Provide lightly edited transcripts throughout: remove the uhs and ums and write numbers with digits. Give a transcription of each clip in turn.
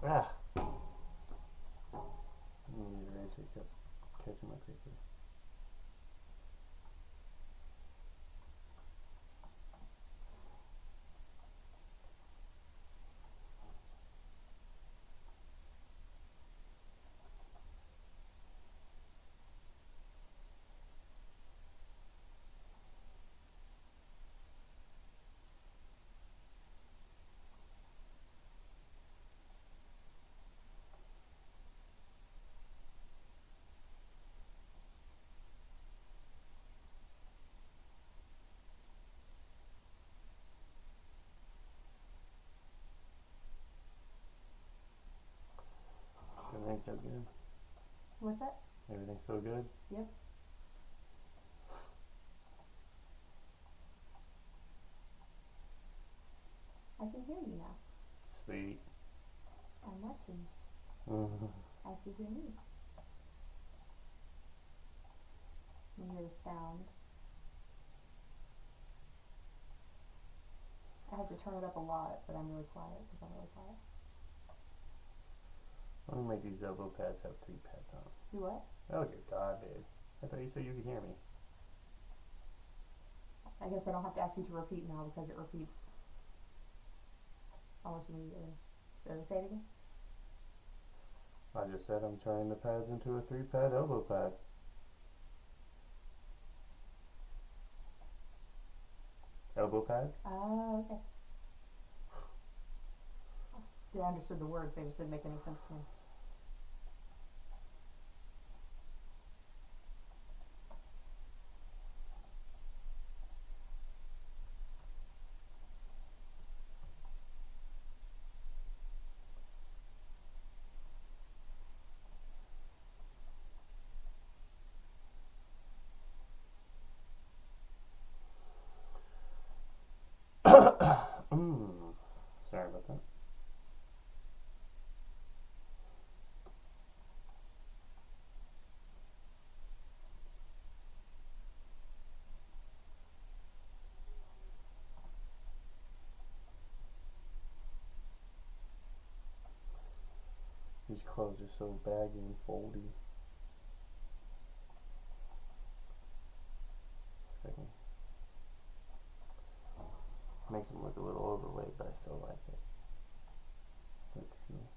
Ah! The eraser kept catching my paper. Everything's so good. What's that? Everything's so good. Yep. I can hear you now. Sweet. I'm watching. Mm-hmm. I can hear me. You hear the sound. I have to turn it up a lot, but I'm really quiet because I'm really quiet. Why don't we make these elbow pads have 3 pads on them? Do what? Oh, good God, babe. I thought you said you could hear me. I guess I don't have to ask you to repeat now because it repeats almost immediately. So say it again. I just said I'm turning the pads into a 3-pad elbow pad. Elbow pads? Oh, okay. They understood the words, they just didn't make any sense to me. Sorry about that. These clothes are so baggy and foldy. Makes them look a little overweight, but I still like it. Looks cool.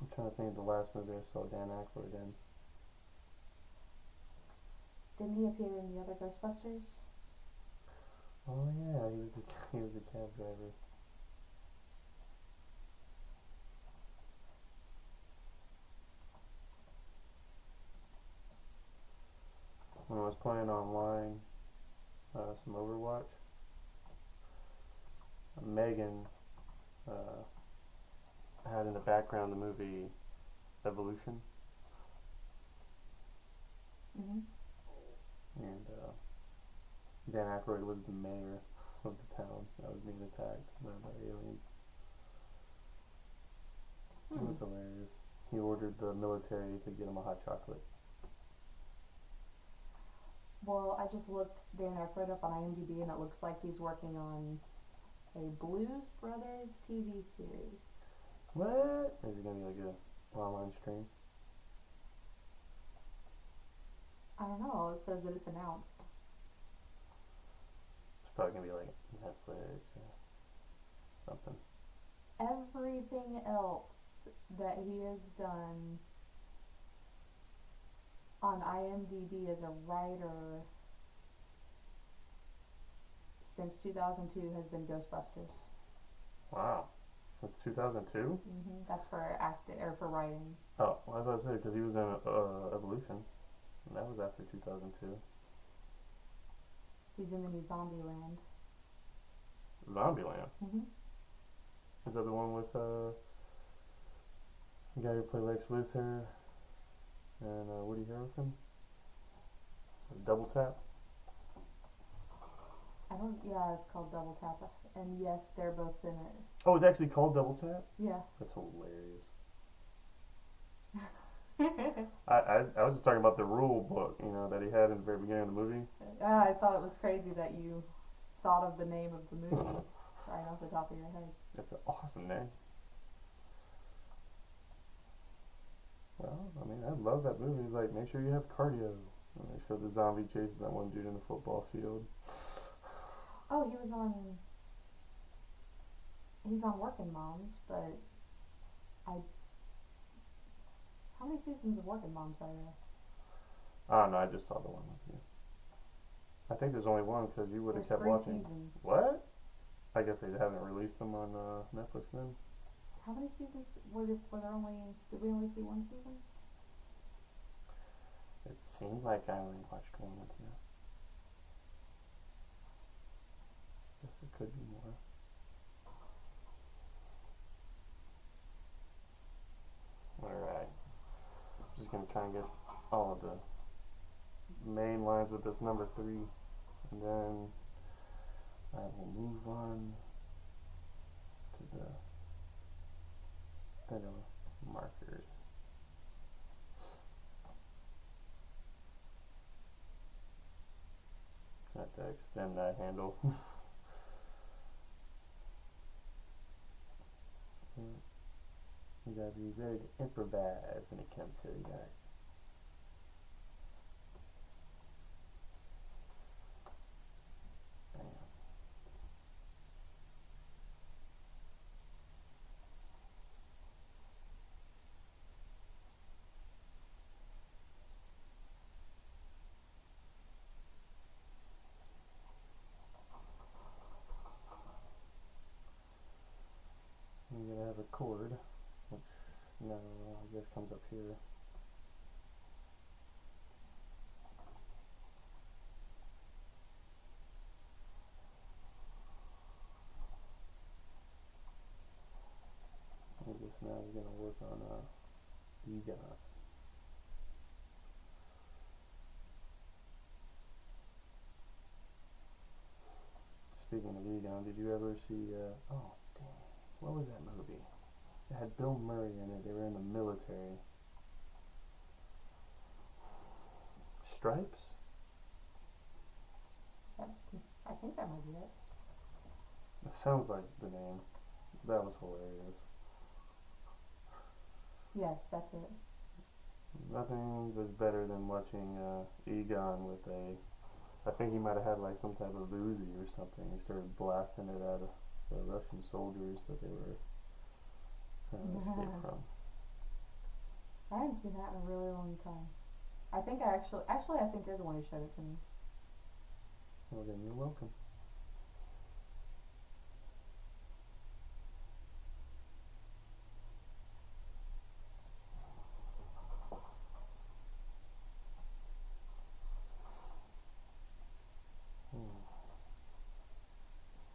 I'm trying to think of the last movie I saw Dan Aykroyd in. Didn't he appear in the other Ghostbusters? Oh yeah, he was the cab driver. When I was playing online, some Overwatch, Megan had in the background the movie Evolution, Mm-hmm. and Dan Aykroyd was the mayor of the town that was being attacked by aliens. It was hilarious. He ordered the military to get him a hot chocolate. Well, I just looked Dan Aykroyd up on IMDb and it looks like he's working on a Blues Brothers TV series. What? Is it gonna be like a online stream? I don't know, it says that it's announced. It's probably gonna be like Netflix or something. Everything else that he has done on IMDb as a writer since 2002 has been Ghostbusters. Wow. Since 2002? Mm-hmm. That's for acting or for writing. Oh, well, I thought I said because he was in Evolution, and that was after 2002. He's in the new Zombieland. Zombieland. Mhm. Is that the one with the guy who played Lex Luthor and Woody Harrelson? Double Tap. I don't. Yeah, it's called Double Tap, and yes, they're both in it. Oh, it's actually called Double Tap. Yeah. That's hilarious. I was just talking about the rule book, that he had in the very beginning of the movie. I thought it was crazy that you thought of the name of the movie right off the top of your head. That's an awesome name. Well, I mean, I love that movie. It's like, make sure you have cardio. And they show the zombie chasing that one dude in the football field. Oh, he's on Working Moms, but how many seasons of Working Moms are there? I don't know, I just saw the one with you. I think there's only one because you would have kept watching. Seasons. What? I guess they haven't released them on Netflix then. How many seasons were there only? Did we only see one season? It seemed like I only watched one with you. Guess there could be more. Alright. I'm just going to try and get all of the main lines with this number 3. And then I will move on to the thinner markers. I have to extend that handle. You gotta be ready to improvise when it comes to that. You're gonna have a chord, which now I guess comes up here. I guess now we're gonna work on Egon. Speaking of Egon, did you ever see? Oh, dang. What was that movie? It had Bill Murray in it. They were in the military. Stripes? I think that might be it. That sounds like the name. That was hilarious. Yes, that's it. Nothing was better than watching Egon with I think he might have had like some type of Uzi or something. He started blasting it at the Russian soldiers that they were trying to escape from. I hadn't seen that in a really long time. I think I actually I think you're the one who showed it to me. Well then, you're welcome.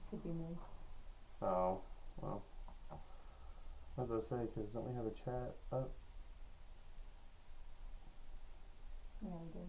Could be me. Oh, well. I was going to say, because don't we have a chat up? Yeah, we do.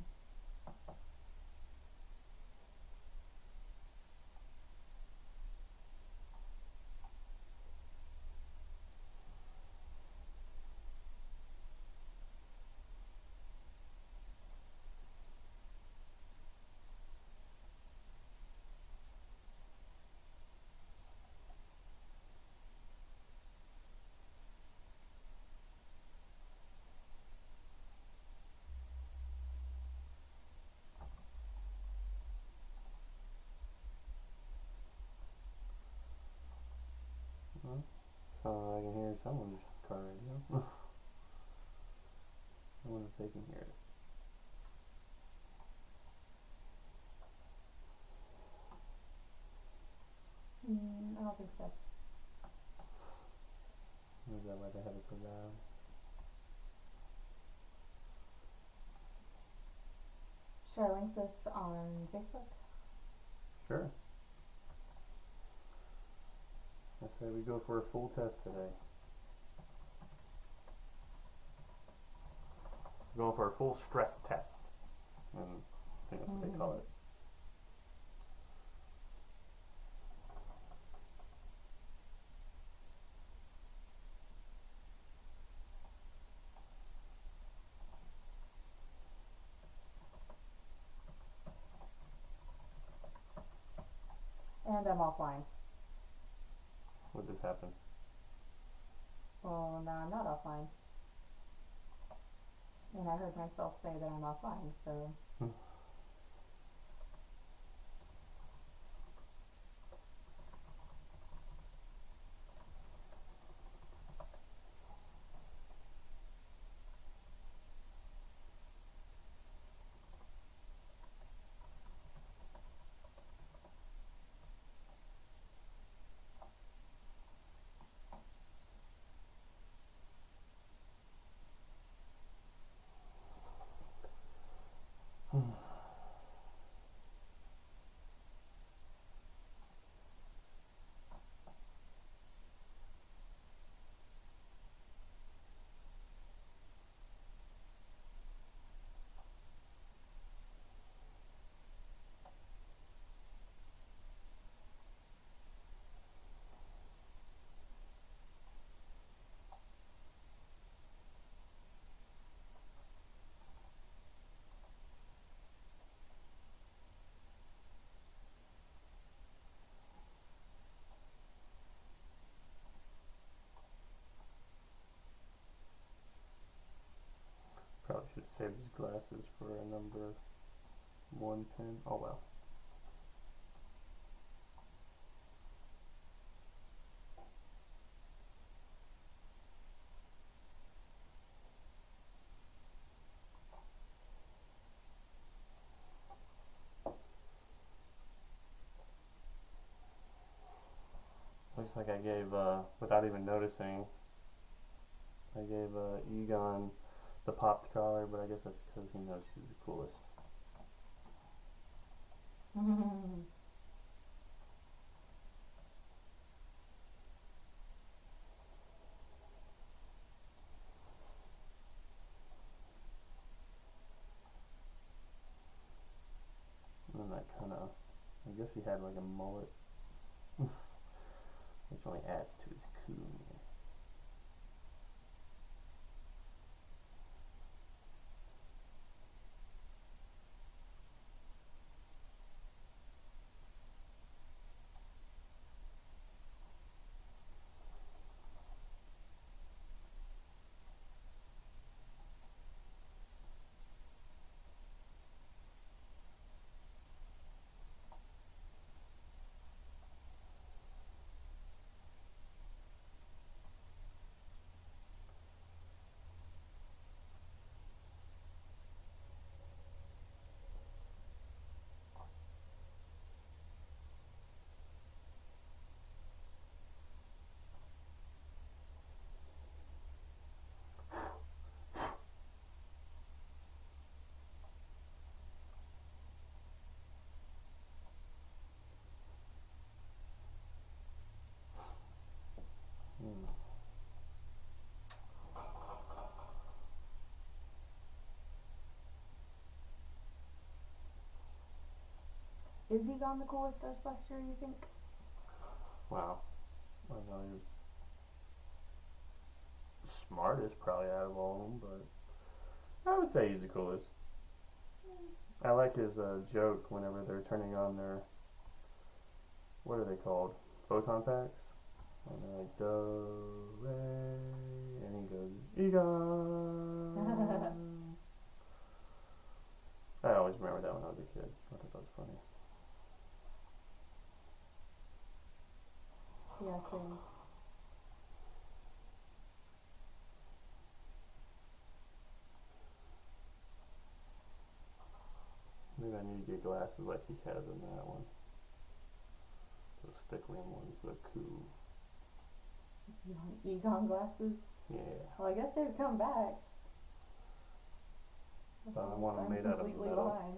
I can hear someone's car radio. I wonder if they can hear it. I don't think so. Is that why they have it so loud? Should I link this on Facebook? Sure. I say we go for a full test today. We're going for a full stress test. I think that's what they call it. And I'm offline. What just happened? Well, now I'm not offline. And I heard myself say that I'm offline, so. Probably should save his glasses for a number 1 pen. Oh well. Looks like I gave, without even noticing, I gave Egon the popped collar, but I guess that's because he knows she's the coolest. And then that kind of, I guess he had like a mullet, which only adds to his coolness. Is Egon the coolest Ghostbuster, you think? Wow. I know he was smartest probably out of all of them, but I would say he's the coolest. I like his joke whenever they're turning on their, what are they called? Photon packs? And they're like, do, re, and he goes, Egon! I always remember that when I was a kid. I thought that was funny. Yeah, same. Maybe I need to get glasses like he has in that one. Those thick rim ones look cool. You want Egon glasses? Yeah. Well, I guess they've come back. But I want them made out of completely metal. behind.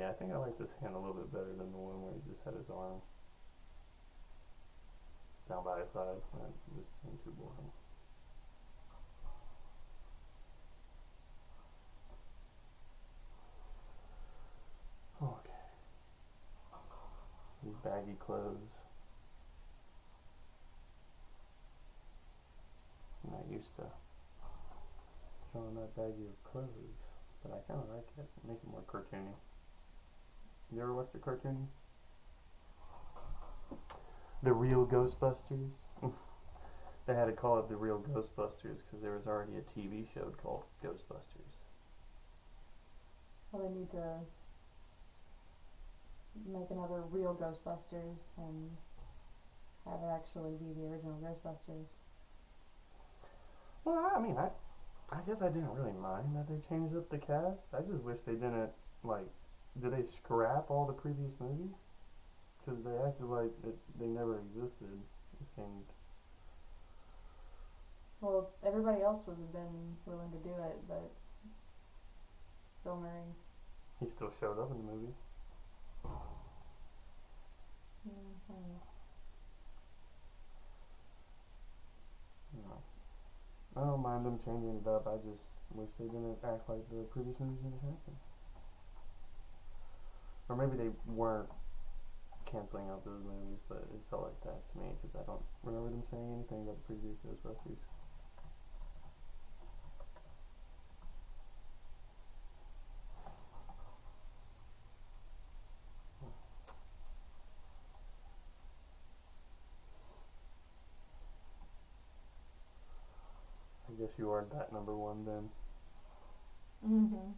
Yeah, I think I like this hand a little bit better than the one where he just had his arm down by his side. That just seemed too boring. Okay. These baggy clothes. I'm not used to showing that baggy of clothes, but I kind of like it. Make it more cartoony. You ever watch the cartoon? The Real Ghostbusters? They had to call it The Real Ghostbusters because there was already a TV show called Ghostbusters. Well, they need to make another Real Ghostbusters and have it actually be the original Ghostbusters. Well, I mean, I guess I didn't really mind that they changed up the cast. I just wish they didn't, like, did they scrap all the previous movies? Because they acted like they never existed. It seemed. Well, everybody else would have been willing to do it, but Bill Murray. He still showed up in the movie. No. I don't mind them changing it up. I just wish they didn't act like the previous movies didn't happen. Or maybe they weren't canceling out those movies, but it felt like that to me because I don't remember them saying anything about the previous Ghostbusters. I guess you are that number one then. Mm-hmm.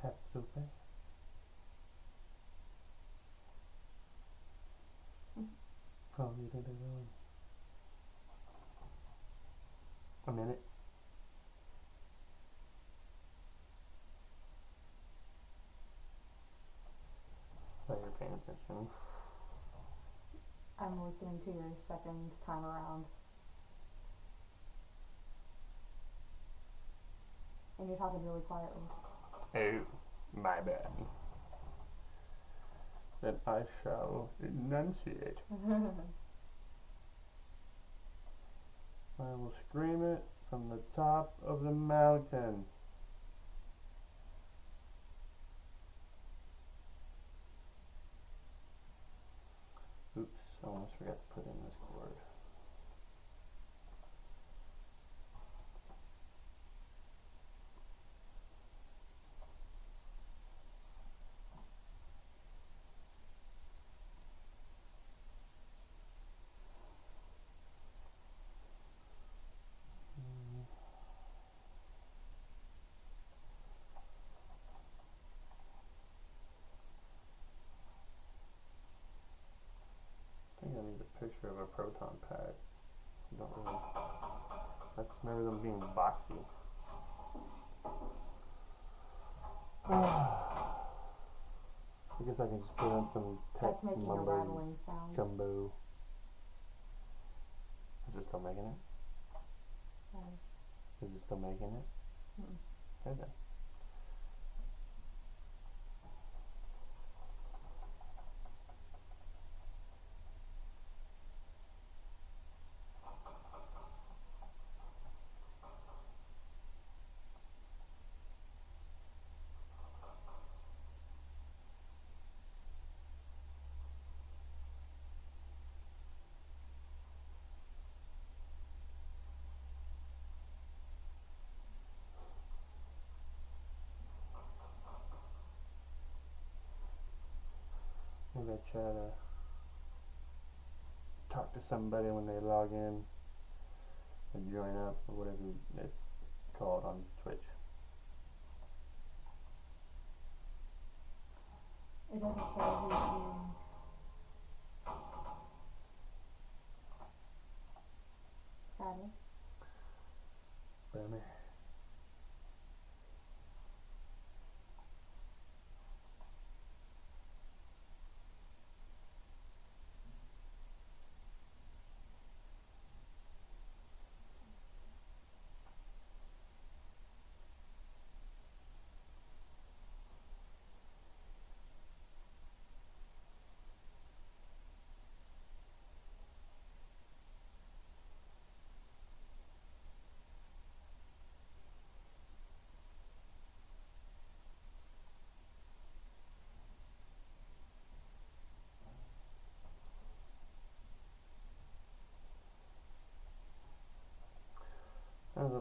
Happened so fast. How long do you think they're going? A minute? Glad you're paying attention. I'm listening to your second time around. And you're talking really quietly. Oh, my bad. Then I shall enunciate. I will scream it from the top of the mountain. Oops, I almost forgot to put in this chord. I think I need a picture of a proton pack. I don't really. I just remember them being boxy. I guess I can just put on some That's text making a mumbo rattling sound. jumbo. Is it still making it? Nice. Is it still making it? Okay then. Maybe I try to talk to somebody when they log in and join up or whatever it's called on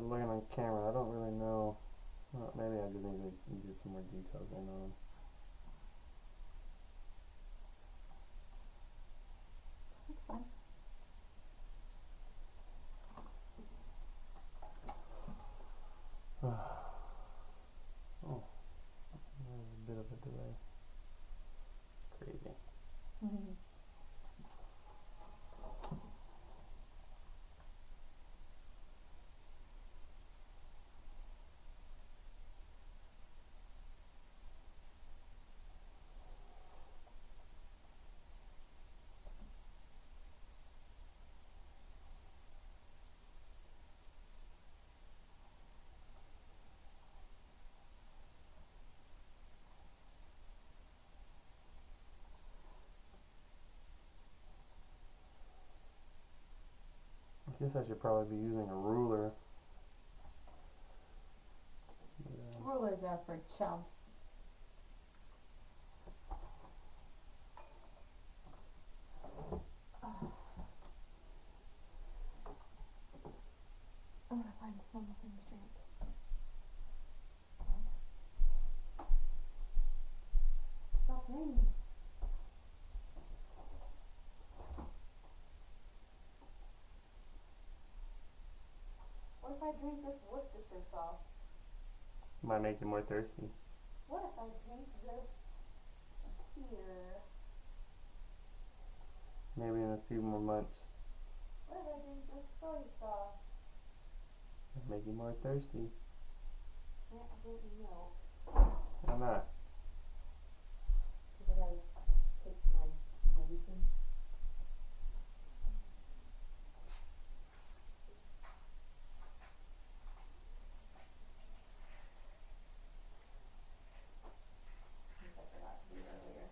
looking on camera, I don't really know. Well, maybe I just need to get some more details in on them. That's fine. Oh, there's a bit of a delay. Crazy. I guess I should probably be using a ruler. Rulers are for chumps. I'm gonna find something to drink. Stop raining. What if I drink this Worcestershire sauce? Might make you more thirsty. What if I drink this here? Maybe in a few more months. What if I drink this soy sauce? Make you more thirsty. Can't drink milk. Why not? Because I gotta take my medicine. Which I forgot to do earlier.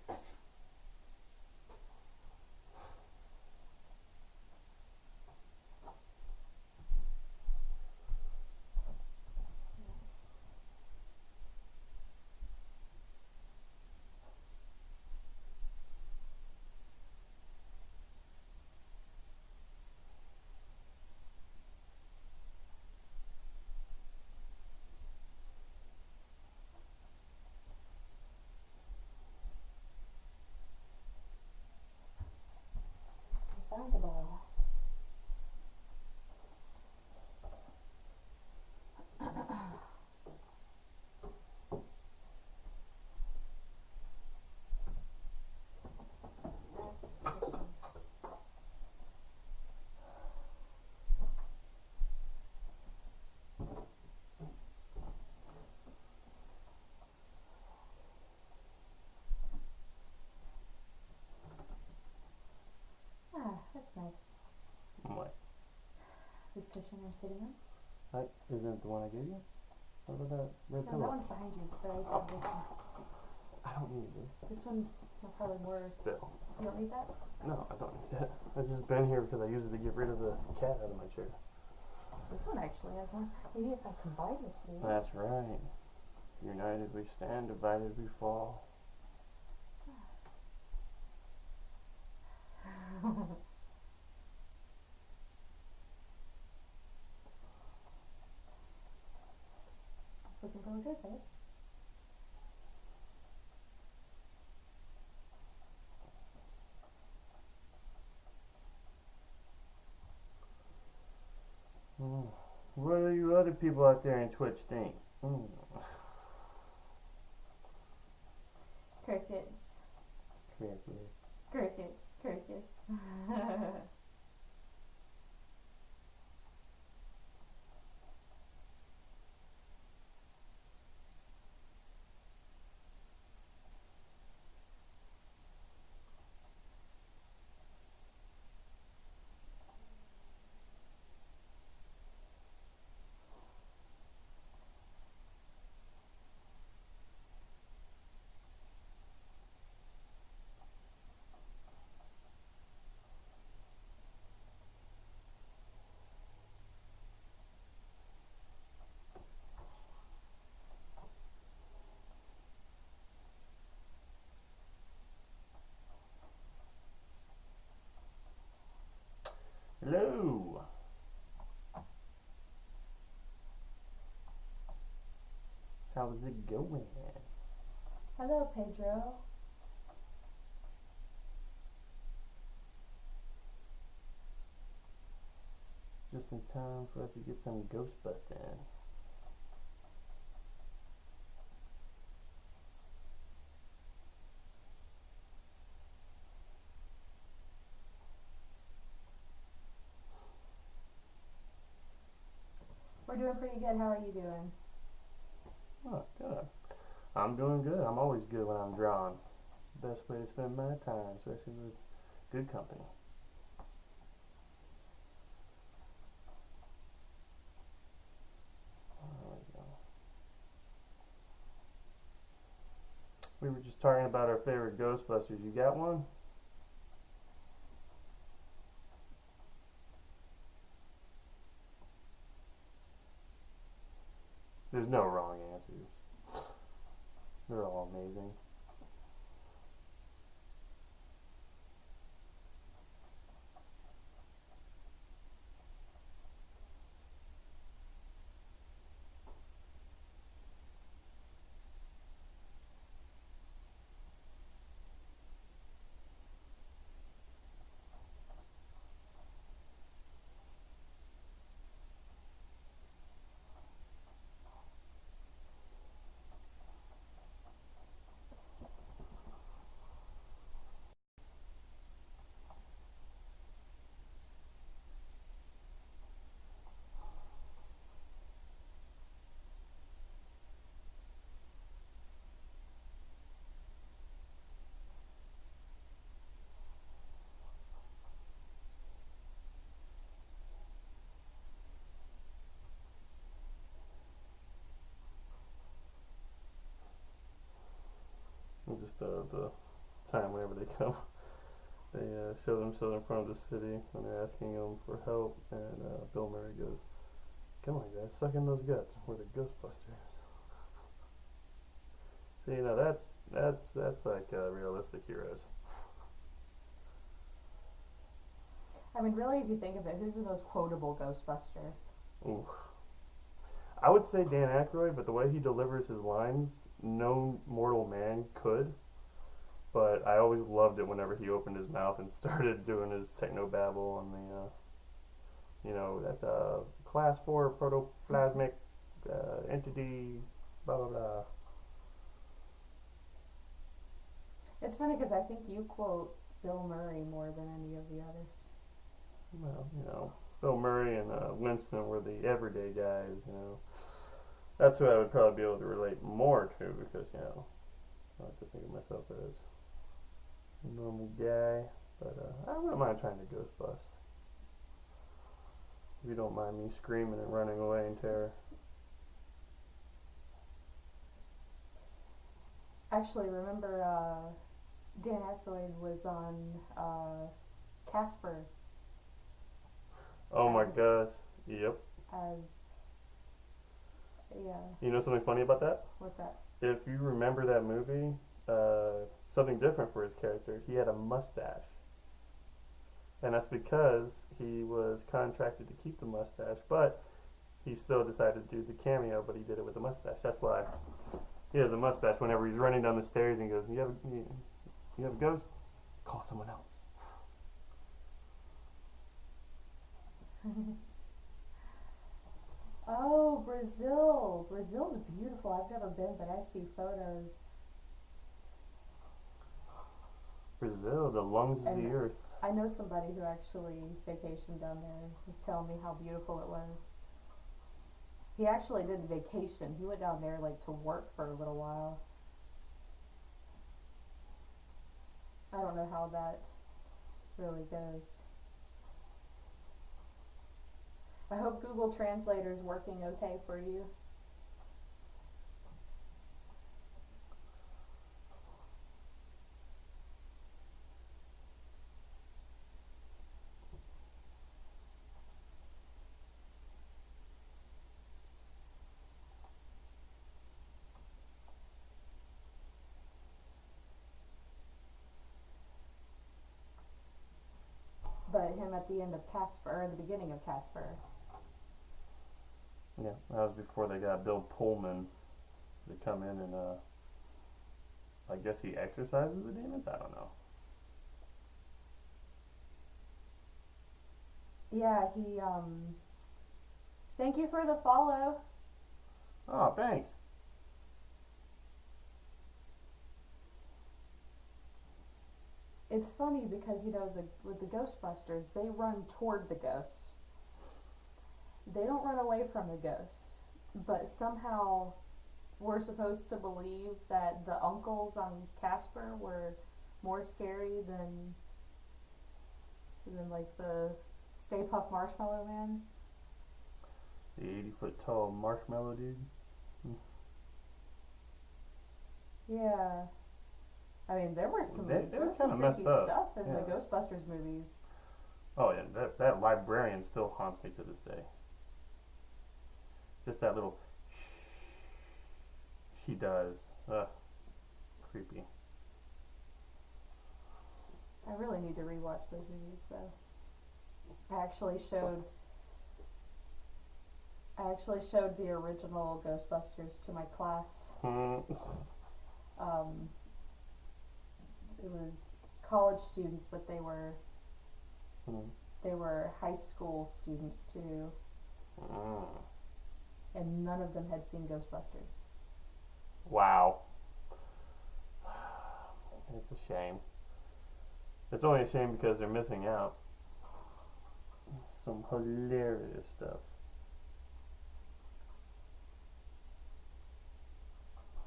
I found the ball. That's nice. What? This cushion I'm sitting on? That isn't the one I gave you? What about that red No, pillow? that one's behind you, but I got this one. I don't need this. This one's probably more. Still. You don't need that? No, I don't need that. It's just been here because I used it to get rid of the cat out of my chair. This one actually has more. Maybe if I combine the two. That's right. United we stand, divided we fall. It's looking really good, babe. What do you other people out there in Twitch think? Crickets. Crickets. Crickets. Crickets. Hello. How's it going? Hello, Pedro. Just in time for us to get some Ghostbusting. We're doing pretty good. How are you doing? Oh, good. I'm doing good. I'm always good when I'm drawing. It's the best way to spend my time, especially with good company. There we go. We were just talking about our favorite Ghostbusters. You got one? There's no wrong answers. They're all amazing. Just the time whenever they come, they show themselves in front of the city and they're asking them for help, and Bill Murray goes, "Come on, guys, suck in those guts. We're the Ghostbusters." So that's like realistic heroes. I mean, really, if you think of it, who's the most quotable Ghostbuster? Ooh. I would say Dan Aykroyd, but the way he delivers his lines, no mortal man could. But I always loved it whenever he opened his mouth and started doing his techno babble on the, that's a class 4 protoplasmic entity, blah blah blah. It's funny because I think you quote Bill Murray more than any of the others. Well, Bill Murray and Winston were the everyday guys, That's who I would probably be able to relate more to because, I like to think of myself as a normal guy. But I wouldn't mind trying to Ghostbust. If you don't mind me screaming and running away in terror. Actually, remember Dan Aykroyd was on Casper. Oh my gosh. Yep. Yeah. You know something funny about that? What's that? If you remember that movie, something different for his character, he had a mustache. And that's because he was contracted to keep the mustache, but he still decided to do the cameo, but he did it with a mustache. That's why he has a mustache whenever he's running down the stairs and goes, you have a ghost? Call someone else. Oh, Brazil. Brazil's beautiful. I've never been, but I see photos. Brazil, the lungs of the earth. I know somebody who actually vacationed down there. Was telling me how beautiful it was. He actually did vacation. He went down there to work for a little while. I don't know how that really goes. I hope Google Translator's working okay for you. But him at the end of Casper, or the beginning of Casper. Yeah, that was before they got Bill Pullman. They come in and I guess he exorcises the demons. I don't know. Yeah, he thank you for the follow. Oh, thanks. It's funny because with the Ghostbusters, they run toward the ghosts. They don't run away from the ghosts, but somehow we're supposed to believe that the uncles on Casper were more scary than like the Stay Puft Marshmallow Man. The 80-foot tall marshmallow dude. Yeah. I mean, there were some They were some kinda messed freaky up. stuff in Yeah. the Ghostbusters movies. Oh yeah, that librarian still haunts me to this day. Just that little she does. Ugh. Creepy. I really need to rewatch those movies though. I actually showed the original Ghostbusters to my class. It was college students, but they were high school students too, and none of them had seen Ghostbusters. Wow. It's a shame. It's only a shame because they're missing out. Some hilarious stuff.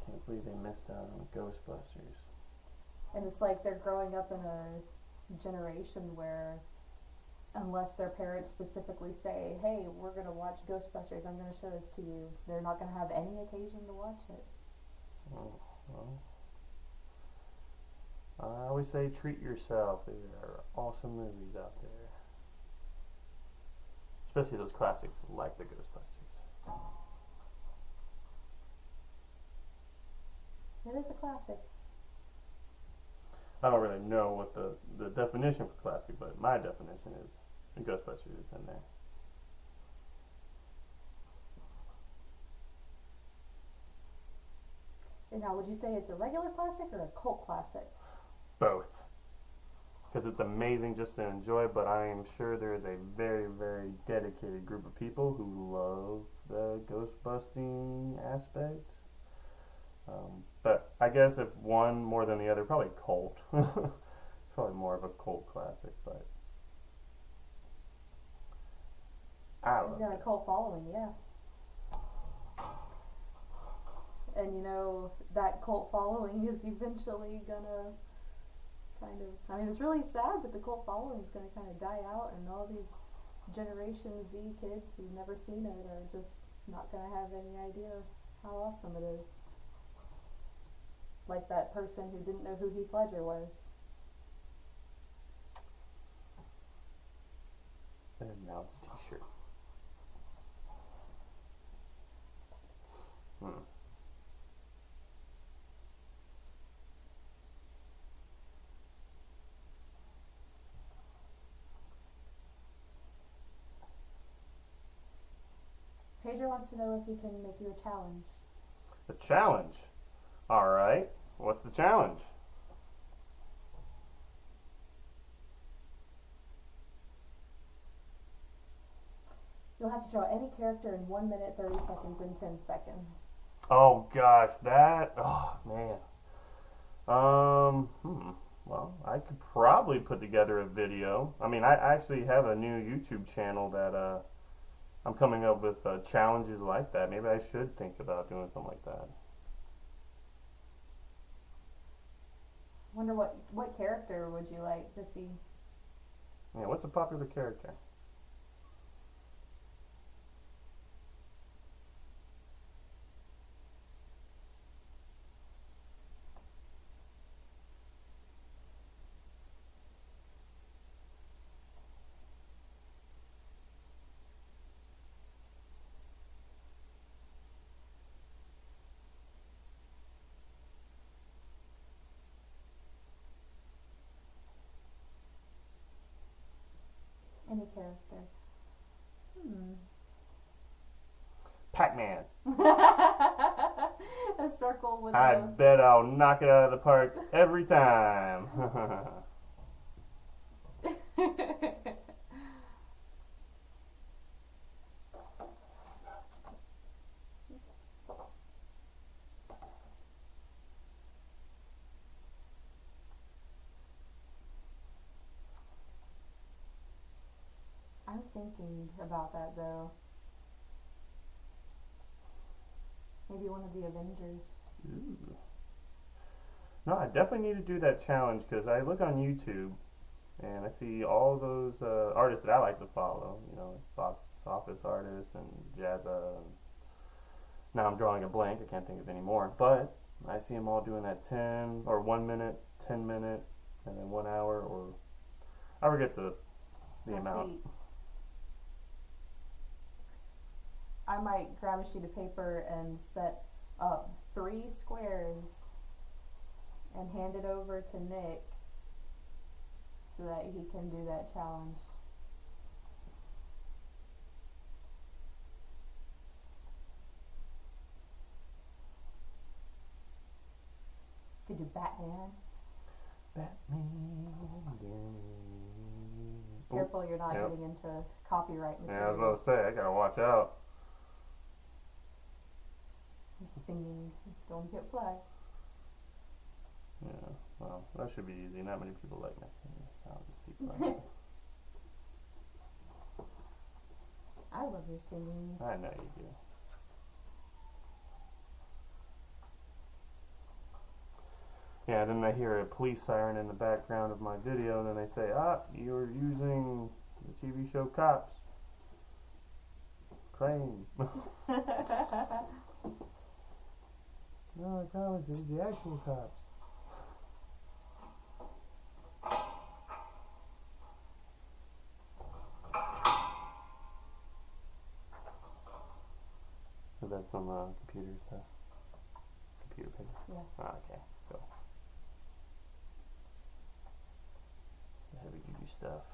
Can't believe they missed out on Ghostbusters. And it's like they're growing up in a generation where, unless their parents specifically say, hey, we're going to watch Ghostbusters, I'm going to show this to you, they're not going to have any occasion to watch it. Oh, well. I always say treat yourself. There are awesome movies out there. Especially those classics like the Ghostbusters. It is a classic. I don't really know what the definition for classic, but my definition is the Ghostbusters is in there. And now, would you say it's a regular classic or a cult classic? Both. Because it's amazing just to enjoy, but I am sure there is a very, very dedicated group of people who love the ghost busting aspect. But I guess if one more than the other, probably cult. Probably more of a cult classic, but I It's love got a it. cult following, yeah. And you know, that cult following is eventually gonna I mean, it's really sad that the cult following is gonna kind of die out, and all these Generation Z kids who've never seen it are just not gonna have any idea how awesome it is. Like that person who didn't know who Heath Ledger was. And now it's a t-shirt. Pedro wants to know if he can make you a challenge. A challenge? Alright. What's the challenge? You'll have to draw any character in 1 minute, 30 seconds, and 10 seconds. Oh gosh, oh man. Well, I could probably put together a video. I mean, I actually have a new YouTube channel that I'm coming up with challenges like that. Maybe I should think about doing something like that. Wonder what character would you like to see? Yeah, what's a popular character? Any character. Pac-Man. A pencil with I the... bet I'll knock it out of the park every time. I'm thinking about that though. Maybe one of the Avengers. Ooh. No, I definitely need to do that challenge because I look on YouTube and I see all those artists that I like to follow. You know, box office artists and Jazza. And now I'm drawing a blank. I can't think of any more. But I see them all doing that 10 or 1 minute, 10 minute, and then 1 hour, or I forget the amount. See, I might grab a sheet of paper and set up 3 squares and hand it over to Nick so that he can do that challenge. Could do Batman. Careful you're not getting into copyright material. Yeah, I was about to say, I gotta watch out. Singing, don't get flagged. Yeah, well, that should be easy. Not many people like my singing sounds. I love your singing. I know you do. Yeah, then I hear a police siren in the background of my video, and then they say, you're using the TV show Cops. Claim. No, I promise, it was the actual Cops. So that's some computer stuff. Computer paper. Yeah. Okay, cool. The heavy duty stuff.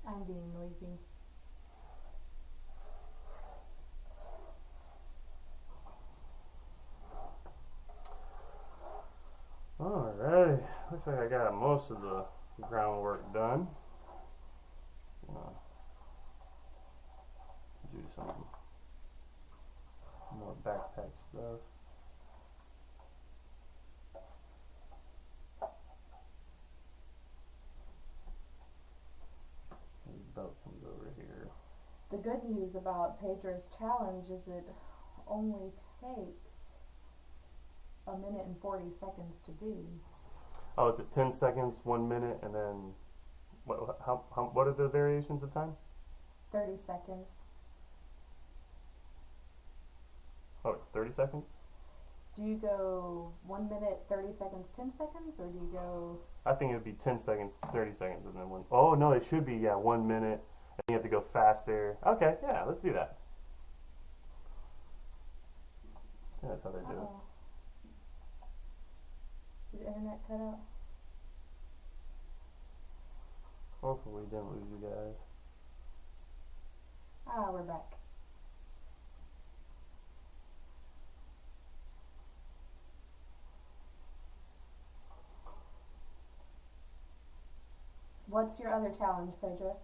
I'm being noisy. Alright, looks like I got most of the groundwork done. Do some more backpack stuff. Belt comes over here. The good news about Pedro's challenge is it only takes 1 minute and 40 seconds to do. Oh, is it 10 seconds, 1 minute, and then what are the variations of time? 30 seconds. Oh, it's 30 seconds? Do you go 1 minute, 30 seconds, 10 seconds, or do you go... I think it would be 10 seconds, 30 seconds, and then 1. Oh, no, it should be, 1 minute, and you have to go faster. Okay, yeah, let's do that. Yeah, that's how they do it. Did the internet cut out? Hopefully we didn't lose you guys. We're back. What's your other challenge, Pedro?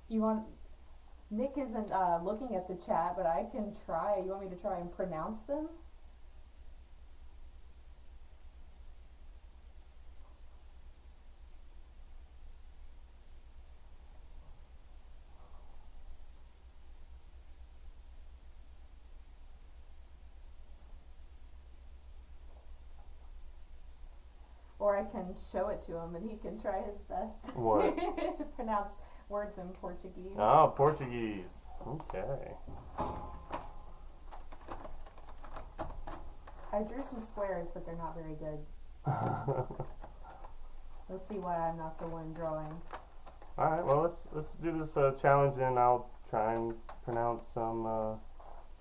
You want... Nick isn't looking at the chat, but I can try. You want me to try and pronounce them? Or I can show it to him and he can try his best What? to pronounce words in Portuguese. Oh, Portuguese. Okay. I drew some squares, but they're not very good. Let's see why I'm not the one drawing. Alright, well, let's do this challenge, and I'll try and pronounce some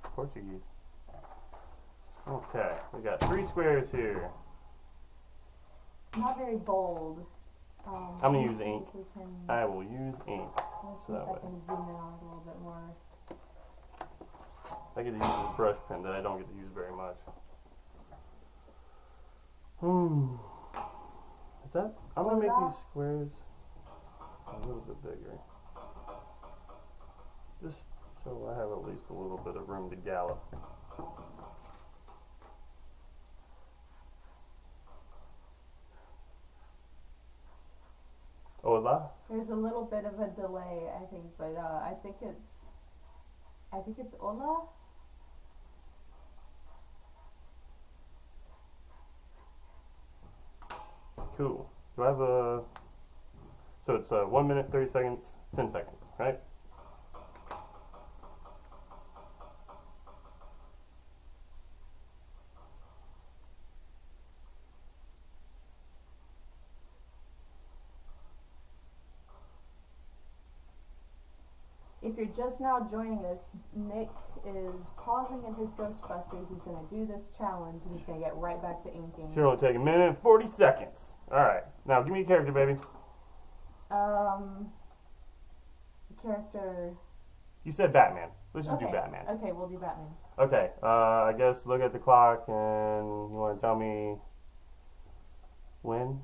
Portuguese. Okay, we got 3 squares here. It's not very bold. I'm going to use ink. I will use ink. Let's see if I can zoom in on it a little bit more. I get to use this brush pen that I don't get to use very much. Is that? I'm going to make these squares a little bit bigger. Just so I have at least a little bit of room to gallop. Hola? There's a little bit of a delay, I think, but I think it's hola. Cool. Do I have a... So it's 1 minute, 30 seconds, 10 seconds, right? If you're just now joining us, Nick is pausing in his Ghostbusters. He's going to do this challenge, and he's going to get right back to inking. Sure, it'll take 1 minute and 40 seconds. Alright, now give me a character, baby. Character... You said Batman. Let's just okay. do Batman. Okay, we'll do Batman. Okay, I guess look at the clock, and you want to tell me when?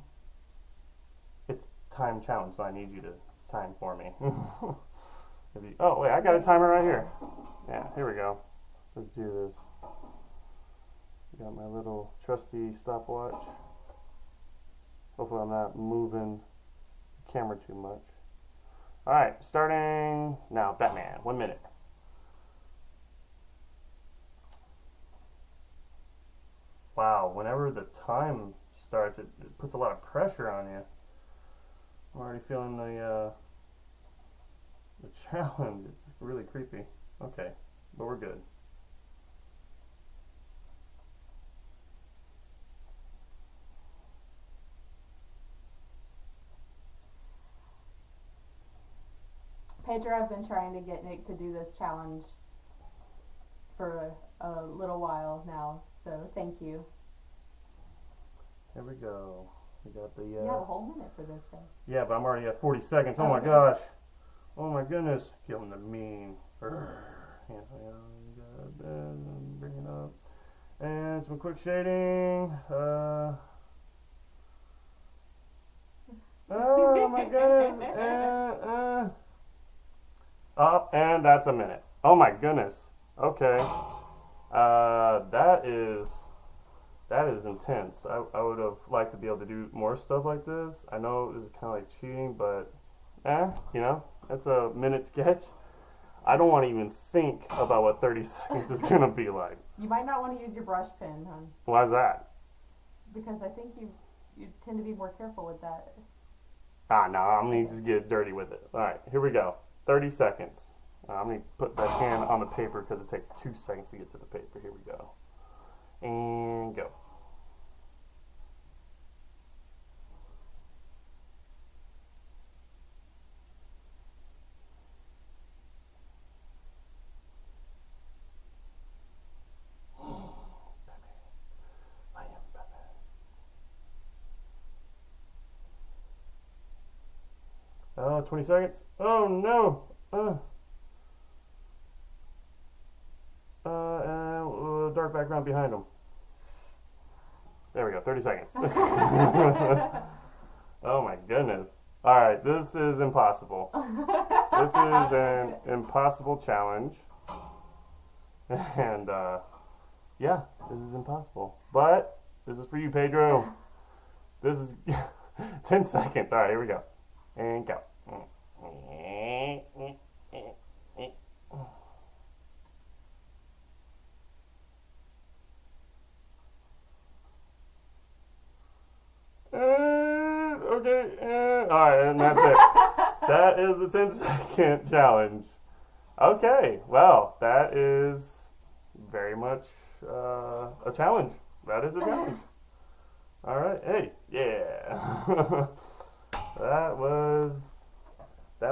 It's time challenge, so I need you to time for me. Oh, wait, I got a timer right here. Yeah, here we go. Let's do this. Got my little trusty stopwatch. Hopefully I'm not moving the camera too much. Alright, starting now. Batman, 1 minute. Wow, whenever the time starts, it puts a lot of pressure on you. I'm already feeling the challenge. It's really creepy. Okay, but we're good. Pedro, I've been trying to get Nick to do this challenge for a little while now, so thank you. Here we go. We got the... You have a whole minute for this, guy. Yeah, but I'm already at 40 seconds. Oh my gosh. Oh my goodness. Killing the mean. Bring it up. And some quick shading. Oh my goodness. And that's a minute. Oh my goodness. Okay. That is intense. I would have liked to be able to do more stuff like this. I know this is kind of like cheating, but you know, it's a minute sketch. I don't want to even think about what 30 seconds is going to be like. You might not want to use your brush pen, hon. Why is that? Because I think you tend to be more careful with that. No, I'm going to just get dirty with it. Alright, here we go. 30 seconds. I'm going to put that can on the paper because it takes 2 seconds to get to the paper. Here we go. And go. I am Batman. 20 seconds. Oh no! Dark background behind him. There we go, 30 seconds. Oh my goodness. Alright, this is impossible. This is an impossible challenge. And, yeah, this is impossible. But, this is for you, Pedro. This is 10 seconds. Alright, here we go. And go. Okay, alright, and that's it. That is the 10-second challenge. Okay, well, that is very much a challenge. That is a challenge. Alright, hey, yeah. That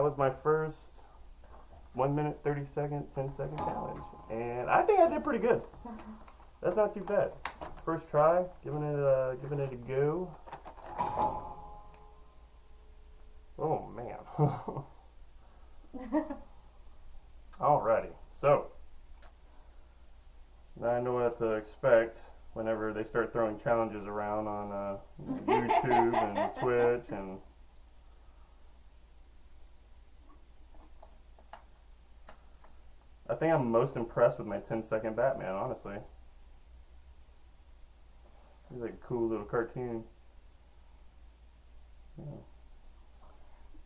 was my first 1 minute, 30-second, 10-second challenge. And I think I did pretty good. That's not too bad. First try, giving it a go. Oh man. Alrighty, so now I know what to expect whenever they start throwing challenges around on YouTube and Twitch and I think I'm most impressed with my 10-second Batman, honestly. He's like a cool little cartoon. Yeah.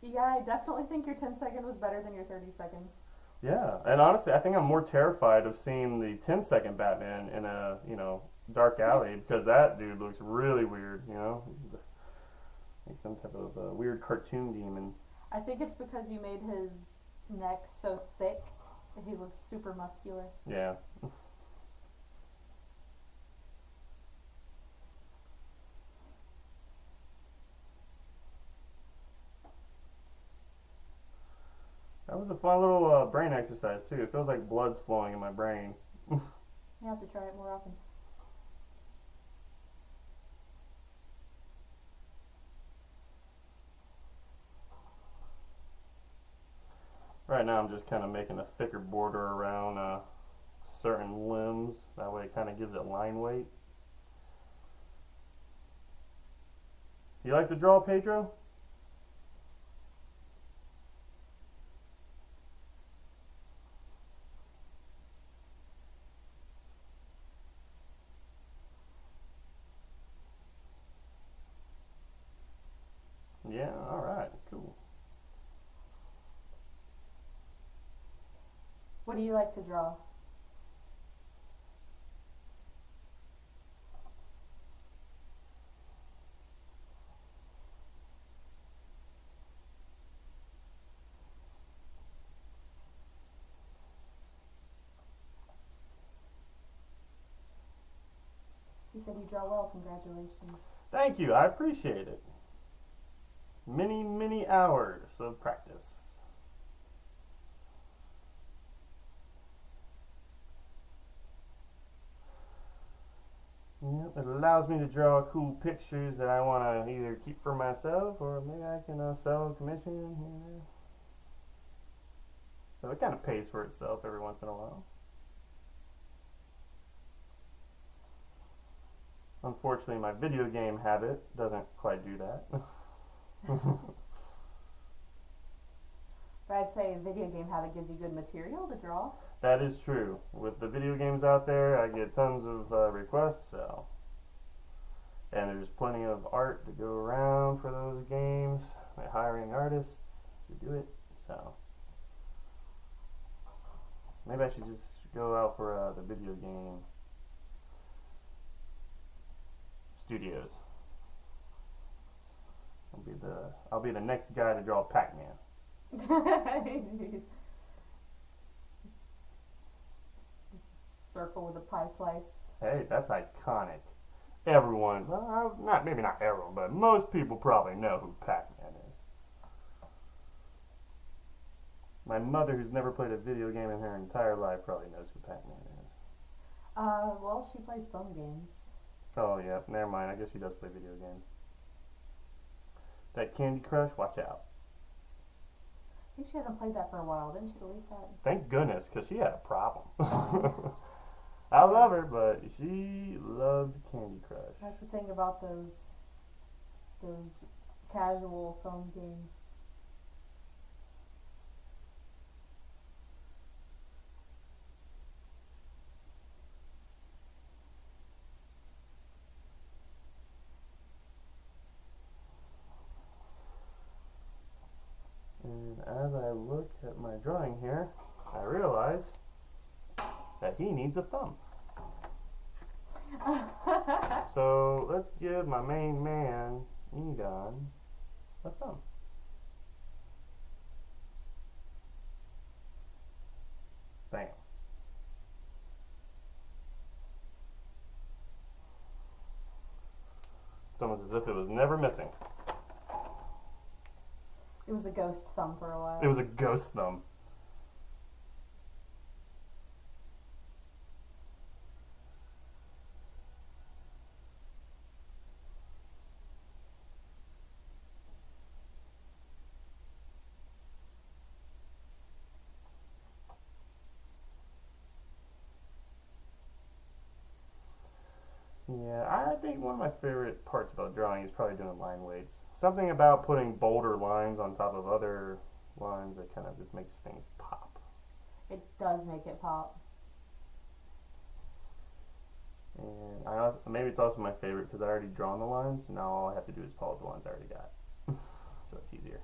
Yeah, I definitely think your 10-second was better than your 30-second. Yeah, and honestly, I think I'm more terrified of seeing the 10-second Batman in a, dark alley because that dude looks really weird, He's like some type of weird cartoon demon. I think it's because you made his neck so thick that he looks super muscular. Yeah. That was a fun little brain exercise too. It feels like blood's flowing in my brain. You have to try it more often. Right now I'm just kind of making a thicker border around certain limbs. That way it kind of gives it line weight. You like to draw, Pedro? Yeah, alright, cool. What do you like to draw? You said you draw well. Congratulations. Thank you, I appreciate it. Many, many hours of practice. Yep, it allows me to draw cool pictures that I want to either keep for myself or maybe I can sell, commission. So it kind of pays for itself every once in a while. Unfortunately, my video game habit doesn't quite do that. But I'd say a video game habit gives you good material to draw. That is true. With the video games out there, I get tons of requests, so. And there's plenty of art to go around for those games. By hiring artists to do it, so. Maybe I should just go out for the video game studios. I'll be the next guy to draw Pac-Man. Circle with a pie slice. Hey, that's iconic. Everyone, well, maybe not everyone, but most people probably know who Pac-Man is. My mother, who's never played a video game in her entire life, probably knows who Pac-Man is. Well, she plays phone games. Oh, yeah, never mind. I guess she does play video games. That Candy Crush, watch out. I think she hasn't played that for a while. Didn't she delete that? Thank goodness, because she had a problem. I love her, but she loved Candy Crush. That's the thing about those casual phone games. And as I look at my drawing here, I realize that he needs a thumb. So let's give my main man, Egon, a thumb. Bam. It's almost as if it was never missing. It was a ghost thumb for a while. It was a ghost thumb. Yeah, I think one of my favorite parts about drawing is probably doing line weights. Something about putting bolder lines on top of other lines that kind of just makes things pop. It does make it pop. And maybe it's also my favorite because I already drawn the lines. Now all I have to do is follow the lines I already got. So it's easier.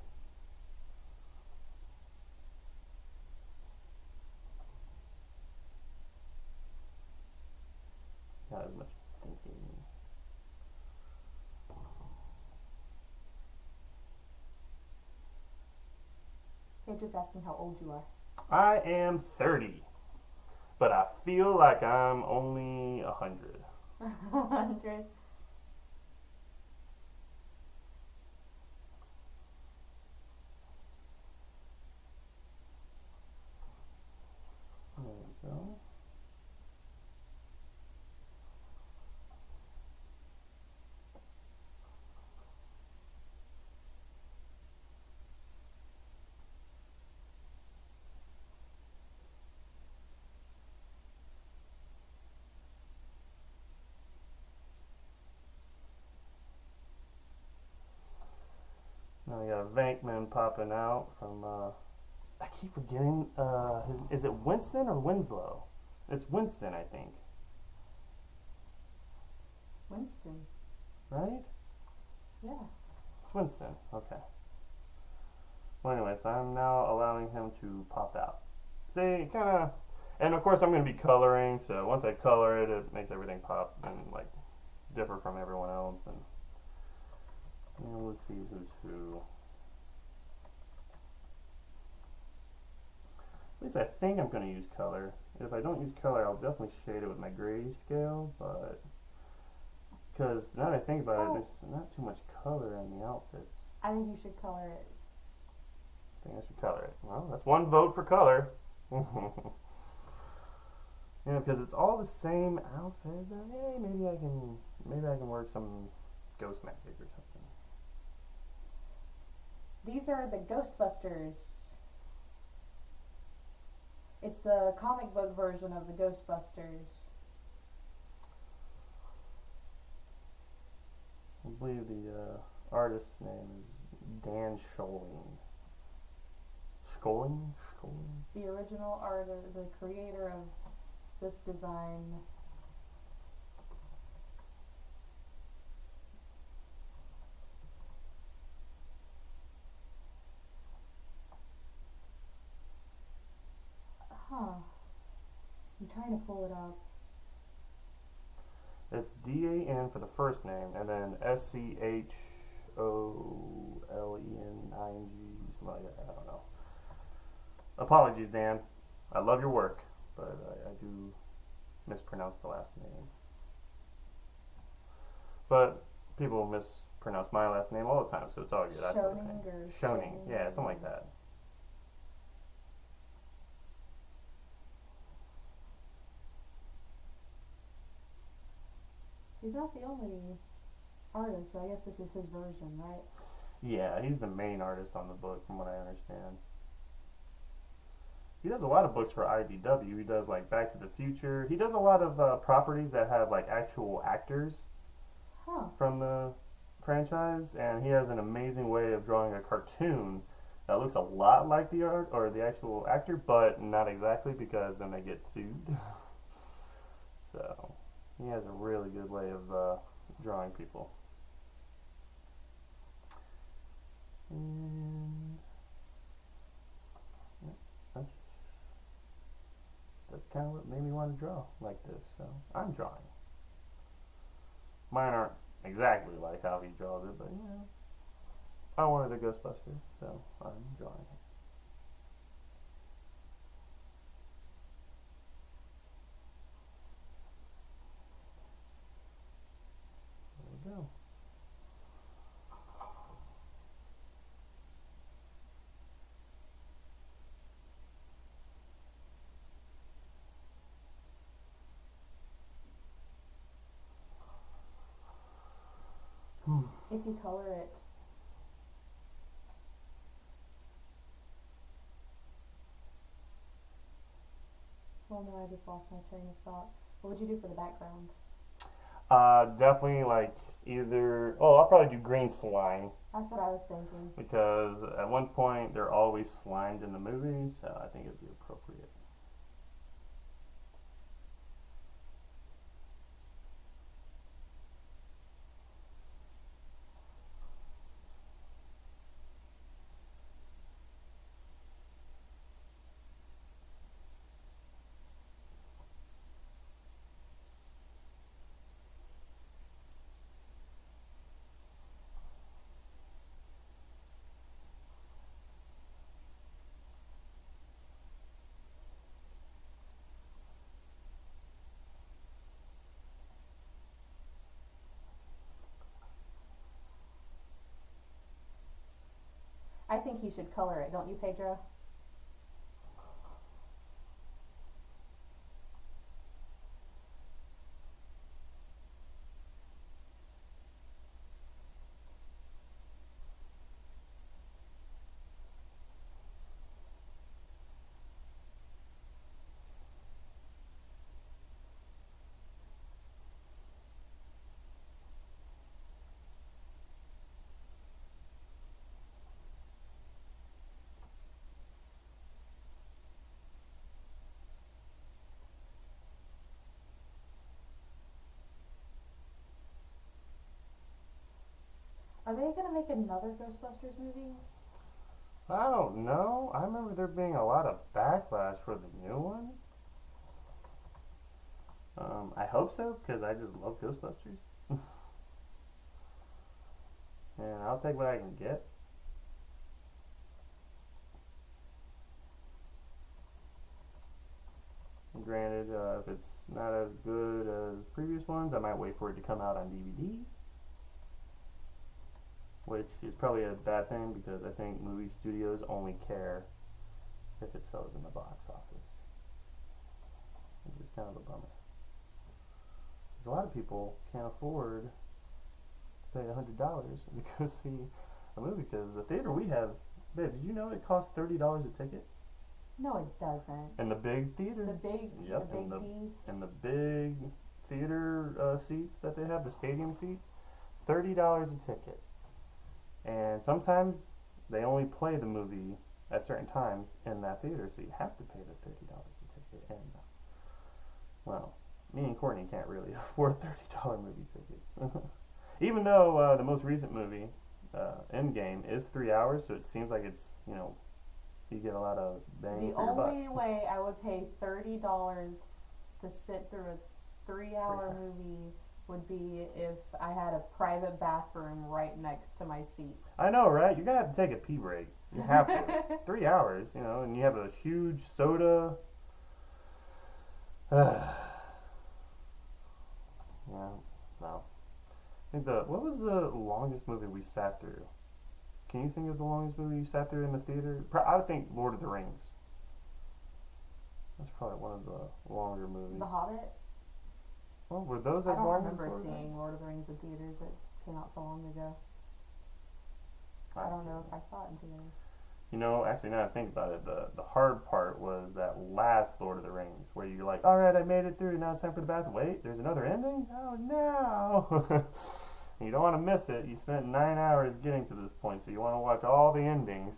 Not as much thinking. They're just asking how old you are. I am 30, but I feel like I'm only 100. 100. There we go. Now we got Venkman popping out from, I keep forgetting, is it Winston or Winslow? It's Winston, I think. Winston. Right? Yeah. It's Winston, okay. Well, anyways, I'm now allowing him to pop out. See, kinda, and of course I'm going to be coloring, so once I color it, it makes everything pop and, like, differ from everyone else, and let's see who's who. At least I think I'm going to use color. If I don't use color, I'll definitely shade it with my grayscale, but because now that I think about it, there's not too much color in the outfits. I think you should color it. I think I should color it. Well, that's one vote for color. You know, because it's all the same outfit. But hey, maybe I can work some ghost magic or something. These are the Ghostbusters. It's the comic book version of the Ghostbusters. I believe the artist's name is Dan Scholing. Scholing? The original artist, the creator of this design. I'm trying to pull it up. It's D-A-N for the first name, and then S-C-H-O-L-E-N-I-N-G, something like that. I don't know. Apologies, Dan. I love your work, but I do mispronounce the last name. But people mispronounce my last name all the time, so it's all good. Schoning or Schoning, yeah, something like that. He's not the only artist, but I guess this is his version, right? Yeah, he's the main artist on the book, from what I understand. He does a lot of books for IDW. He does like Back to the Future. He does a lot of properties that have like actual actors from the franchise, and he has an amazing way of drawing a cartoon that looks a lot like the art or the actual actor, but not exactly, because then they get sued. So he has a really good way of drawing people. And yeah, that's kind of what made me want to draw like this. So I'm drawing. Mine aren't exactly like how he draws it, but you know, I wanted a Ghostbuster, so I'm drawing it. There we go. If you color it. Well, no, I just lost my train of thought. What would you do for the background? Definitely like either. Oh, I'll probably do green slime That's what I was thinking. because at one point they're always slimed in the movies, so I think it'd be appropriate. I think you should color it, don't you, Pedro? Are they gonna make another Ghostbusters movie? I don't know. I remember there being a lot of backlash for the new one. I hope so because I just love Ghostbusters, and I'll take what I can get. Granted, if it's not as good as previous ones, I might wait for it to come out on DVD, which is probably a bad thing because I think movie studios only care if it sells in the box office, which is kind of a bummer. Because a lot of people can't afford to pay $100 to go see a movie because the theater we have, babe, did you know it costs $30 a ticket? No, it doesn't. In the big theater? The big, Yep, the big and the, D. and the big theater seats that they have, the stadium seats, $30 a ticket. And sometimes they only play the movie at certain times in that theater, so you have to pay the $30 a ticket. And, well, me and Courtney can't really afford $30 movie tickets. Even though the most recent movie, Endgame, is 3 hours, so it seems like it's, you know, you get a lot of bang The for your buck. only way I would pay $30 to sit through a 3-hour movie would be if I had a private bathroom right next to my seat. I know, right? You're gonna have to take a pee break. You have to. 3 hours, you know, and you have a huge soda. Yeah, no. I think what was the longest movie we sat through? Can you think of the longest movie you sat through in the theater? I would think Lord of the Rings. That's probably one of the longer movies. The Hobbit? Well, were those I as don't long remember as Lord of the seeing Rings? Lord of the Rings in theaters. It came out so long ago. I don't know if I saw it in theaters. You know, actually, now that I think about it, the hard part was that last Lord of the Rings, where you're like, alright, I made it through, now it's time for the bathroom. Wait, there's another ending? Oh, no! You don't want to miss it. You spent 9 hours getting to this point, so you want to watch all the endings.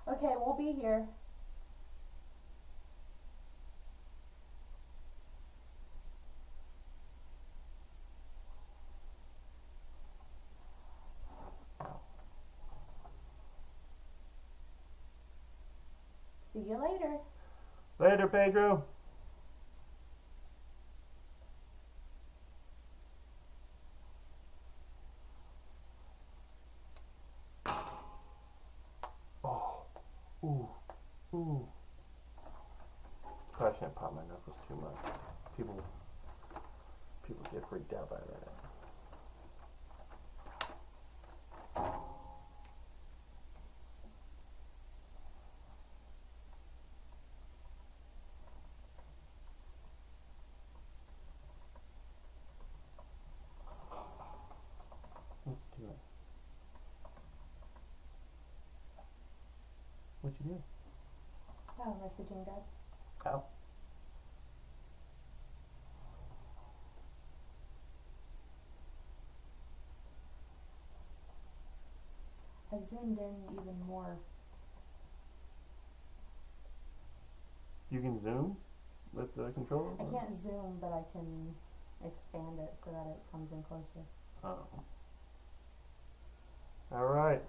Okay, we'll be here. See you later. Later, Pedro. Oh, ooh, ooh. Probably shouldn't pop my knuckles too much. People get freaked out by that. Yeah. Oh, messaging dead. Ow. I've zoomed in even more. You can zoom with the controller? I can't zoom, but I can expand it so that it comes in closer. Oh. Alright.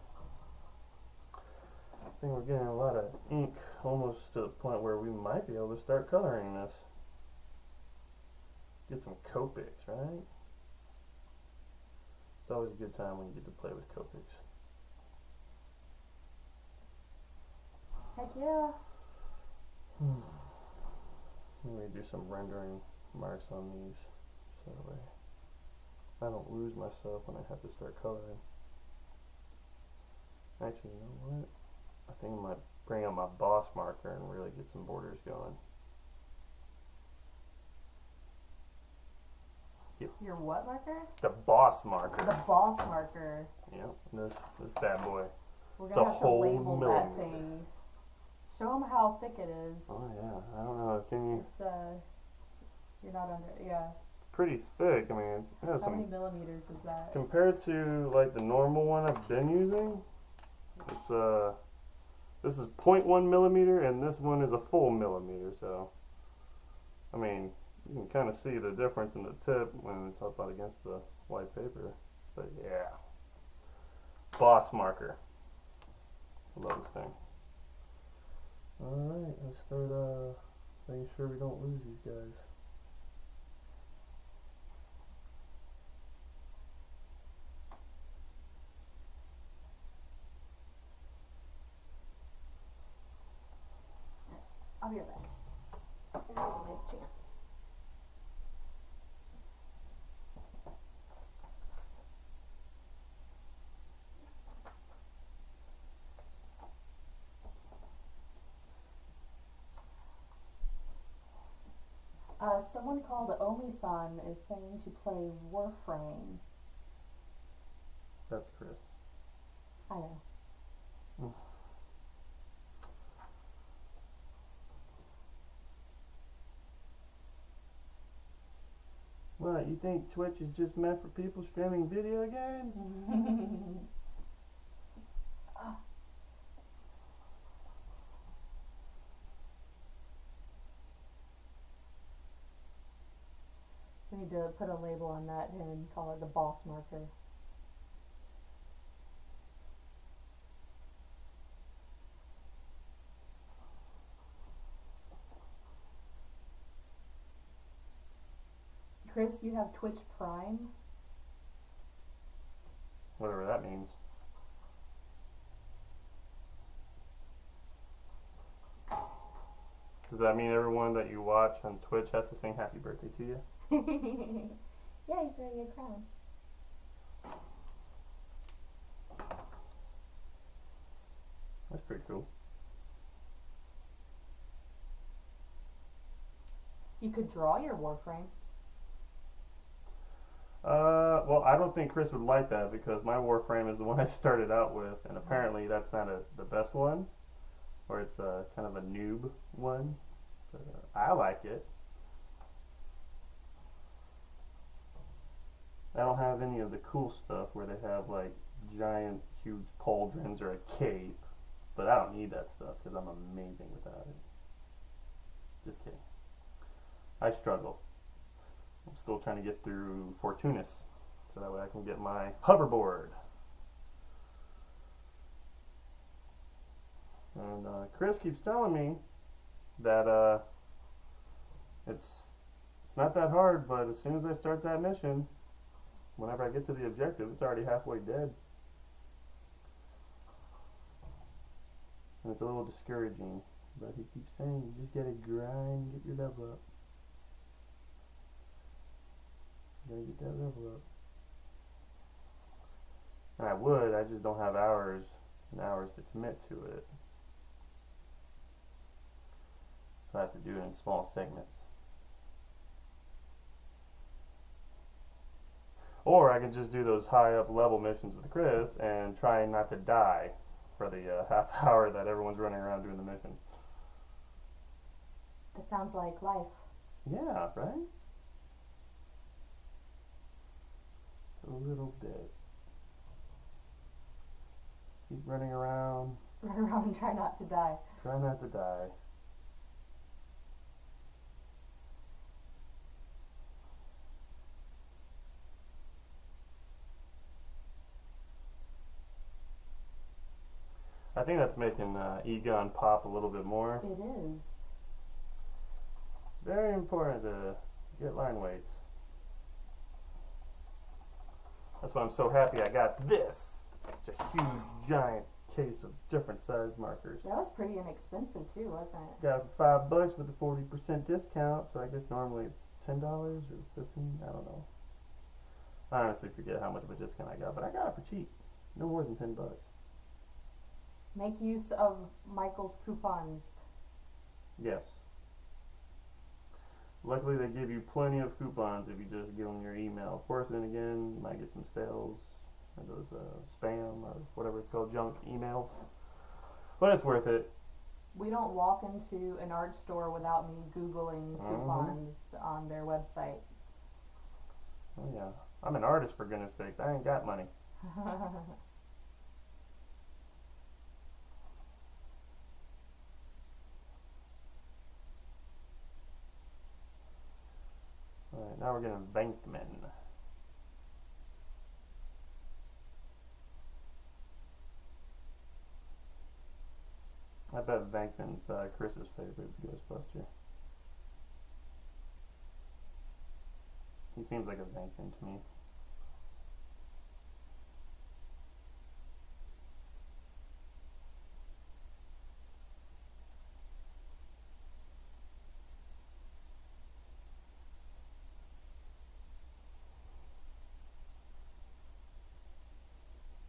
I think we're getting a lot of ink, almost to the point where we might be able to start coloring this. Get some Copics, right? It's always a good time when you get to play with Copics. Heck yeah. Let me do some rendering marks on these so that way I don't lose myself when I have to start coloring. Actually, you know what? I think I might bring out my boss marker and really get some borders going. Yep. Your what marker? The boss marker. The boss marker. Yep, this bad boy. We're It's gonna a have to whole label that millimeter. thing. Show them how thick it is. Oh yeah, I don't know. Can you? It's you're not under. Yeah. Pretty thick. I mean, it has How many some. millimeters is that? Compared to like the normal one I've been using, it's this is 0.1 millimeter and this one is a full millimeter. So, I mean, you can kind of see the difference in the tip when it's up out against the white paper. But yeah, boss marker. I love this thing. Alright, let's start making sure we don't lose these guys. I'll be right back. Here's my chance. Someone called Omi-san is saying to play Warframe. That's Chris. I know. What, you think Twitch is just meant for people streaming video games? We need to put a label on that and call it the boss marker. Chris, you have Twitch Prime? Whatever that means. Does that mean everyone that you watch on Twitch has to sing happy birthday to you? Yeah, he's wearing a crown. That's pretty cool. You could draw your Warframe. Well, I don't think Chris would like that because my Warframe is the one I started out with, and apparently that's not the best one, or it's kind of a noob one. But I like it. I don't have any of the cool stuff where they have like giant, huge pauldrons or a cape, but I don't need that stuff because I'm amazing without it. Just kidding. I struggle. I'm still trying to get through Fortunis, so that way I can get my hoverboard. And Chris keeps telling me that it's not that hard, but as soon as I start that mission, whenever I get to the objective, it's already halfway dead. And it's a little discouraging, but he keeps saying you just gotta grind, get your level up. You gotta get that level up. And I just don't have hours and hours to commit to it. So I have to do it in small segments. Or I could just do those high up level missions with Chris and try not to die for the half hour that everyone's running around doing the mission. That sounds like life. Yeah, right? A little bit. Keep running around. Run around and try not to die. Try not to die. I think that's making Egon pop a little bit more. It is. Very important to get line weights. That's why I'm so happy I got this. It's a huge, giant case of different size markers. That was pretty inexpensive too, wasn't it? Got it for $5 with a 40% discount, so I guess normally it's $10 or $15. I don't know. I honestly forget how much of a discount I got, but I got it for cheap. No more than $10. Make use of Michael's coupons. Yes. Luckily, they give you plenty of coupons if you just give them your email. Of course, then again, you might get some sales or those spam or whatever it's called, junk emails. But it's worth it. We don't walk into an art store without me Googling coupons on their website. Oh yeah, I'm an artist for goodness sakes. I ain't got money. Alright, now we're getting Venkman. I bet Venkman's Chris's favorite Ghostbuster. He seems like a Venkman to me.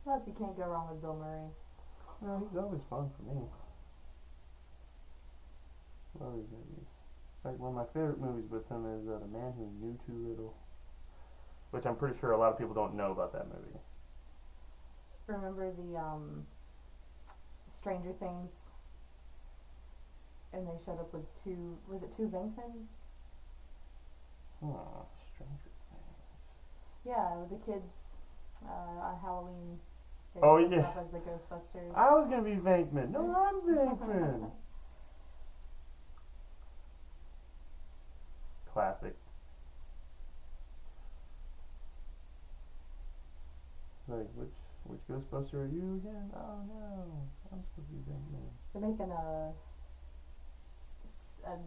Plus, you can't go wrong with Bill Murray. No, he's always fun for me. Love his movies. Like, one of my favorite movies with him is The Man Who Knew Too Little, which I'm pretty sure a lot of people don't know about that movie. Remember the Stranger Things? And they showed up with was it two Venkmans? Oh, Stranger Things. Yeah, the kids on Halloween. They Oh, dressed yeah. up as the Ghostbusters. I was gonna be Venkman. No, I'm Venkman. Classic. Like, which Ghostbuster are you again? Oh no, I'm supposed to be Venkman. They're making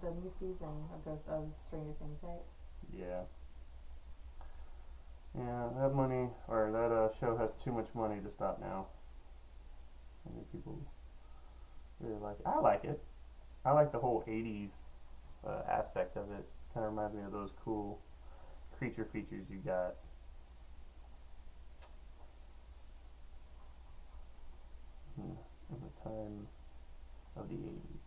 the new season of Stranger Things, right? Yeah. Yeah, that money, or that show has too much money to stop now. I mean, people really like it. I like it. I like the whole 80s aspect of it. Kind of reminds me of those cool creature features you got. In the time of the 80s.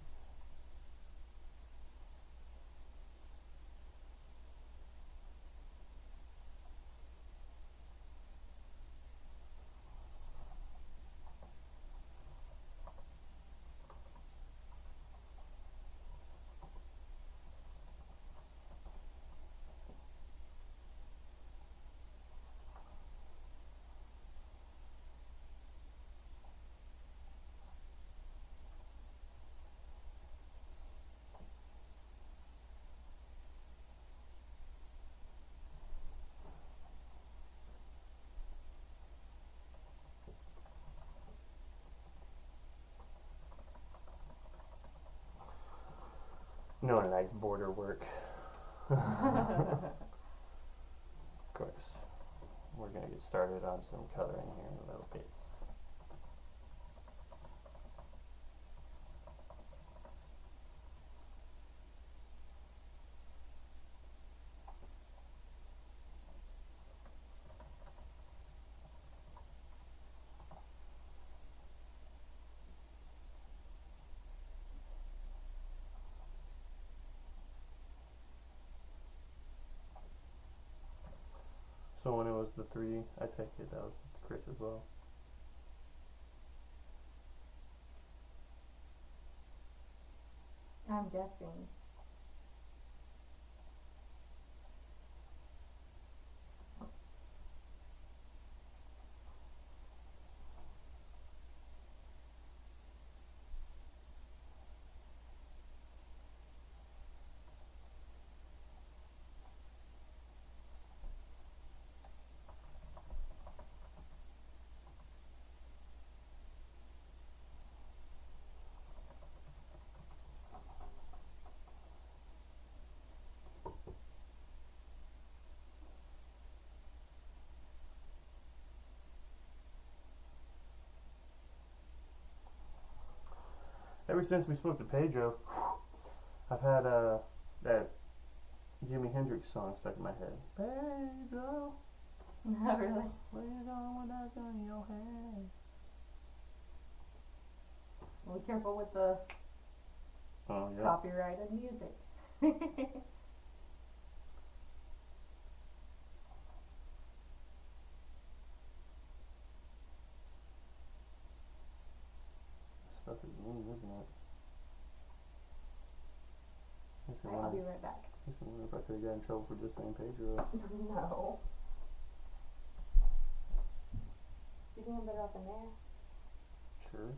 No nice border work. Of course. We're going to get started on some coloring here in a little bit. So when it was the 3, I take it that was with Chris as well. I'm guessing. Ever since we spoke to Pedro, I've had that Jimi Hendrix song stuck in my head. Pedro, Not really. where you going with that gun in your hand? Be careful with the Oh yeah. copyrighted music. Stuff is mean, isn't it? Makes me I'll be wonder, right back. makes me wonder if I could have got in trouble for just saying Pedro. No. You think I'm better off in there? Sure.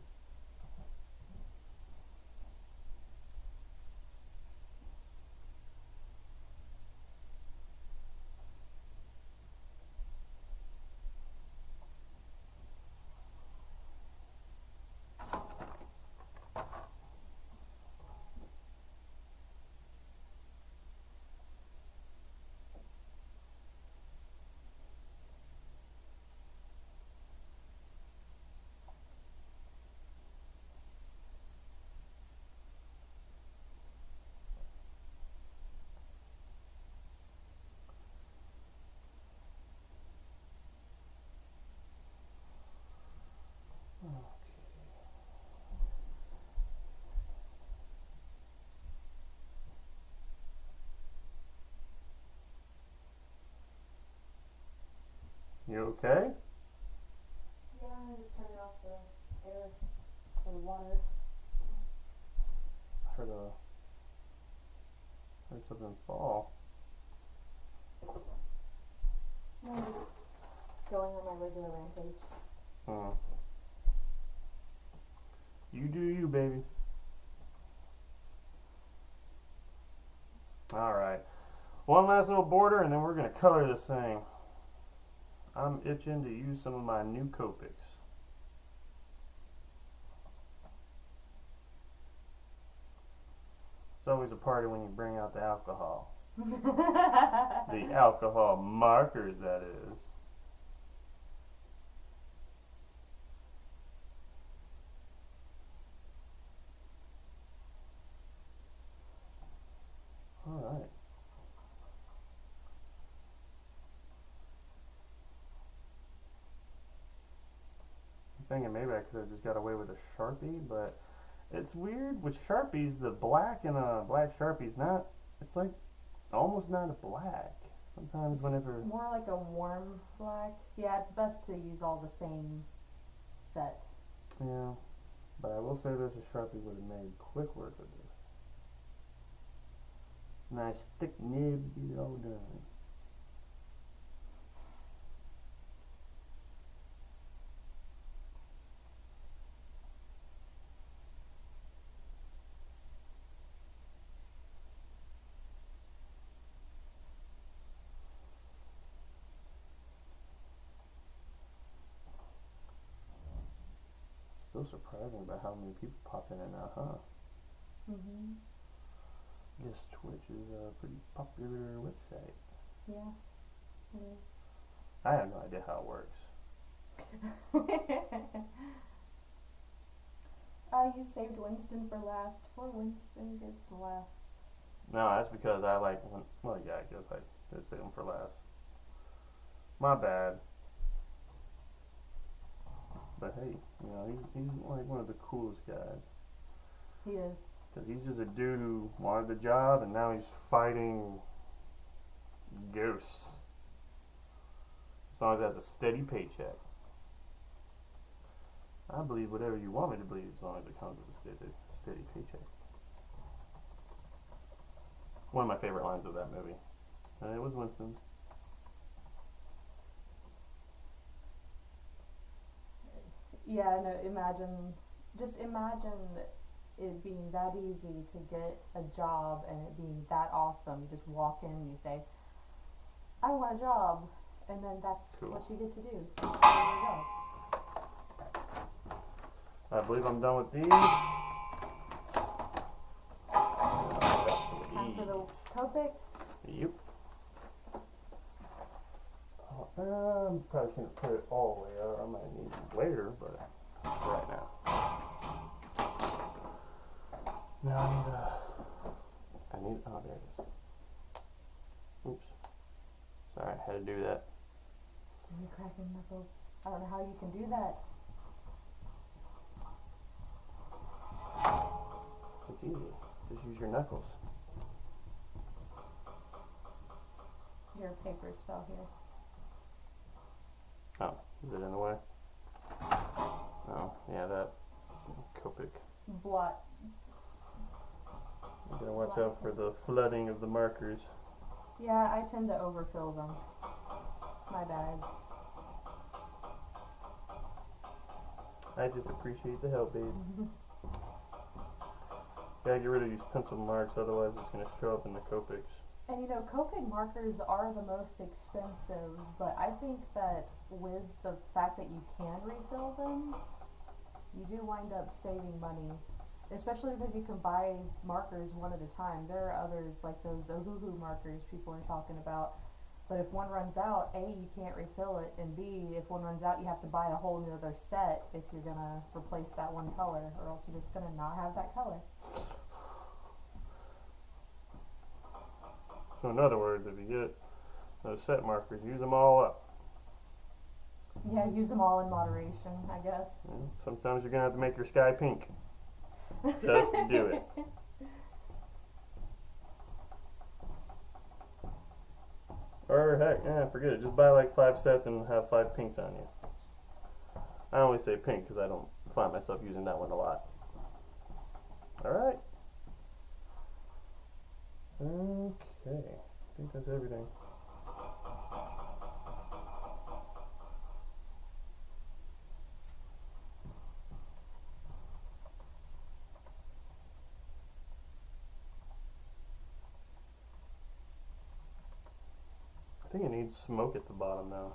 You okay? Yeah, I just turned off the air for the water. I heard something fall. I'm just going on my regular rampage. You do you, baby. Alright. One last little border and then we're going to color this thing. I'm itching to use some of my new Copics. It's always a party when you bring out the alcohol. The alcohol markers, that is. Alright. I'm thinking maybe I could have just got away with a Sharpie, but it's weird with Sharpies, the black in a black Sharpie's not, it's like almost not a black. Sometimes whenever... More like a warm black. Yeah, it's best to use all the same set. Yeah, but I will say this, a Sharpie would have made quick work of this. Nice thick nib, get it all done. Still surprising about how many people pop in and out, huh? Mhm. Guess Twitch is a pretty popular website. Yeah, it is. I have no idea how it works. You saved Winston for last. Poor Winston gets last. No, that's because I like, well, yeah, I guess I did save him for last. My bad. But hey, you know, he's like one of the coolest guys. He is. Because he's just a dude who wanted the job and now he's fighting ghosts. As long as it has a steady paycheck. I believe whatever you want me to believe as long as it comes with a steady paycheck. one of my favorite lines of that movie. And it was Winston. Yeah, no, just imagine it being that easy to get a job and it being that awesome. You just walk in and you say, I want a job, and then that's Cool. what you get to do. There you go. I believe I'm done with these. Time for the Copics. Yep. Probably shouldn't put it all the way out. I might need it later, but right now. Now I need, oh, there it is. Oops. Sorry, I had to do that. You're cracking knuckles. I don't know how you can do that. It's easy. Just use your knuckles. Your papers fell here. Oh, is it in the way? Oh, yeah, that Copic. Blot. You gotta watch out for the flooding of the markers. Yeah, I tend to overfill them. My bad. I just appreciate the help, babe. Gotta get rid of these pencil marks, otherwise it's gonna show up in the Copics. And you know, Copic markers are the most expensive, but I think that with the fact that you can refill them, you do wind up saving money. Especially because you can buy markers one at a time. There are others like those Ohuhu markers people are talking about. But if one runs out, A, you can't refill it, and B, if one runs out, you have to buy a whole other set if you're gonna replace that one color, or else you're just gonna not have that color. So in other words, if you get those set markers, use them all up. Yeah, use them all in moderation, I guess. Yeah, sometimes you're gonna have to make your sky pink. Just do it. Or heck, yeah, forget it. Just buy like 5 sets and have 5 pinks on you. I only say pink because I don't find myself using that one a lot. Alright. Okay. I think that's everything. I think it needs smoke at the bottom now.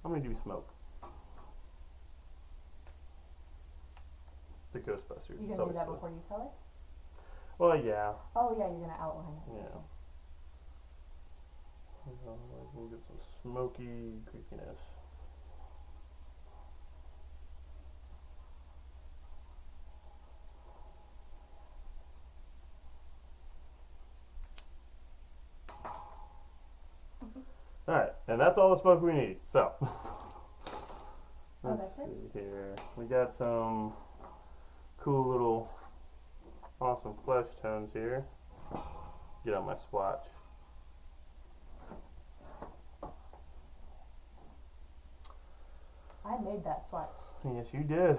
I'm gonna do smoke. The Ghostbusters. You gonna do that before you color? Well, yeah. Oh yeah, you're gonna outline it. Yeah. We'll get some smoky creepiness. Alright, and that's all the smoke we need. So, let's see here. We got some cool little awesome flesh tones here. Get out my swatch. I made that swatch. Yes, you did.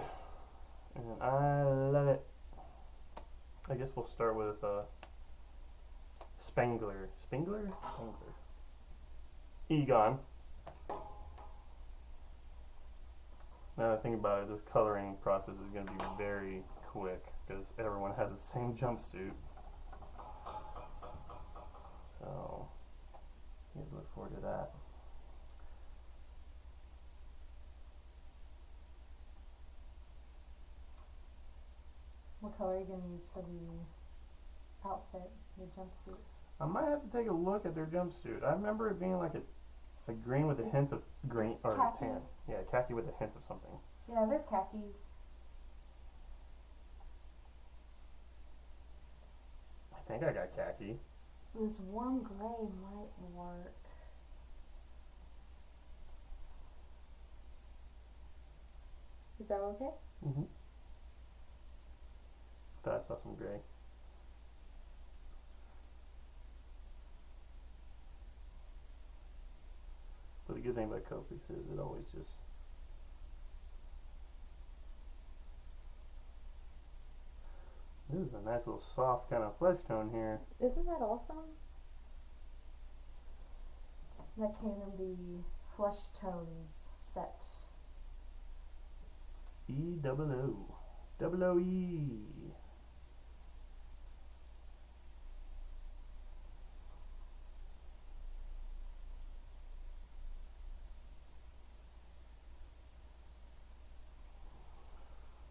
And I love it. I guess we'll start with Spangler. Spangler? Spangler. Egon. Now that I think about it, this coloring process is going to be very quick because everyone has the same jumpsuit. So, you have to look forward to that. What color are you gonna use for the outfit, the jumpsuit? I might have to take a look at their jumpsuit. I remember it being like a green with a hint of green or khaki. tan. Yeah, khaki with a hint of something. Yeah, they're khaki. I think I got khaki. This warm gray might work. Is that okay? Mm-hmm. Thought I saw some gray. But the good thing about Copics is it always just This is a nice little soft kind of flesh tone here. Isn't that awesome? That came in the flesh tones set. E-double-O. Double-O-E.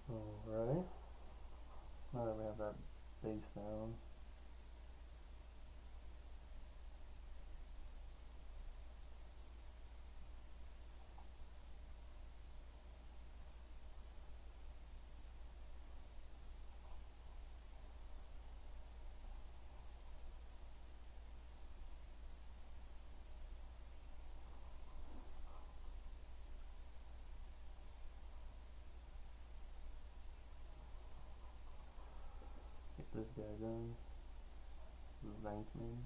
Alright. Now that we have that base down. Get this guy done. Vankman.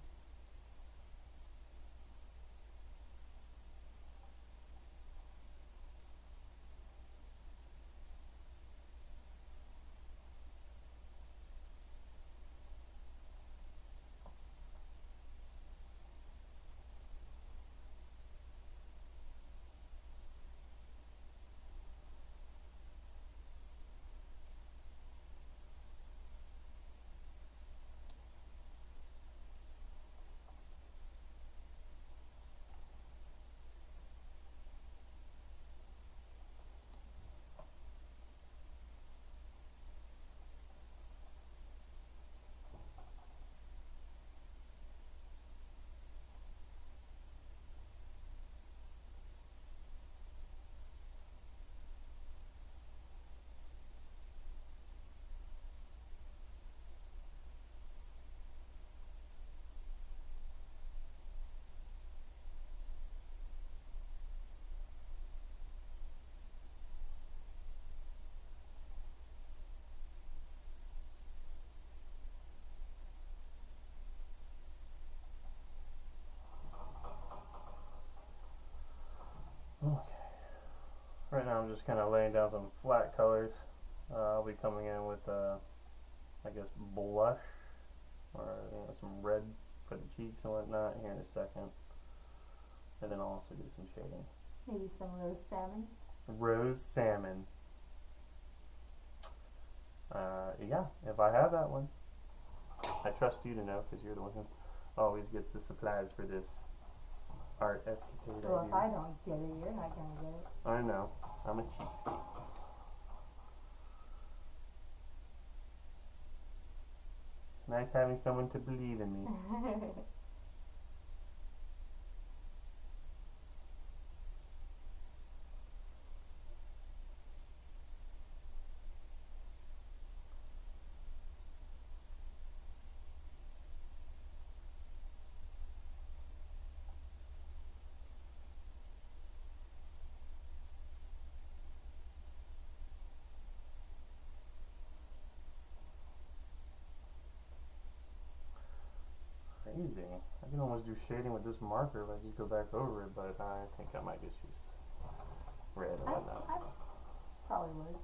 Okay. Right now I'm just kind of laying down some flat colors. I'll be coming in with, I guess, blush or some red for the cheeks and whatnot here in a second. And then I'll also do some shading. Maybe some rose salmon. Rose salmon. Yeah, if I have that one. I trust you to know because you're the one who always gets the supplies for this art escapade. Well, if I don't get it, you're not gonna get it. I know. I'm a cheapskate. It's nice having someone to believe in me. Crazy. I can almost do shading with this marker if I just go back over it, but I think I might just use red or whatnot. I probably would.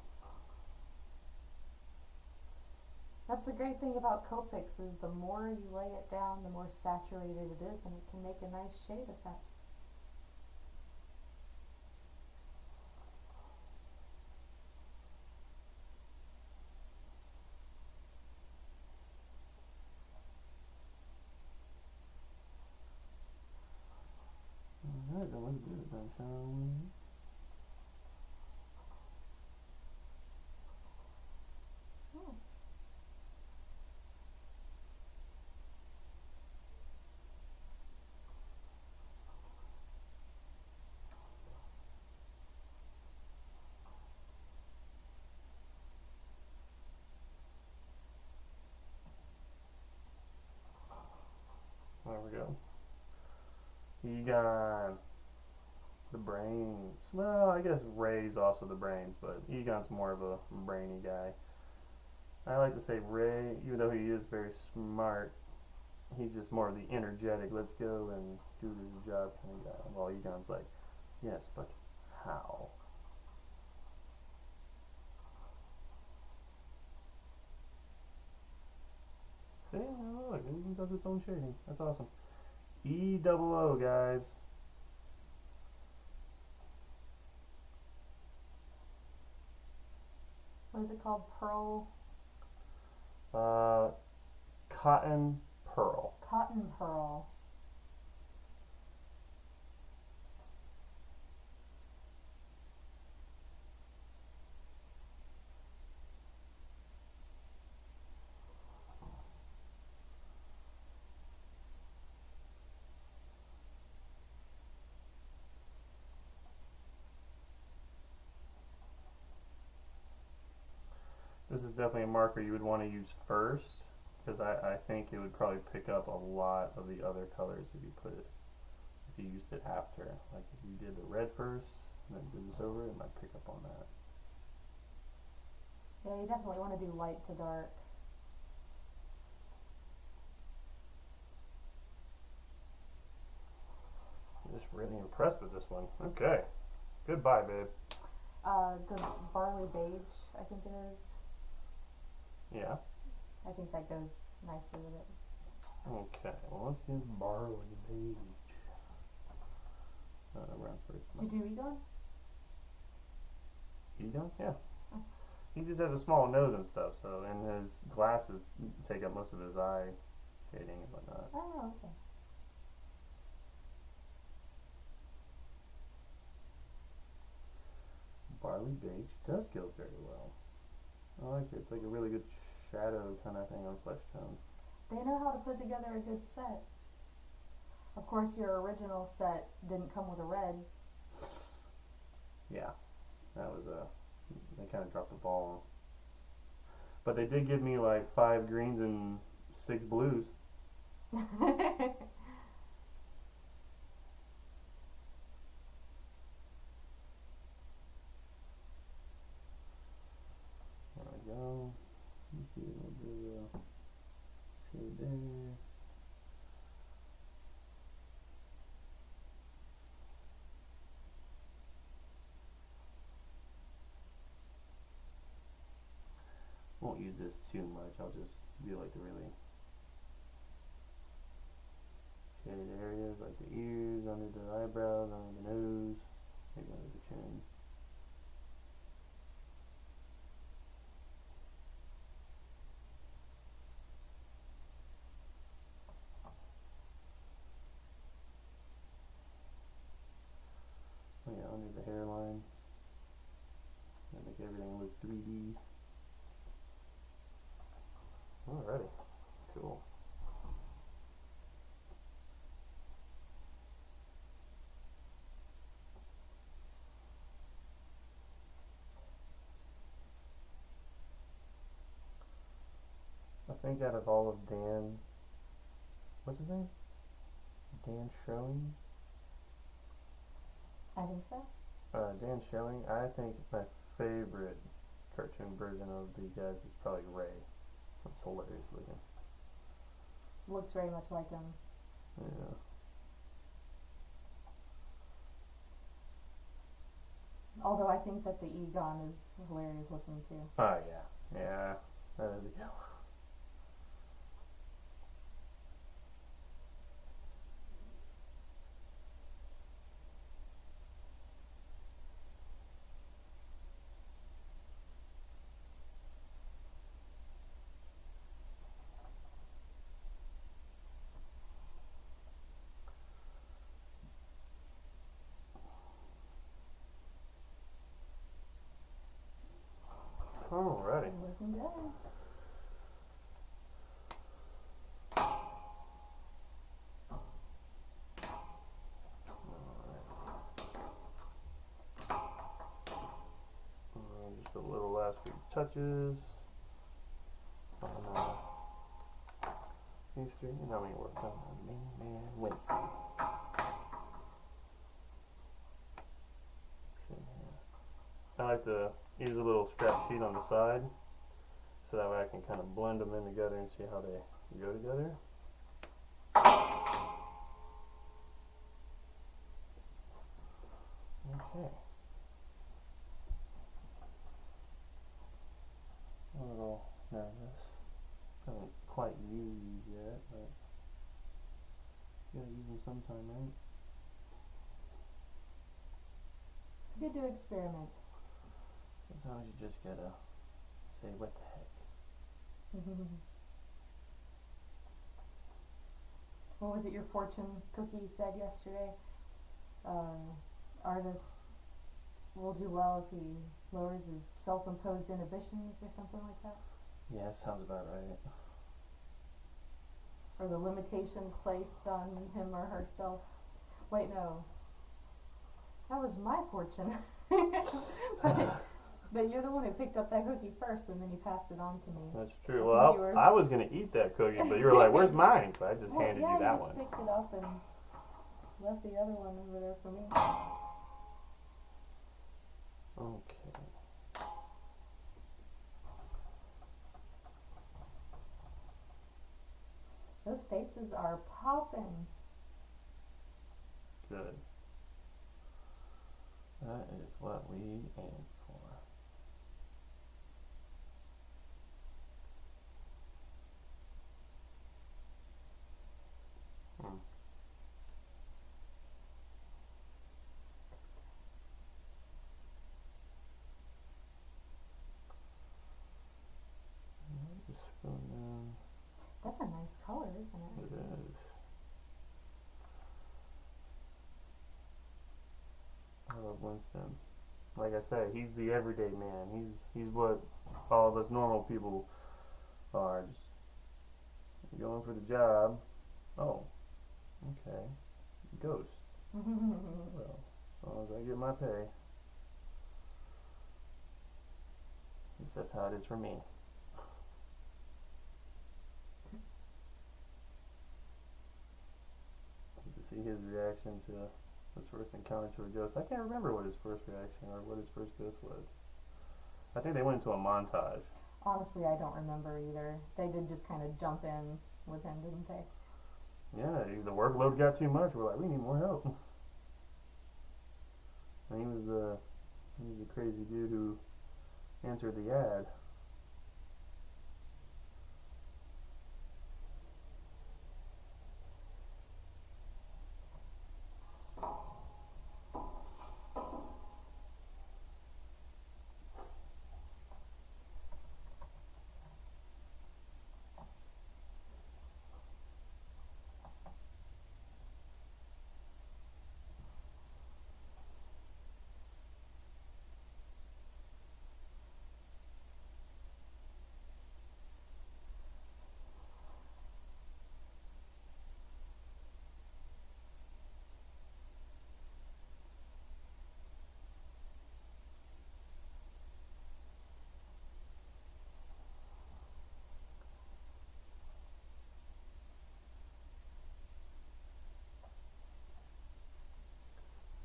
That's the great thing about Copics is the more you lay it down, the more saturated it is, and it can make a nice shade effect. Alright, then let's do it then, shall we? Oh. There we go. Egon. The brains. Well, I guess Ray's also the brains, but Egon's more of a brainy guy. I like to say Ray, even though he is very smart, he's just more of the energetic, let's go and do the job kind of guy. While Egon's like, yes, but how? and does its own shading. That's awesome. E-double-O, guys. What is it called? Pearl? Cotton Pearl. Cotton Pearl. This is definitely a marker you would want to use first, because I think it would probably pick up a lot of the other colors if you used it after. Like if you did the red first and then did this over, it might pick up on that. Yeah, you definitely want to do light to dark. I'm just really impressed with this one. Okay. Goodbye, babe. The barley beige, I think it is. Yeah. I think that goes nicely with it. Okay. Well, let's do barley beige. Around first. Did you do Egon? Egon? Yeah. Oh. He just has a small nose and stuff, so, and his glasses take up most of his eye shading and whatnot. Oh, okay. Barley beige does go very well. I like it. It's like a really good shadow kind of thing on flesh tone. They know how to put together a good set. Of course, your original set didn't come with a red. Yeah, that was they kind of dropped the ball. But they did give me like 5 greens and 6 blues. Go. Let's see a little bit of shade there. Won't use this too much. I'll just do like the really shaded areas, like the ears, under the eyebrows, under the nose, maybe under the chin. Yeah, under the hairline. Make everything look 3D. Alrighty, cool. I think out of all of Dan, what's his name? Dan Schoen? I think so. Dan Schoen, I think my favorite cartoon version of these guys is probably Ray. It's hilarious looking. Looks very much like him. Yeah. Although I think that the Egon is hilarious looking too. Oh yeah. Yeah. That is a good one. Alrighty. Looking good. Just a little last few touches on Easter. And how many worked on Man Wednesday. I like to use a little scrap sheet on the side so that way I can kind of blend them in together and see how they go together. Okay. A little nervous. Haven't quite used these yet, but You gotta use them sometime, right? It's good to experiment. Sometimes you just gotta say, what the heck? What was it your fortune cookie said yesterday? Artist will do well if he lowers his self-imposed inhibitions or something like that. Yeah, that sounds about right. Or the limitations placed on him or herself. Wait, no. That was my fortune. but you're the one who picked up that cookie first, and then you passed it on to me. That's true. Well, I was gonna eat that cookie, but you were like, "Where's mine?" So I just handed you that one. Yeah, you just picked it up and left the other one over there for me. Okay. Those faces are popping. Good. That is what we aim for. Just fill in. That's a nice color, isn't it? It is. I love Winston. Like I said, he's the everyday man. He's what all of us normal people are. Just going for the job. Oh, okay. Ghost. Well, as long as I get my pay. At least that's how it is for me. To see his reaction to his first encounter to a ghost. I can't remember what his first reaction or what his first ghost was. I think they went into a montage. Honestly, I don't remember either. They did just kind of jump in with him, didn't they? Yeah, the workload got too much. We're like, we need more help. And he was a crazy dude who answered the ad.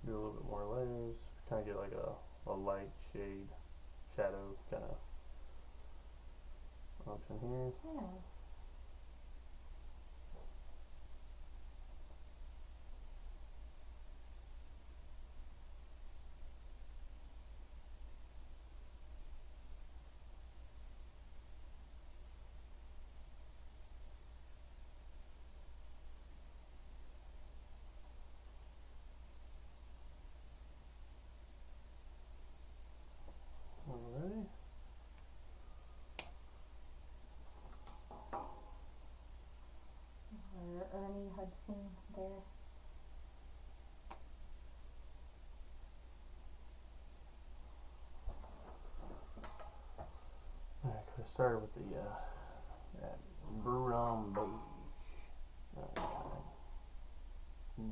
Do a little bit more layers, kind of get like a light shade, shadow kind of option here. Yeah. Alrighty. Ernie Hudson there. Alright, so I started with the that brown beige.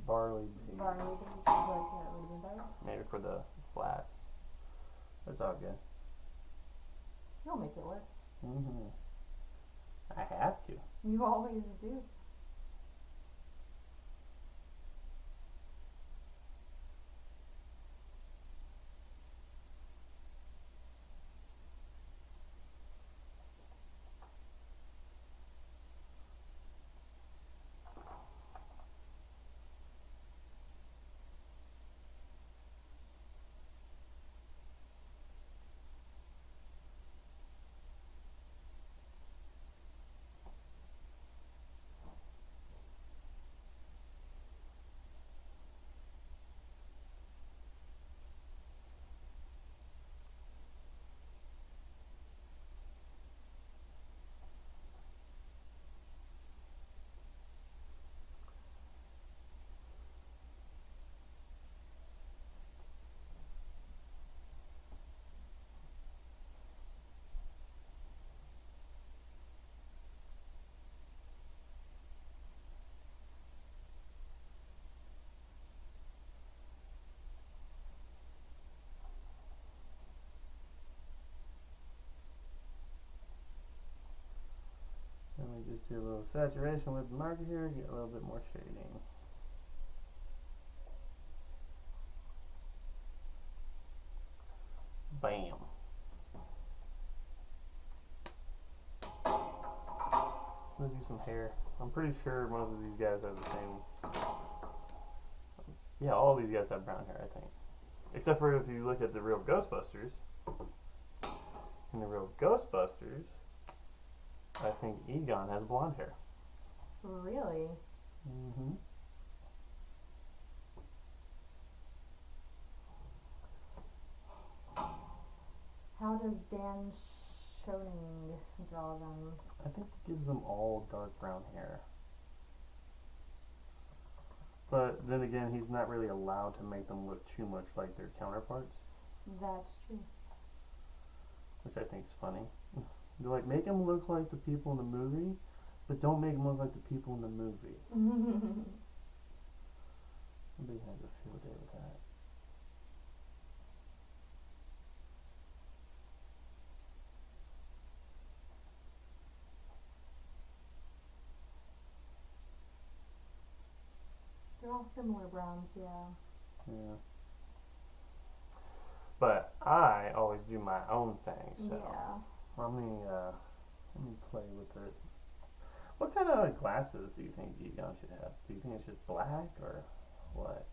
Barley beige. Barney, did you like that would have been better? Maybe for the flats. That's all good. You'll make it work. I have to. You always do. Just do a little saturation with the marker here, get a little bit more shading. Bam. Let's do some hair. I'm pretty sure most of these guys have the same. Yeah, all these guys have brown hair, I think. Except for if you look at the real Ghostbusters. In the real Ghostbusters, I think Egon has blonde hair. Really? Mm-hmm. How does Dan Schoening draw them? I think he gives them all dark brown hair. But then again, he's not really allowed to make them look too much like their counterparts. That's true. Which I think is funny. They're like, make them look like the people in the movie, but don't make them look like the people in the movie. Somebody has a field day with that. They're all similar browns, yeah. Yeah. But I always do my own thing, so Yeah. let me play with it. What kind of glasses do you think Egon should have? Do you think it's just black or what?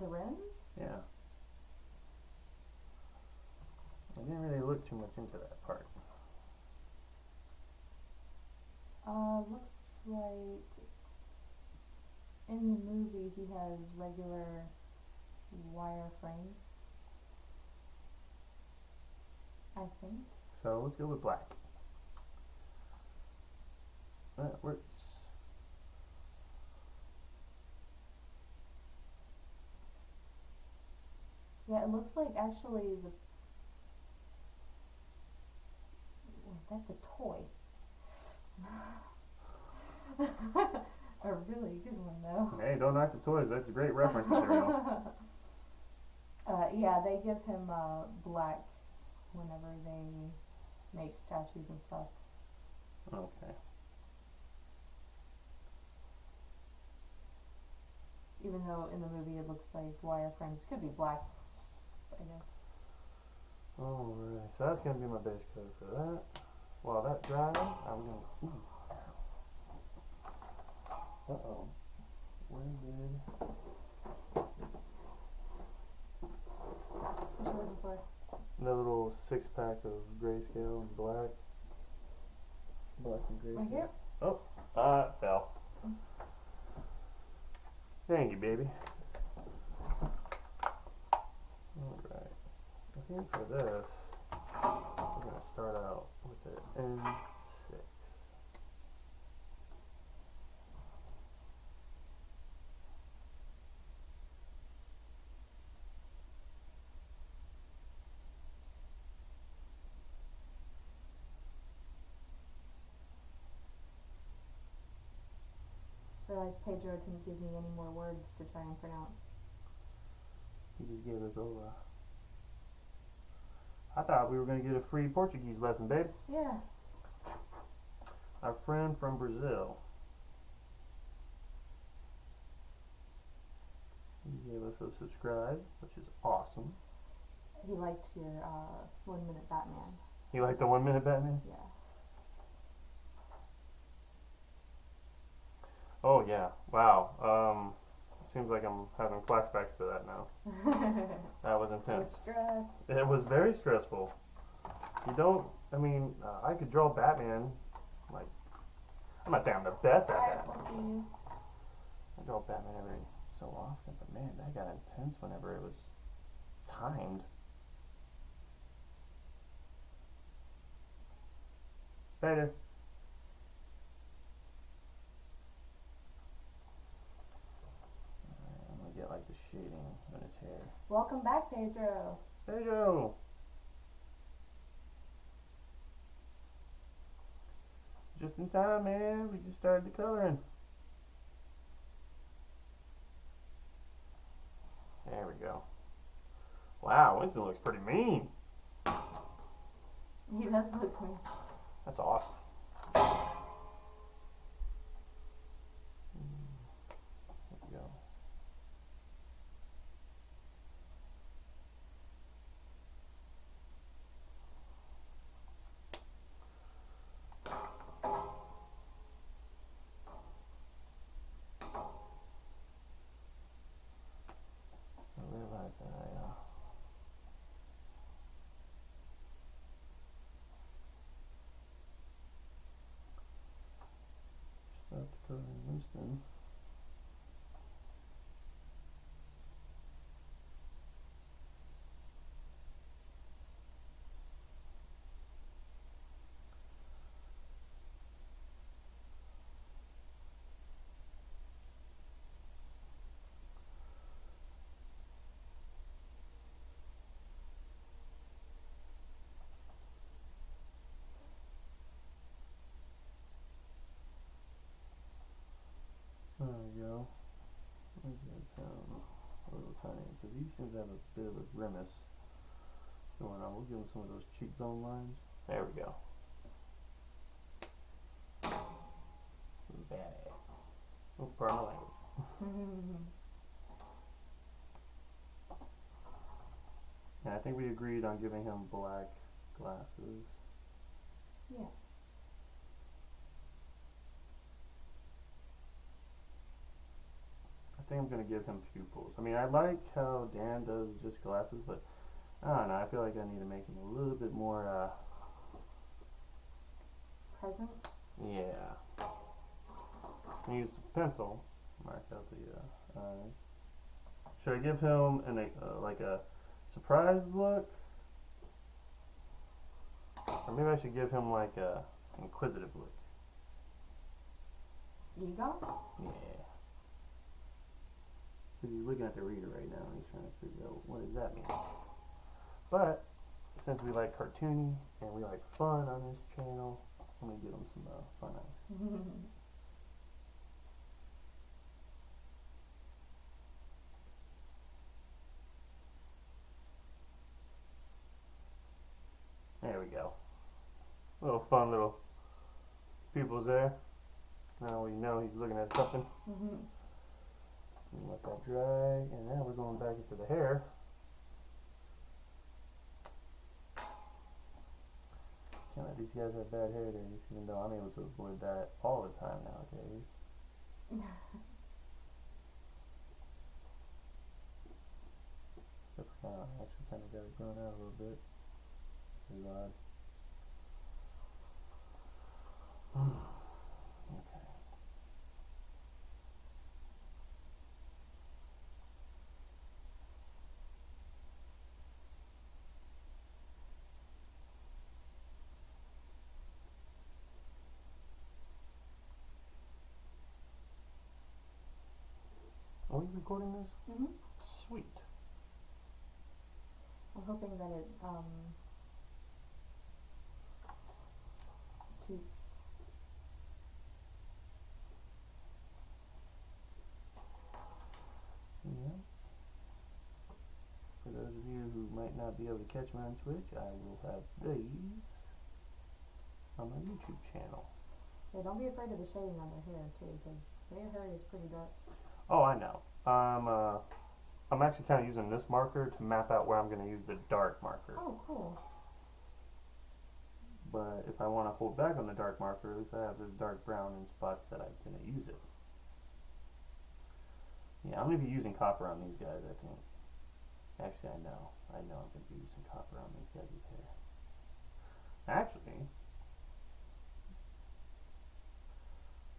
The rims? Yeah. I didn't really look too much into that part. Looks like in the movie he has regular wire frames. I think. So let's go with black. That works. Yeah, it looks like actually the. Wait, that's a toy. A really good one though. Hey, don't knock the toys. That's a great reference material. Yeah, they give him black whenever they make statues and stuff. Okay. Even though in the movie it looks like wireframes. It could be black, I guess. Alright, so that's going to be my base coat for that. While that dries, I'm going to... Uh-oh. Where did... What you looking for? The little 6-pack of grayscale and black. Black and grayscale. Right here? Oh, it fell. Thank you, baby. Alright. I think for this, we're going to start out with it N6. Realized Pedro didn't give me any more words to try and pronounce. He just gave us over. I thought we were going to get a free Portuguese lesson, babe. Yeah. Our friend from Brazil. He gave us a subscribe, which is awesome. He liked your 1 Minute Batman. You like the 1 Minute Batman? Yeah. Oh yeah, wow. Seems like I'm having flashbacks to that now. That was intense. With stress. It was very stressful. You don't, I mean, I could draw Batman, like, I'm not saying I'm the best at Alright, that. we'll see you. I draw Batman every so often, but man, that got intense whenever it was timed. Better. I'm gonna get like the shading on his hair. Welcome back, Pedro. There you go. Just in time, man. We just started the coloring. There we go. Wow, Winston looks pretty mean. He does look mean. That's awesome. Coloring Winston. There we go. We'll give him a little tiny, because he seems to have a bit of a grimace going on. We'll give him some of those cheekbone lines. There we go. Badass. Oh, pardon my language. And I think we agreed on giving him black glasses. Yeah. I think I'm going to give him pupils. I mean, I like how Dan does just glasses, but I don't know. I feel like I need to make him a little bit more, Present? yeah. I use the pencil, mark out the eyes. Should I give him like a surprised look? Or maybe I should give him like a inquisitive look. Egon? Yeah. Because he's looking at the reader right now and he's trying to figure out what does that mean. But since we like cartoony and we like fun on this channel, I'm going to give him some fun eyes. There we go. Little fun little pupils there. Now we know he's looking at something. Let that dry, and now we're going back into the hair. Can't let these guys have bad hair days, even though I'm able to avoid that all the time nowadays. Except for now, I actually kind of got it grown out a little bit. Pretty odd. Okay. Are we recording this? Sweet. I'm hoping that it keeps. Yeah. For those of you who might not be able to catch me on Twitch, I will have these on my YouTube channel. Yeah, don't be afraid of the shading on their hair too, because their hair is pretty dark. Oh, I know. I'm actually kind of using this marker to map out where I'm going to use the dark marker. Oh, cool. But if I want to hold back on the dark marker, at least I have this dark brown in spots that I'm going to use it. Yeah, I'm going to be using copper on these guys, I think. Actually, I know I'm going to be using copper on these guys' hair. Actually,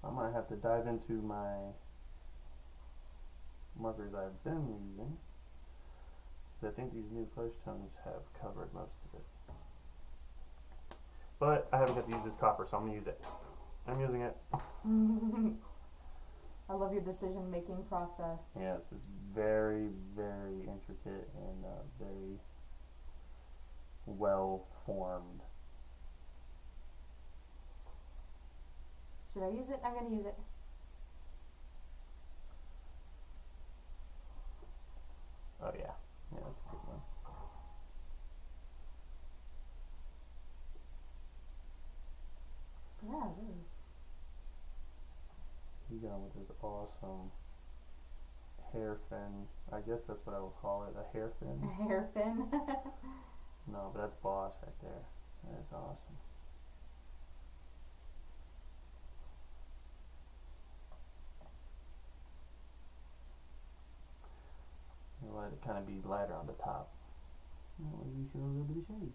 I might have to dive into my markers I've been using, because I think these new flesh tones have covered most of it. But I haven't got to use this copper, so I'm going to use it. I'm using it. I love your decision-making process. Yes, it's very, very intricate and very well formed. Should I use it? I'm going to use it. Oh yeah, yeah, that's a good one. Yeah, it is. You got with this awesome hair fin. I guess that's what I would call it, a hair fin. A hair fin. No, but that's boss right there. That is awesome. You let it kind of be lighter on the top. That way we show a little bit of shade.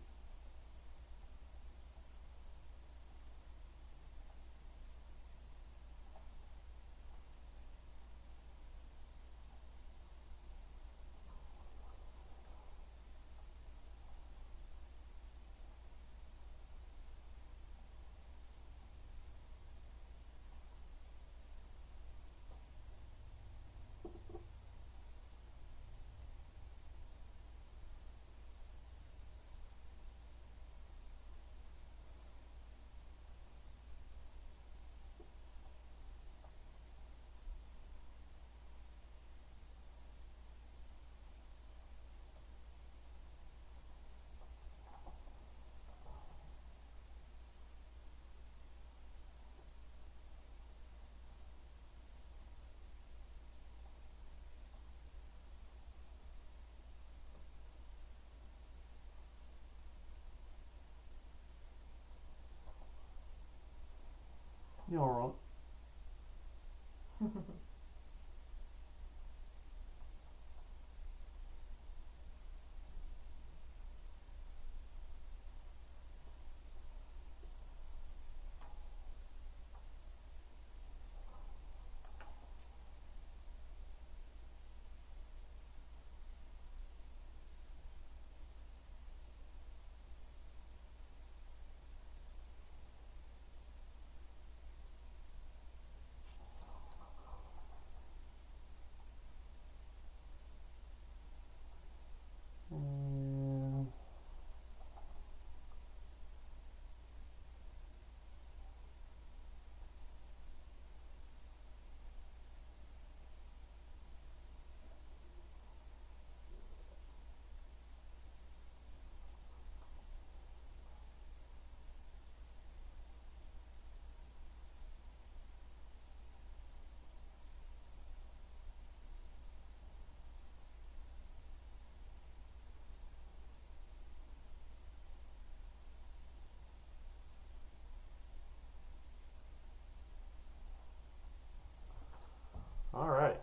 Alright.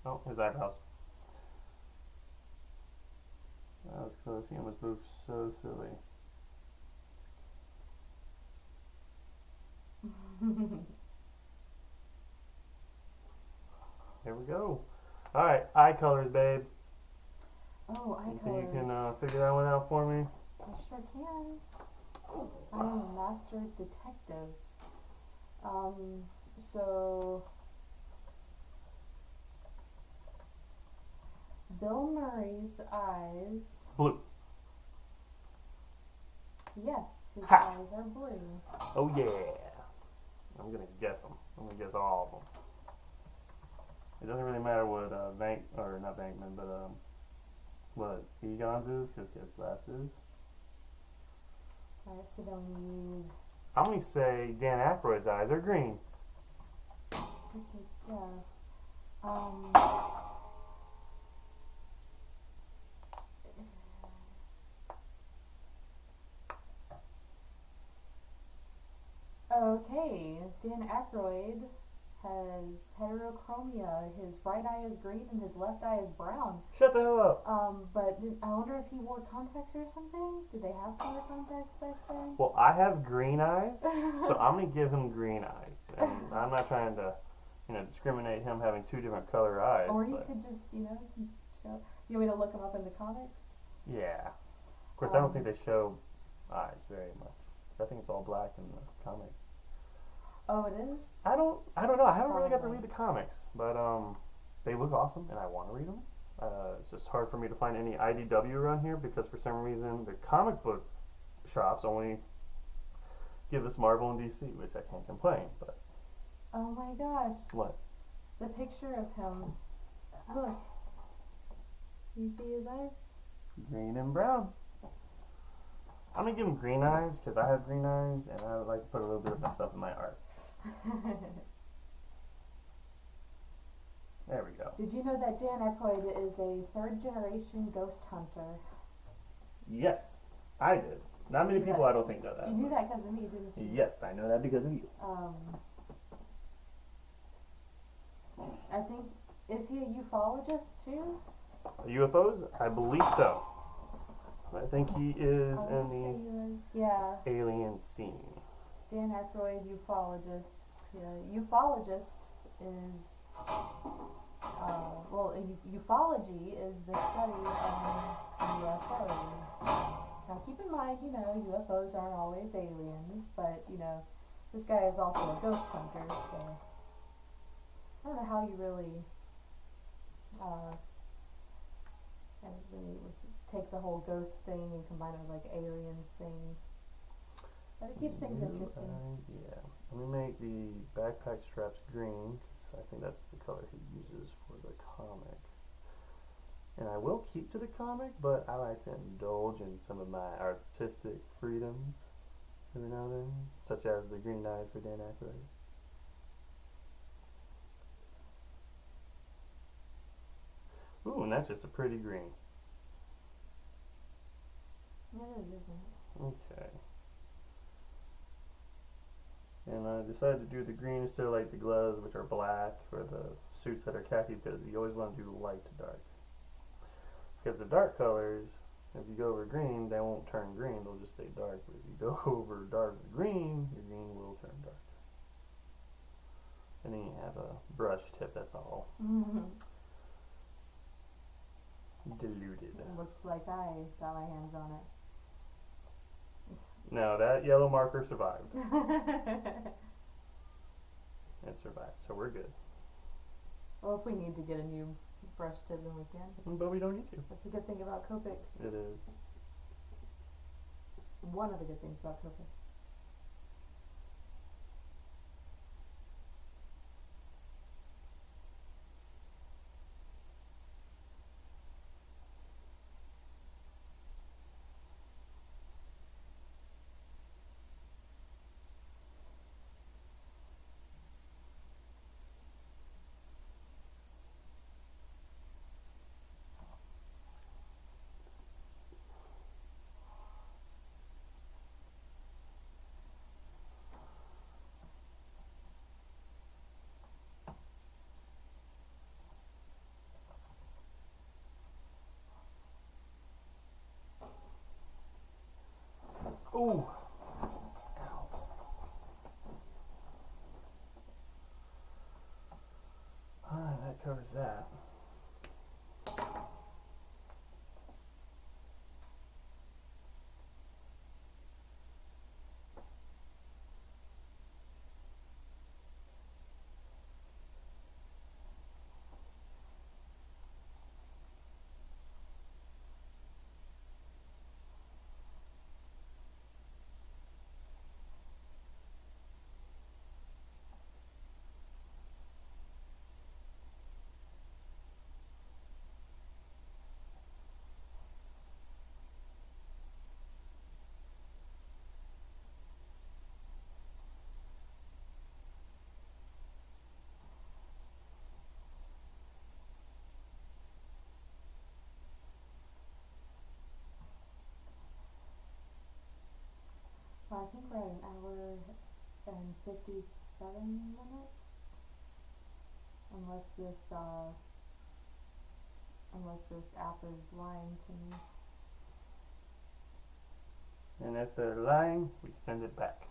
Oh, his eyebrows. That was close. He almost moved so silly. There we go. Alright, eye colors, babe. Oh, eye You think colors. you can figure that one out for me? I sure can. I am a master detective. So Bill Murray's eyes. Blue. Yes, his Ha! eyes are blue. Oh yeah. I'm gonna guess them. I'm gonna guess all of them. It doesn't really matter what not Bankman, but what Egon's is, because he has glasses. Alright, so then we need. I'm gonna say Dan Aykroyd's eyes are green. Take a guess. Okay, Dan Aykroyd has heterochromia. His right eye is green and his left eye is brown. Shut the hell up. But I wonder if he wore contacts or something? Did they have color contacts back then? Well, I have green eyes, so I'm gonna give him green eyes. And I'm not trying to, discriminate him having two different color eyes. Or you but could just, show. You want me to look him up in the comics? yeah. Of course, I don't think they show eyes very much. I think it's all black in the comics. Oh, it is? I don't know. I haven't really got to Probably. read the comics, but they look awesome, and I want to read them. It's just hard for me to find any IDW around here because for some reason the comic book shops only give us Marvel and DC, which I can't complain. But Oh my gosh. what? The picture of him. Look. You see his eyes? Green and brown. I'm gonna give him green eyes because I have green eyes, and I would like to put a little bit of myself in my art. There we go. Did you know that Dan Aykroyd is a third generation ghost hunter? Yes, I did. Not many You people know- I don't think know that. You knew that because of me, didn't you? Yes, I know that because of you. I think, is he a ufologist too? UFOs? I believe so. I think he is I in wanna say the he was. Yeah, alien scene. Dan Aykroyd, ufologist. Yeah, ufologist is, ufology is the study of UFOs. Now keep in mind, UFOs aren't always aliens, but, this guy is also a ghost hunter, so I don't know how you really, take the whole ghost thing and combine it with, like, aliens thing. But it keeps things interesting. Yeah. Let me make the backpack straps green, because I think that's the color he uses for the comic. And I will keep to the comic, but I like to indulge in some of my artistic freedoms every now and then, such as the green eyes for Dan Aykroyd. Ooh, and that's just a pretty green. It is, isn't it? Okay. And decided to do the green instead of like the gloves, which are black, or the suits that are khaki, because you always want to do light to dark. Because the dark colors, if you go over green, they won't turn green, they'll just stay dark. But if you go over dark green, your green will turn dark. And then you have a brush tip, that's all. Diluted. Looks like I got my hands on it. No, that yellow marker survived. It survived, so we're good. Well, if we need to get a new brush tip, then we can. But we don't need to. That's a good thing about Copics. It is. One of the good things about Copics. Ooh. Alright, that covers that. Well, I think we're at an hour and 57 minutes. Unless this app is lying to me. And if they're lying, we send it back.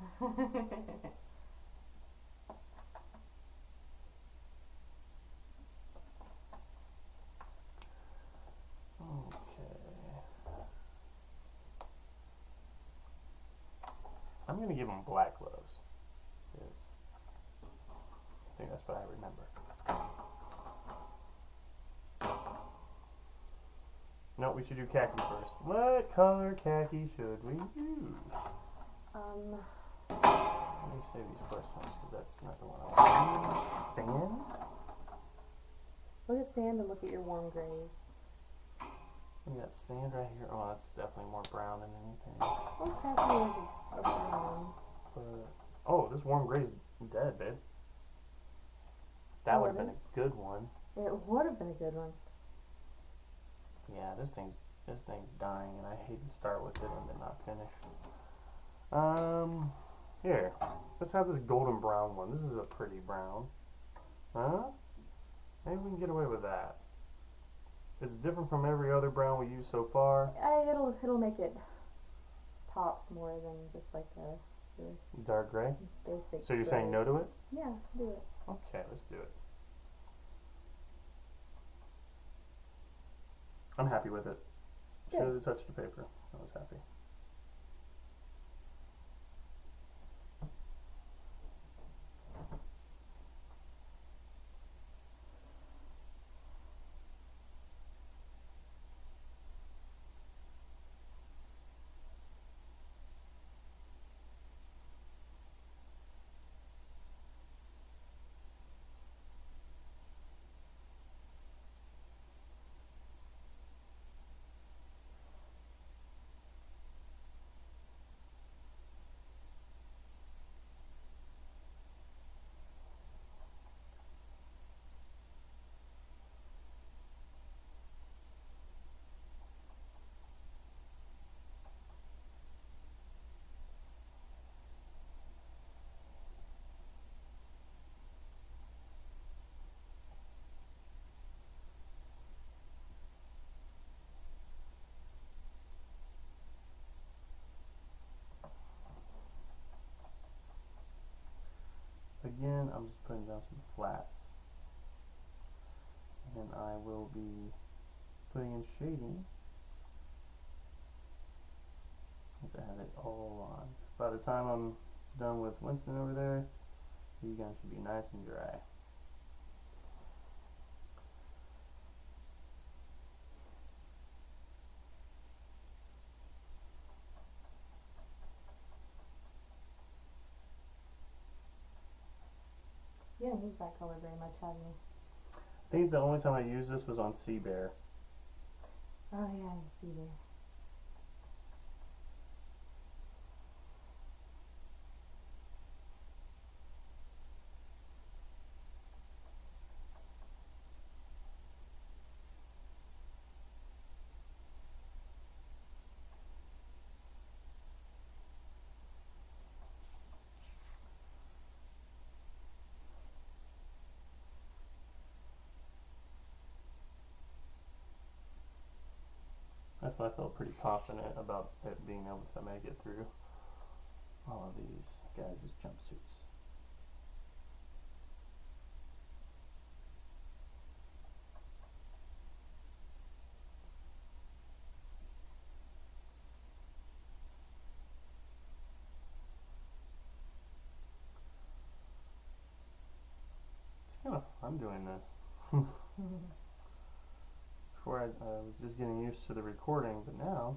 I'm going to give them black gloves. Yes. I think that's what I remember. No, we should do khaki first. What color khaki should we use? Let me save these questions because that's not the one I want. Sand? Look at sand and look at your warm grays. We got sand right here. Oh, that's definitely more brown than anything. Well, khaki is a brown. But, oh, this warm gray's dead, babe. That would have been a good one. It would have been a good one. Yeah, this thing's dying, and I hate to start with it and then not finish. Here, let's have this golden brown one. This is a pretty brown. Huh? Maybe we can get away with that. It's different from every other brown we used so far. It'll make it pop more than just like the Dark gray? basic. So you're saying no to it? Yeah, do it. Okay, let's do it. I'm happy with it. Should have touched the paper. I was happy. I'm just putting down some flats. And I will be putting in shading once I have it all on. By the time I'm done with Winston over there, the gun should be nice and dry. You didn't use that color very much, have you? I think the only time I used this was on Sea Bear. Oh yeah, I see there. That's why I felt pretty confident about it being able to make it through all of these guys' jumpsuits. It's kind of fun doing this. Before I was just getting used to the recording, but now,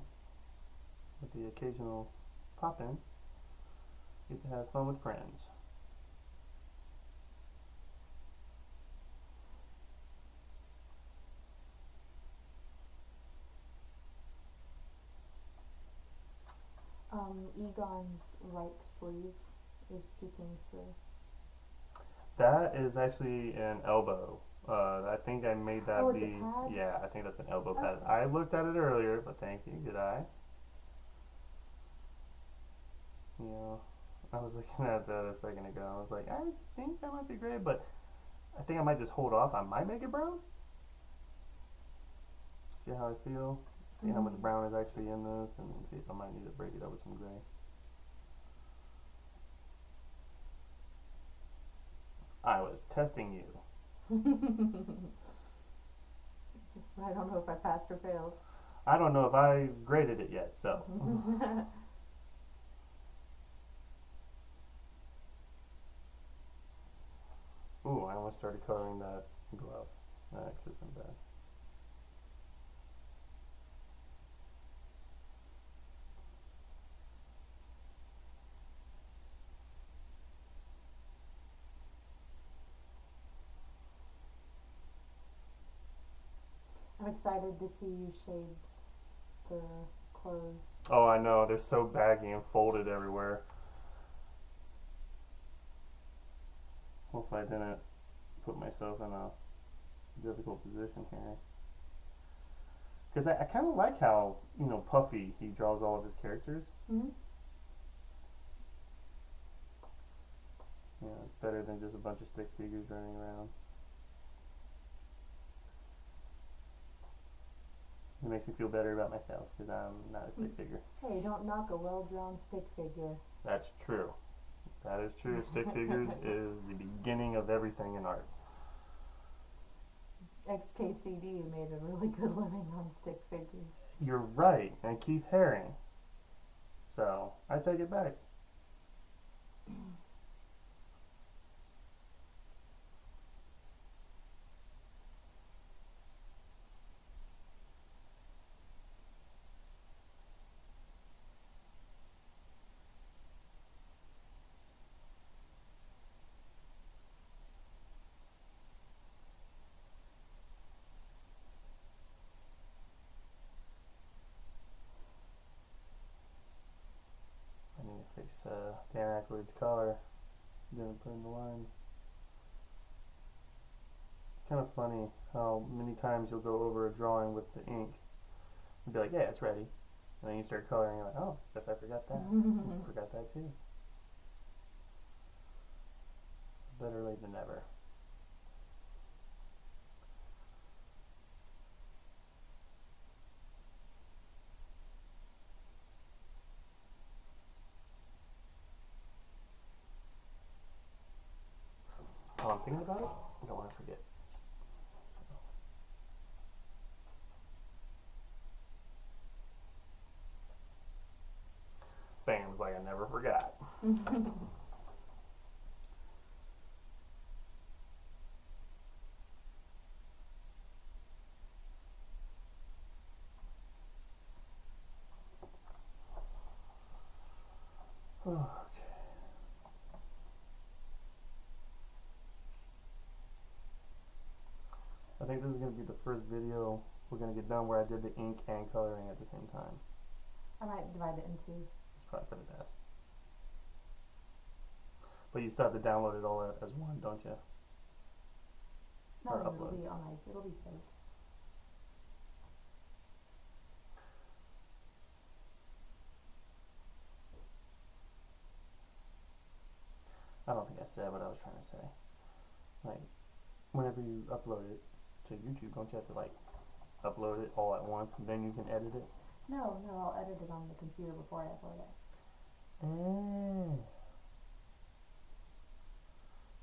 with the occasional pop-in, get to have fun with friends. Egon's right sleeve is peeking through. That is actually an elbow. I think I made that it's be. a pad? Yeah, I think that's an elbow pad. Okay. I looked at it earlier, but thank you. Good eye. You know, I was looking at that a second ago. I was like, I think that might be great, but I think I might just hold off. I might make it brown. See how I feel. See how much brown is actually in this, and see if I might need to break it up with some gray. I was testing you. I don't know if I passed or failed. I don't know if I graded it yet, so. Ooh, I almost started coloring that glove. That could have been bad. I'm excited to see you shade the clothes. Oh, I know. They're so baggy and folded everywhere. Hopefully I didn't put myself in a difficult position here. Because I kind of like how, you know, puffy he draws all of his characters. Mm-hmm. You know, it's better than just a bunch of stick figures running around. It makes me feel better about myself because I'm not a stick figure. Hey, don't knock a well-drawn stick figure. That's true. That is true. Stick figures is the beginning of everything in art. XKCD made a really good living on stick figures. You're right, and Keith Haring. So, I take it back. Fix Dan Aykroyd's collar. Didn't put in the lines. It's kind of funny how many times you'll go over a drawing with the ink and be like, yeah, it's ready. And then you start coloring and you're like, oh, guess I forgot that. I forgot that too. Better late than never. I'm thinking about it. I don't want to forget. Bam's like I never forgot. Okay. I think this is going to be the first video we're going to get done where I did the ink and coloring at the same time. I might divide it into. It's probably for the best. But you still have to download it all as one, don't you? No, Or it'll upload. be on it'll be saved. I don't think I said what I was trying to say. Like, whenever you upload it to YouTube, don't you have to like upload it all at once and then you can edit it? No, I'll edit it on the computer before I upload it.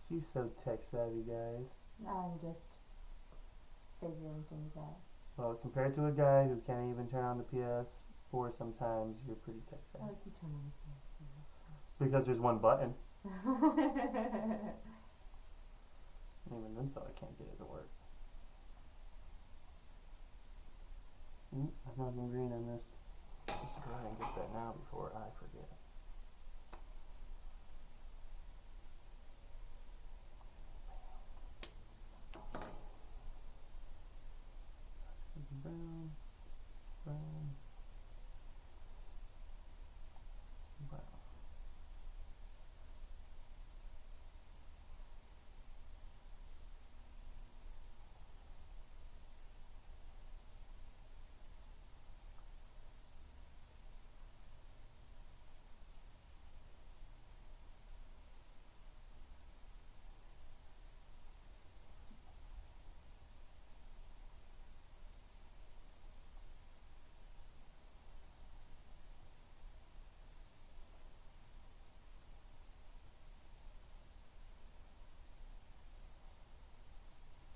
She's so tech savvy, guys. I'm just figuring things out. Well, compared to a guy who can't even turn on the PS4 sometimes, you're pretty tech I savvy. like you turn on the PS4. Because there's one button. Even then, so I can't get it to work. I found some green I missed. Let's go ahead and get that now before I forget. Brown, brown, brown.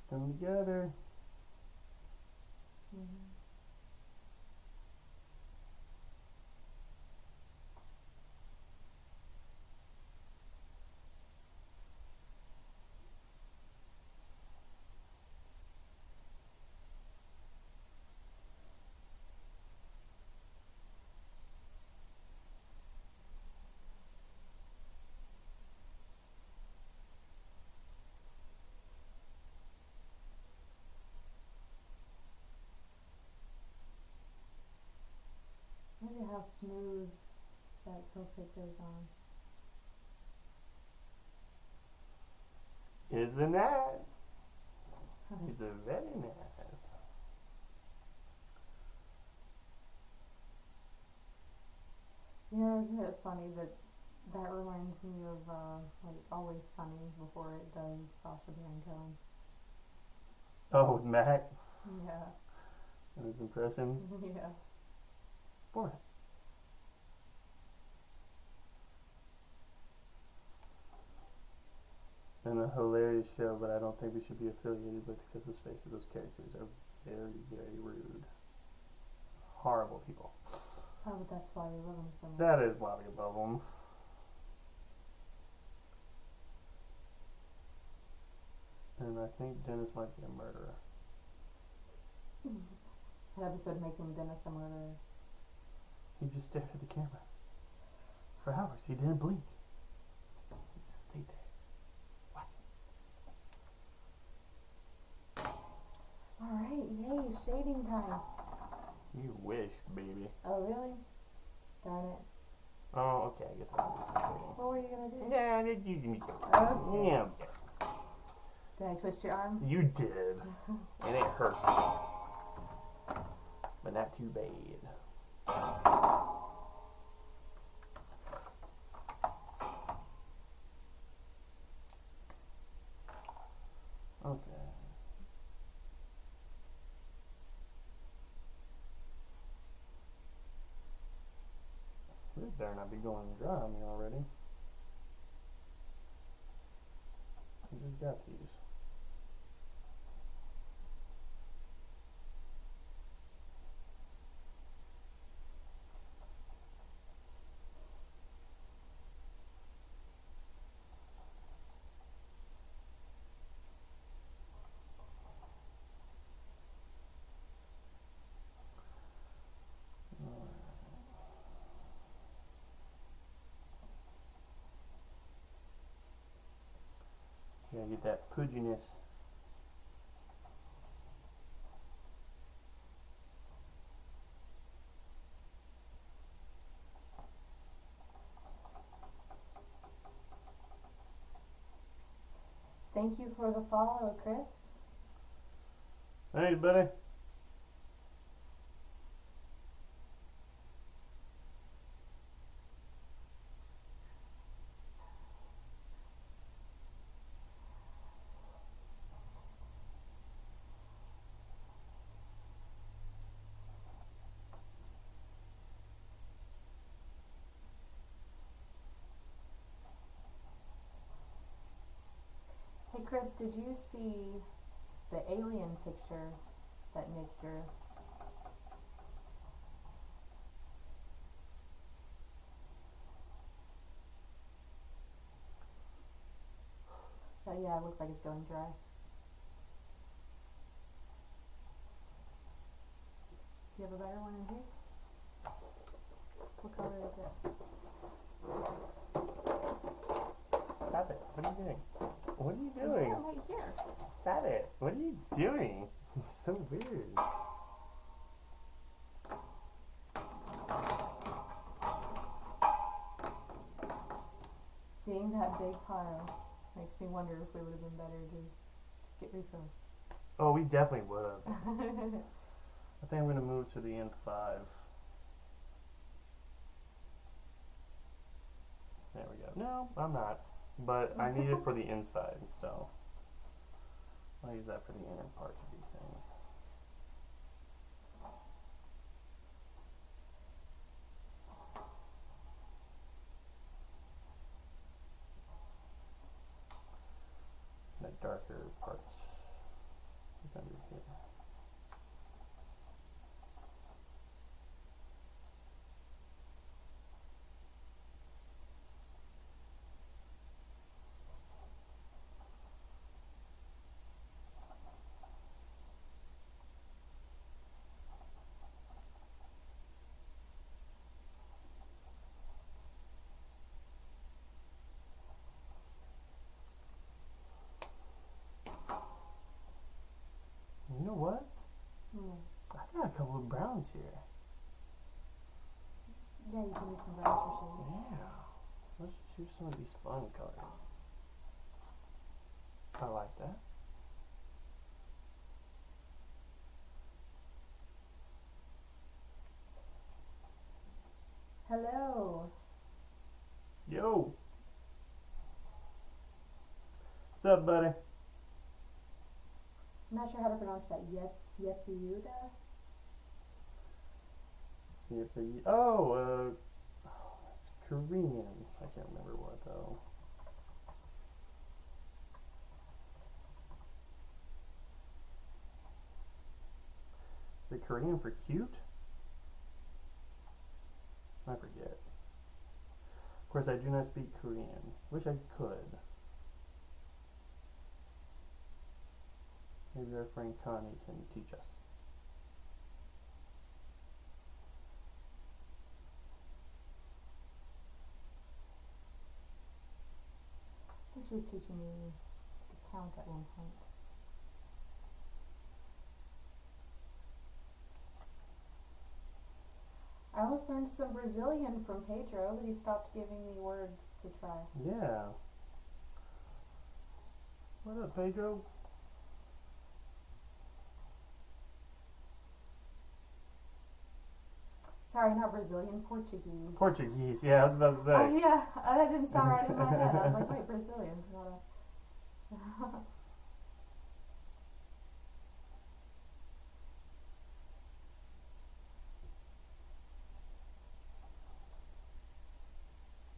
Come together. Look at how smooth that Copic goes on. Isn't that? He's a very nice. Yeah, isn't it funny that that reminds me of like Always Sunny before it does Sacha Baron Cohen. Oh, with Mac Yeah. and his impressions. Yeah. Boy. It's been a hilarious show, but I don't think we should be affiliated with because let's face it, those characters are very, very rude. Horrible people. Oh, but that's why we love them so much. That is why we love them. And I think Dennis might be a murderer. That episode making Dennis a murderer. He just stared at the camera for hours. He didn't blink. He just stayed there. What? Alright, yay, shading time. You wish, baby. Oh, really? Darn it. Oh, okay. I guess I'll do some shading. What were you gonna do? Yeah, I'm just using me. Okay. Yeah, okay. Did I twist your arm? You did. And it hurt. But not too bad. Okay. This better not be going dry on me already. I'm just got these? Yeah, get that pudginess. Thank you for the follow, Chris. Thanks, buddy. Hey Chris, did you see the alien picture that Nick drew? Yeah, it looks like it's going dry. Do you have a better one in here? What color is it? Stop it. What are you doing? What are you doing? Yeah, right here. Stop it. What are you doing? So weird. Seeing that big pile makes me wonder if we would have been better to just get refills. Oh, we definitely would have. I think I'm going to move to the N5. There we go. No, I'm not. But I need it for the inside, so I'll use that for the inner parts of these things. The darker parts is under here. You know what? I got a couple of browns here. Yeah, you can use some browns for shading. Yeah. Let's choose some of these fun colors. I like that. Hello. Yo! What's up, buddy? I'm not sure how to pronounce that. Yepiuda? Oh, it's Korean. I can't remember what though. Is it Korean for cute? I forget. Of course, I do not speak Korean. Wish I could. Maybe our friend Connie can teach us. I think she was teaching me to count at one point. I almost learned some Brazilian from Pedro, but he stopped giving me words to try. Yeah. What up, Pedro? Sorry, not Brazilian, Portuguese. Portuguese, yeah, I was about to say. Oh yeah, that didn't sound right in my head. I was like, wait, Brazilian, not a...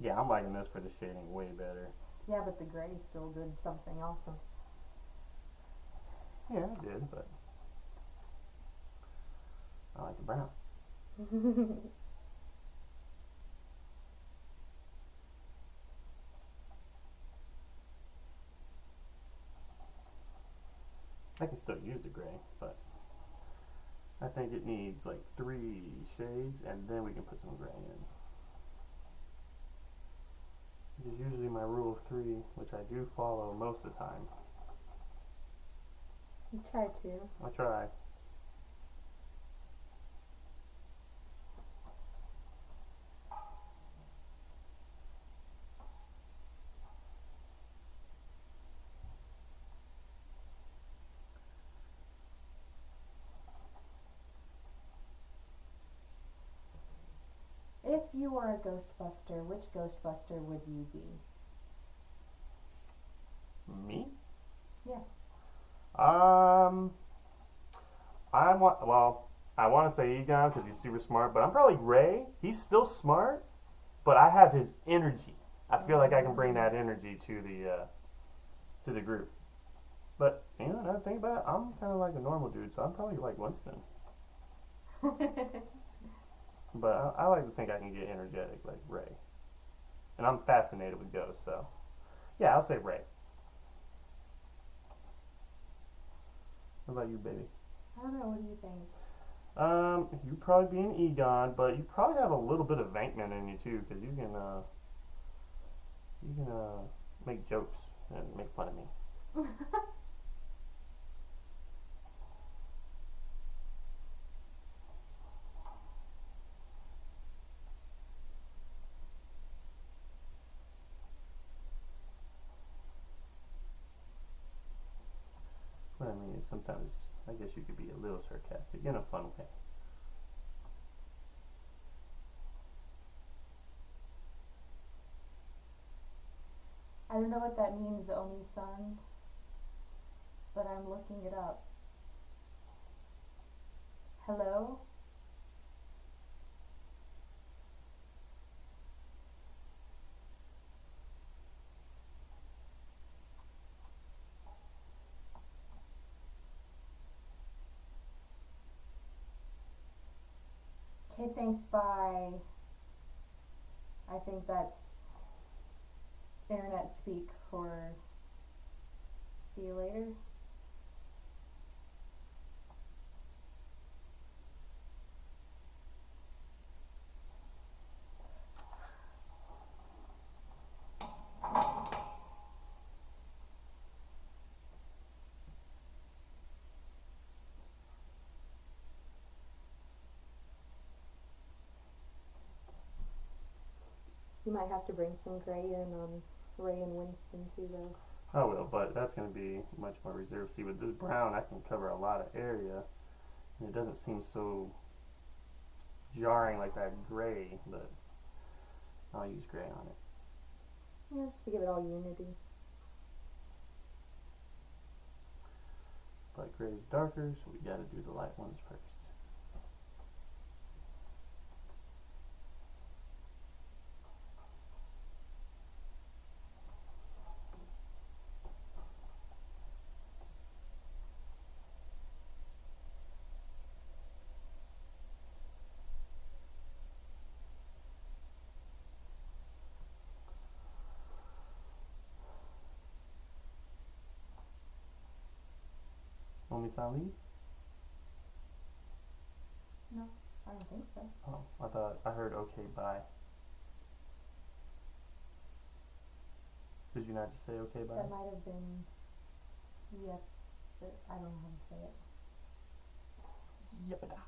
Yeah, I'm liking this for the shading way better. Yeah, but the gray still did something awesome. Yeah, it did, but I like the brown. I can still use the gray, but I think it needs like 3 shades, and then we can put some gray in. Which is usually my rule of 3, which I do follow most of the time. You try to. I try. If you were a Ghostbuster, which Ghostbuster would you be? Me? Yes. I want to say Egon because he's super smart, but I'm probably Ray. He's still smart, but I have his energy. I feel like I can bring that energy to the group. But you know, another thing about it, I'm kind of like a normal dude, so I'm probably like Winston. But I like to think I can get energetic like Ray, and I'm fascinated with ghosts. So yeah, I'll say Ray. What about you, baby? I don't know. What do you think? You'd probably be an Egon, but you probably have a little bit of Venkman in you too, because you can make jokes and make fun of me. What I mean is sometimes I guess you could be a little sarcastic in a fun way. I don't know what that means, Oni-san, but I'm looking it up. Hello? Okay, thanks, bye. I think that's internet speak for see you later. You might have to bring some gray in on Ray and Winston too, though. I will, but that's going to be much more reserved. See, with this brown, I can cover a lot of area, and it doesn't seem so jarring like that gray, but I'll use gray on it. Yeah, just to give it all unity. But gray is darker, so we got to do the light ones first. Omi-san leave? No, I don't think so. Oh, I thought I heard okay, bye. Did you not just say okay, bye? That might have been yep, but I don't know how to say it. Yepida.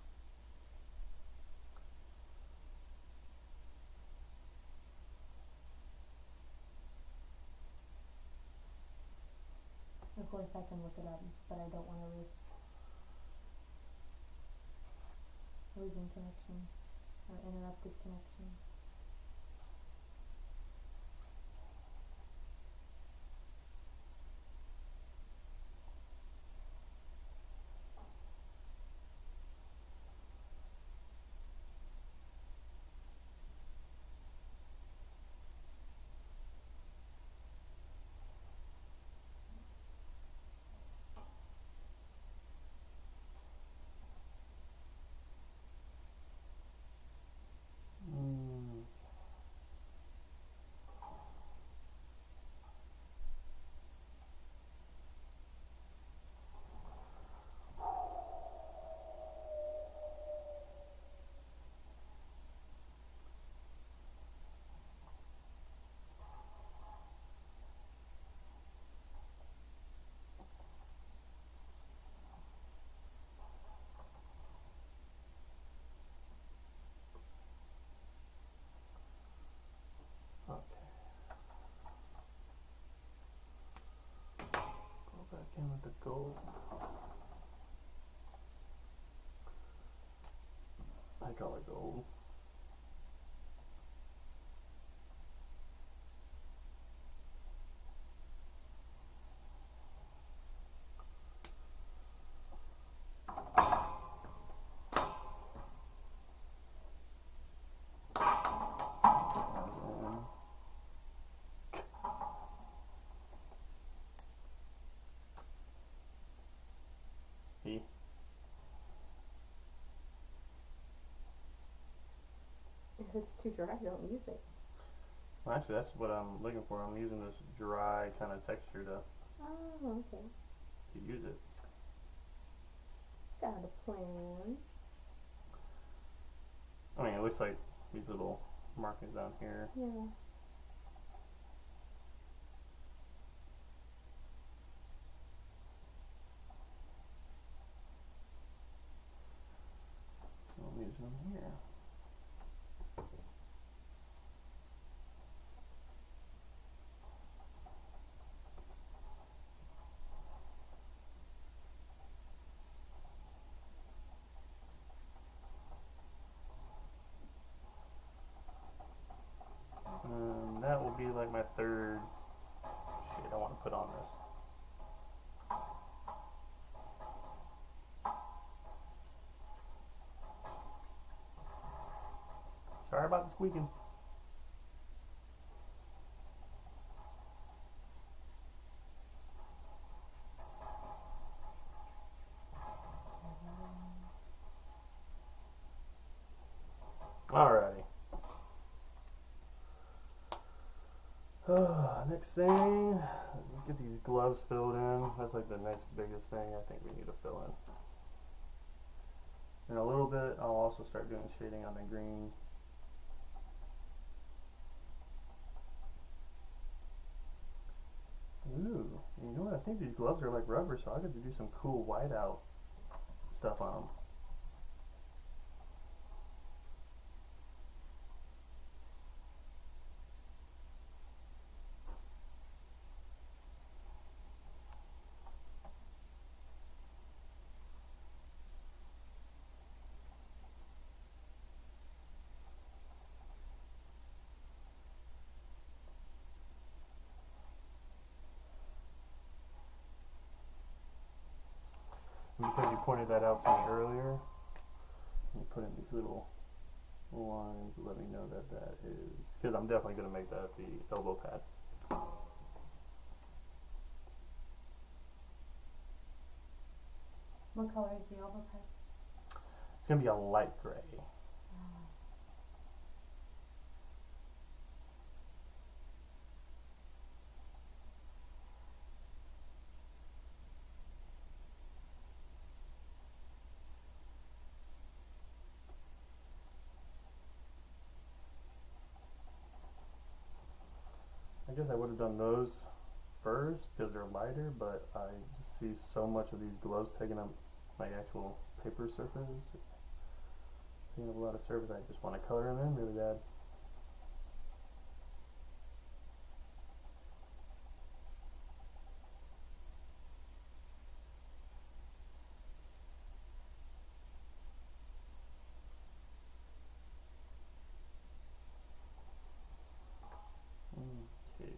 Of course I can look it up, but I don't want to risk losing connection or interrupted connection. in with the gold. I call it gold. If it's too dry, don't use it. Well, actually, that's what I'm looking for. I'm using this dry kind of texture to Okay. use it. Got a plan. I mean, it looks like these little markings down here. Yeah. I'm using them here. That will be like my third shade I want to put on this. Sorry about the squeaking. Alrighty. Next thing, let's get these gloves filled in. That's like the next biggest thing I think we need to fill in. In a little bit, I'll also start doing shading on the green. Ooh, you know what? I think these gloves are like rubber, so I'll get to do some cool whiteout stuff on them. And because you pointed that out to me earlier, you put in these little lines to let me know that that is, because I'm definitely going to make that the elbow pad. What color is the elbow pad? It's going to be a light gray. I guess I would have done those first because they're lighter, but I just see so much of these gloves taking up my actual paper surface. Taking up a lot of surface, I just want to color them in really bad. Okay.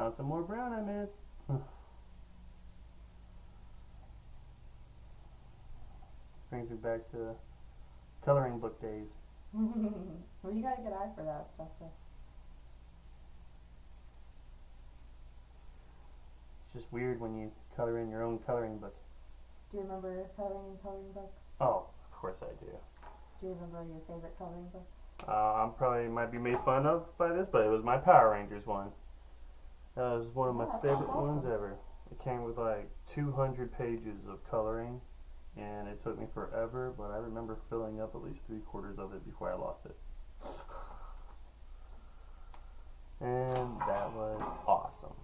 Found some more brown I missed. Brings me back to coloring book days. Well, you got a good eye for that stuff, though. It's just weird when you color in your own coloring book. Do you remember coloring in coloring books? Oh, of course I do. Do you remember your favorite coloring book? I probably might be made fun of by this, but it was my Power Rangers one. That was one of my that favorite sounds ones awesome. ever. It came with like 200 pages of coloring, and it took me forever, but I remember filling up at least 3/4 of it before I lost it. And that was awesome.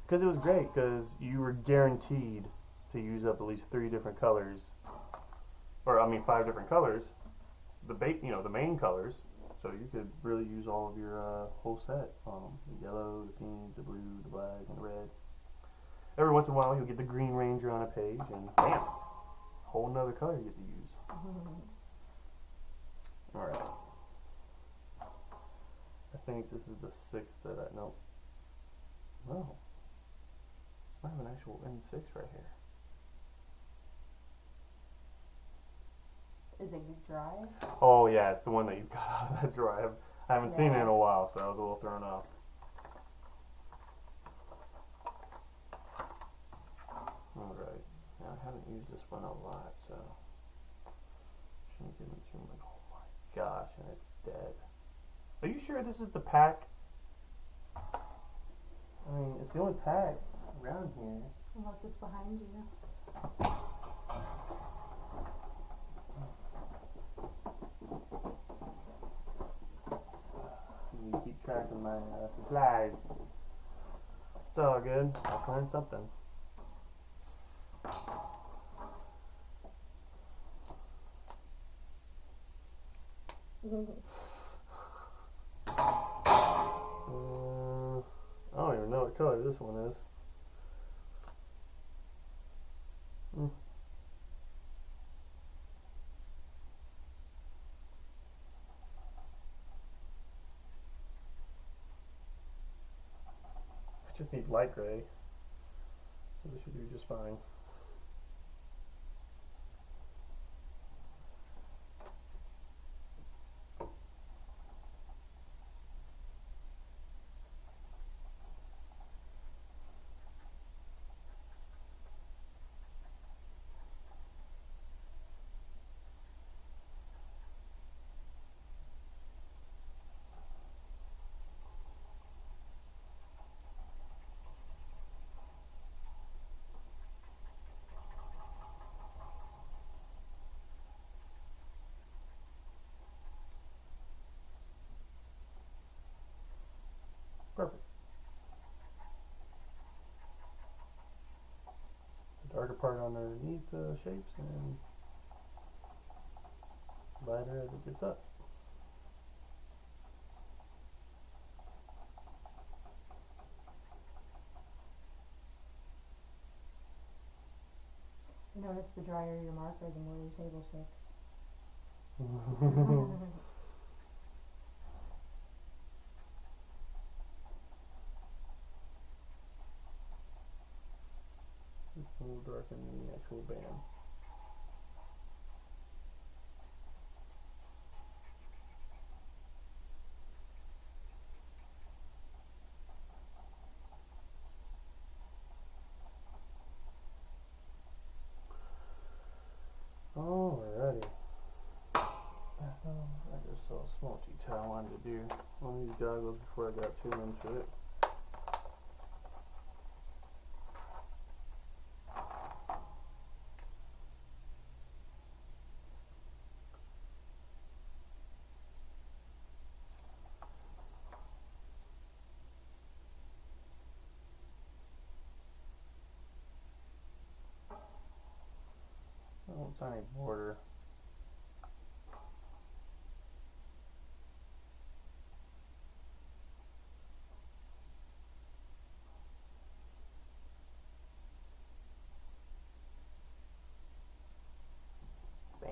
Because it was great, because you were guaranteed to use up at least 3 different colors, or I mean 5 different colors, the main colors, so you could really use all of your whole set on them. The yellow, the pink, the blue, the black, and the red. Every once in a while you'll get the Green Ranger on a page, and bam, whole nother color you get to use. Alright. I think this is the 6th that I, no. I have an actual N6 right here. Is it dry? Oh yeah, it's the one that you got out of that drawer. I haven't seen it in Yeah. a while, so I was a little thrown off. Alright, now I haven't used this one a lot, so shouldn't give me too much. Oh my gosh, and it's dead. Are you sure this is the pack? I mean, it's the only pack around here. Unless it's behind you. You keep track of my supplies. It's all good. I'll find something. I don't even know what color this one is. I just need light gray, so this should do just fine. Perfect. The darker part underneath the shapes and lighter as it gets up. Notice the drier your marker, the more your table shakes. It's a little darker than the actual band. Alrighty. I just saw a small detail I wanted to do on these goggles before I got too into it. Oh, tiny border. Bam.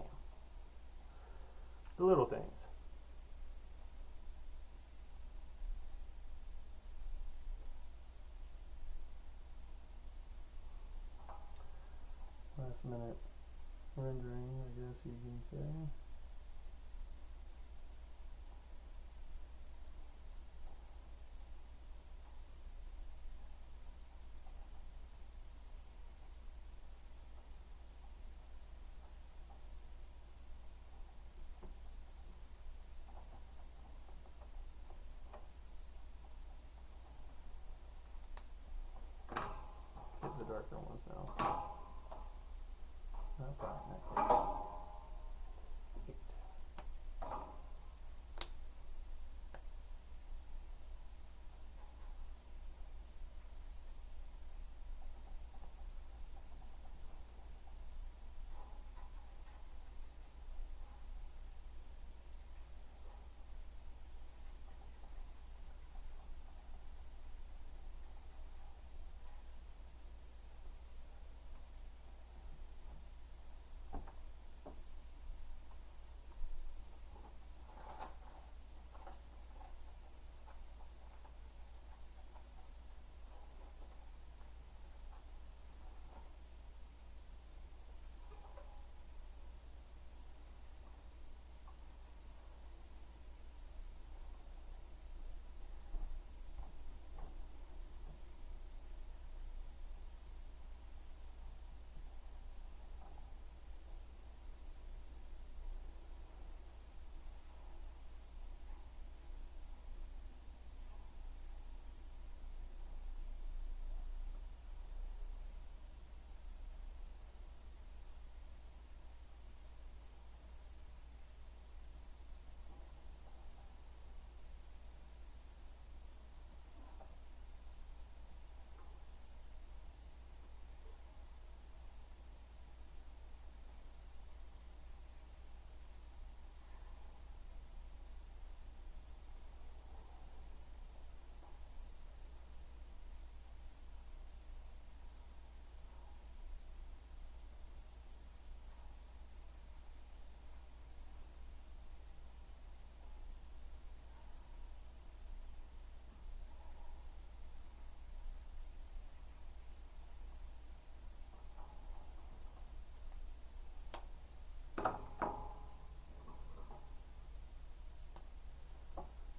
It's the little things. you can say. Get the darker ones now. Alright, that's it. 8.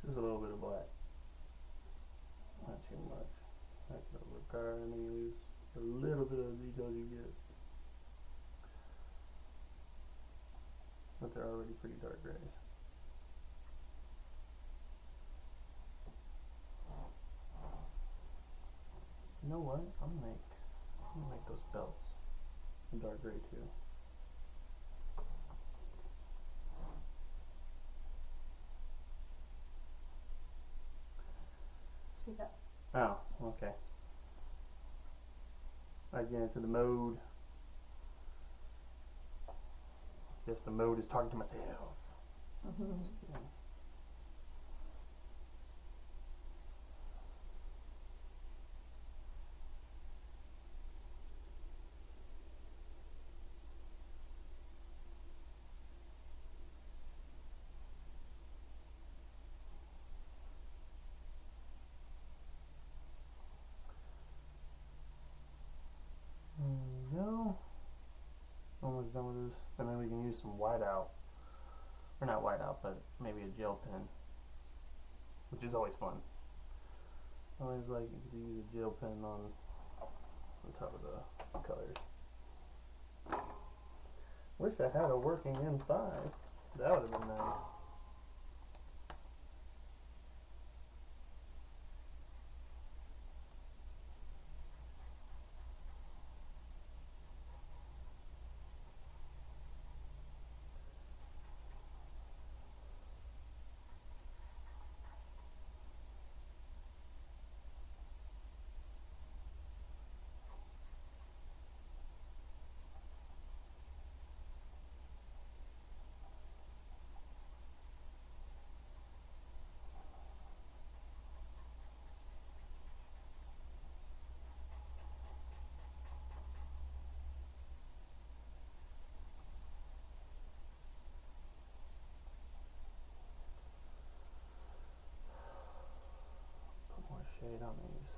Just a little bit of black. Not too much. That could overpower. I mean, lose a little bit of the details you get. But they're already pretty dark grays. You know what? I'm gonna make those belts dark gray too. Speak up. Oh, okay. I get into the mode. Guess the mode is talking to myself. Yeah. Almost done with this, and then we can use some whiteout, or not whiteout, but maybe a gel pen, which is always fun. I always like to use a gel pen on top of the colors. Wish I had a working M5. That would have been nice. Shade on these.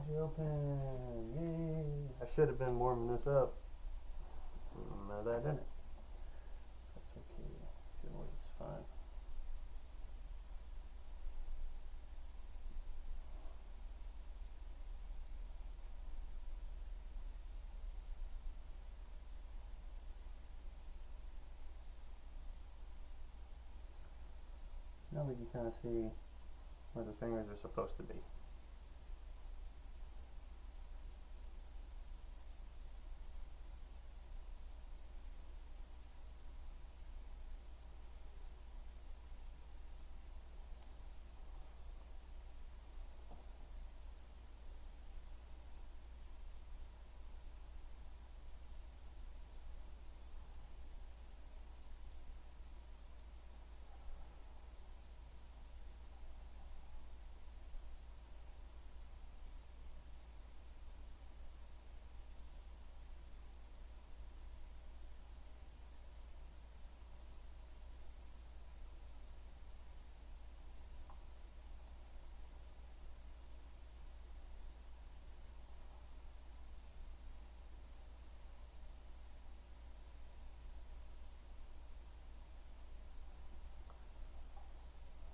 package open! Yay! I should have been warming this up. No, that didn't. That's okay. Should work just fine. Now we can kind of see where the fingers are supposed to be.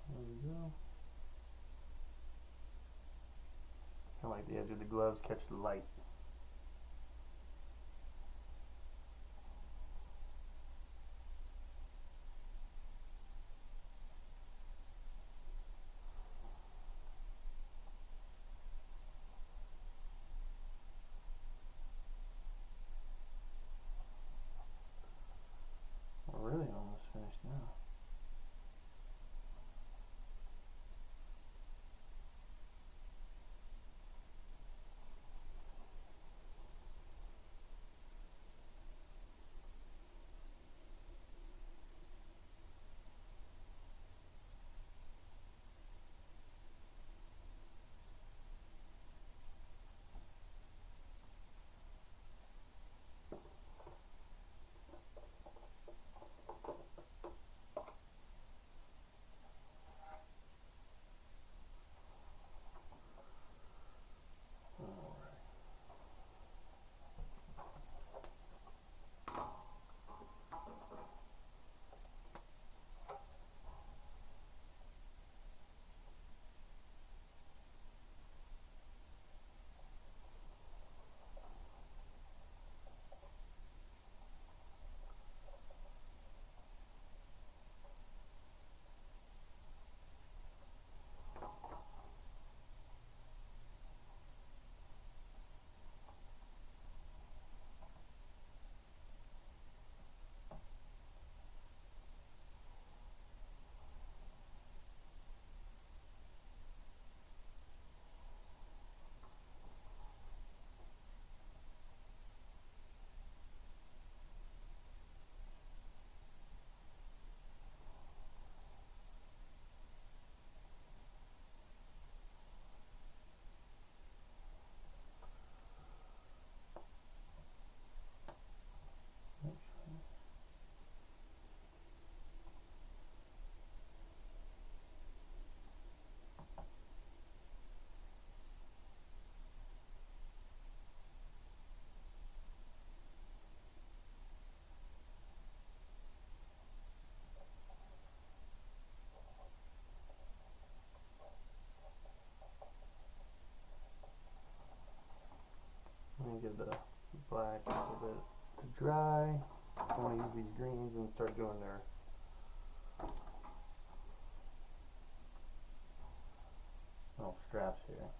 There we go. Kind of like the edge of the gloves catch the light. We're really almost finished now. Give the black a little bit to dry. I want to use these greens and start doing their little straps here.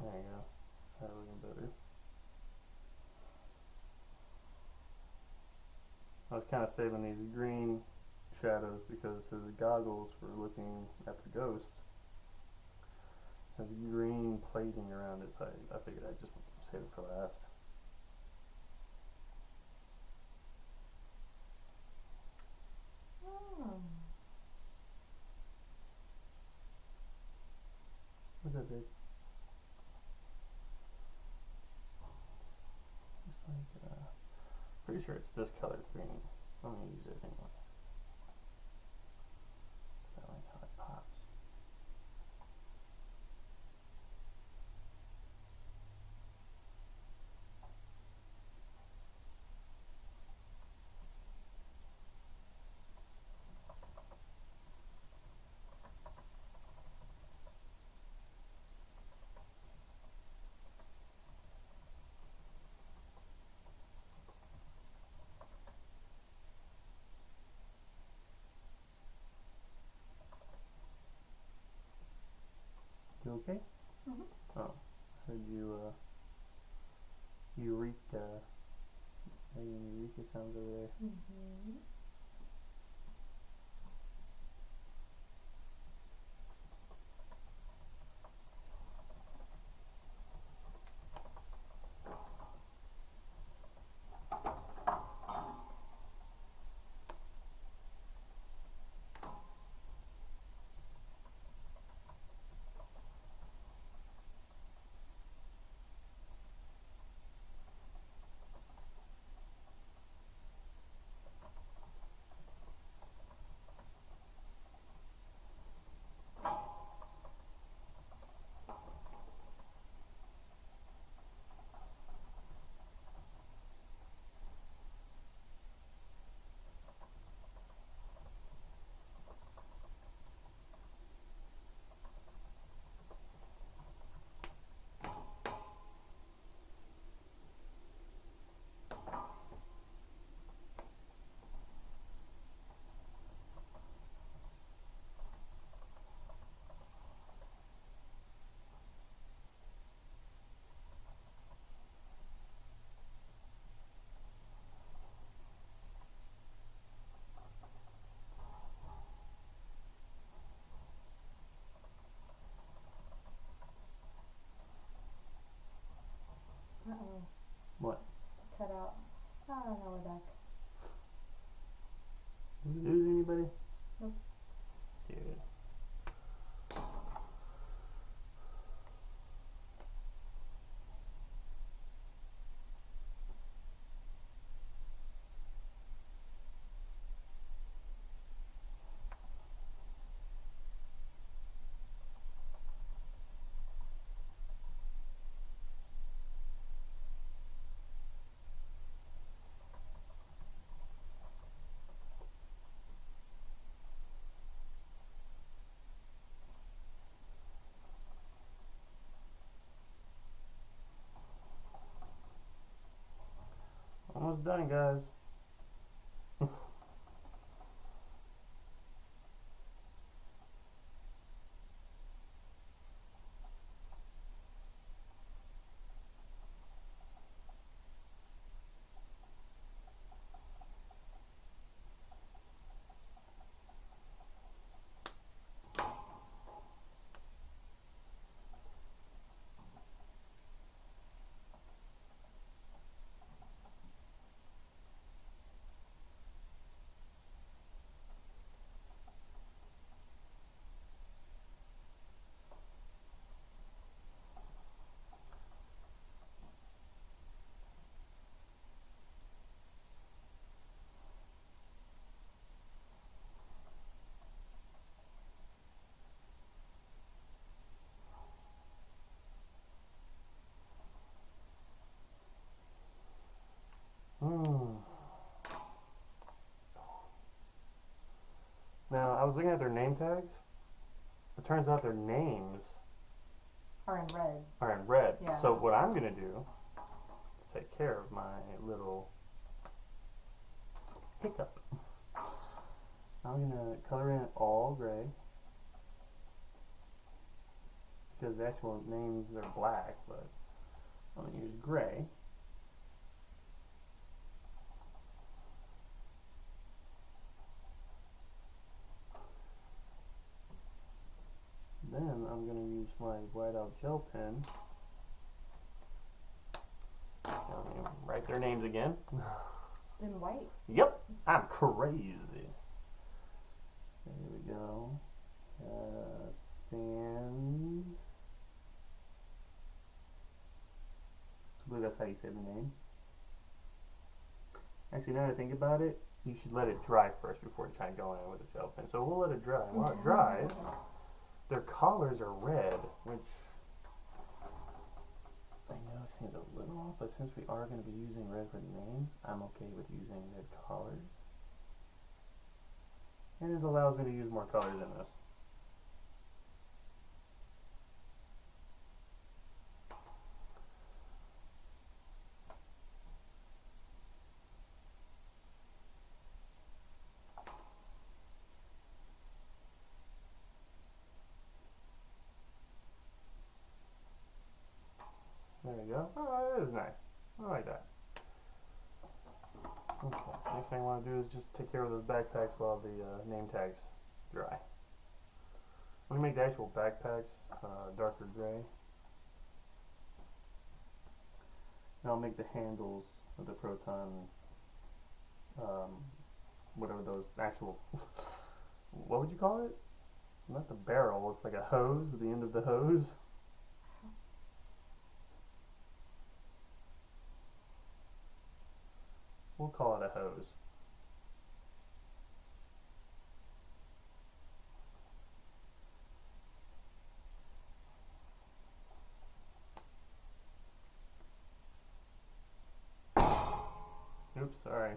There you go. That's looking better. I was kind of saving these green shadows because his goggles for looking at the ghost has green plating around it, so I figured I'd just save it for last. What's that, babe? Looks like, pretty sure it's this color green. I'm gonna use it anyway. 'Cause I like how it pops. You okay? Mhm. Oh, heard you, Eureka. Making Eureka sounds over there. Mhm. Uh-oh. What? Cut out. Ah, now we're back. Did we lose anybody? Nope. Good. Almost done, guys. Now, I was looking at their name tags. It turns out their names Are in red. are in red. Yeah. So what I'm going to do, to take care of my little hiccup, I'm going to color in all gray. Because the actual names are black, but I'm going to use gray. their names again. In white. Yep, I'm crazy. There we go. Stands. I believe that's how you say the name. Actually, now that I think about it, you should let it dry first before you try to go in with the gel pen. So we'll let it dry. While it dries, their collars are red, which I know seems a little off, but since we are going to be using red for the names, I'm okay with using red collars. And it allows me to use more colors in this. There we go. Oh, that is nice. I like that. Okay, next thing I want to do is just take care of those backpacks while the name tags dry. I'm going to make the actual backpacks darker gray. And I'll make the handles of the Proton, whatever those actual, what would you call it? Not the barrel, it's like a hose, the end of the hose. We'll call it a hose. Oops, sorry.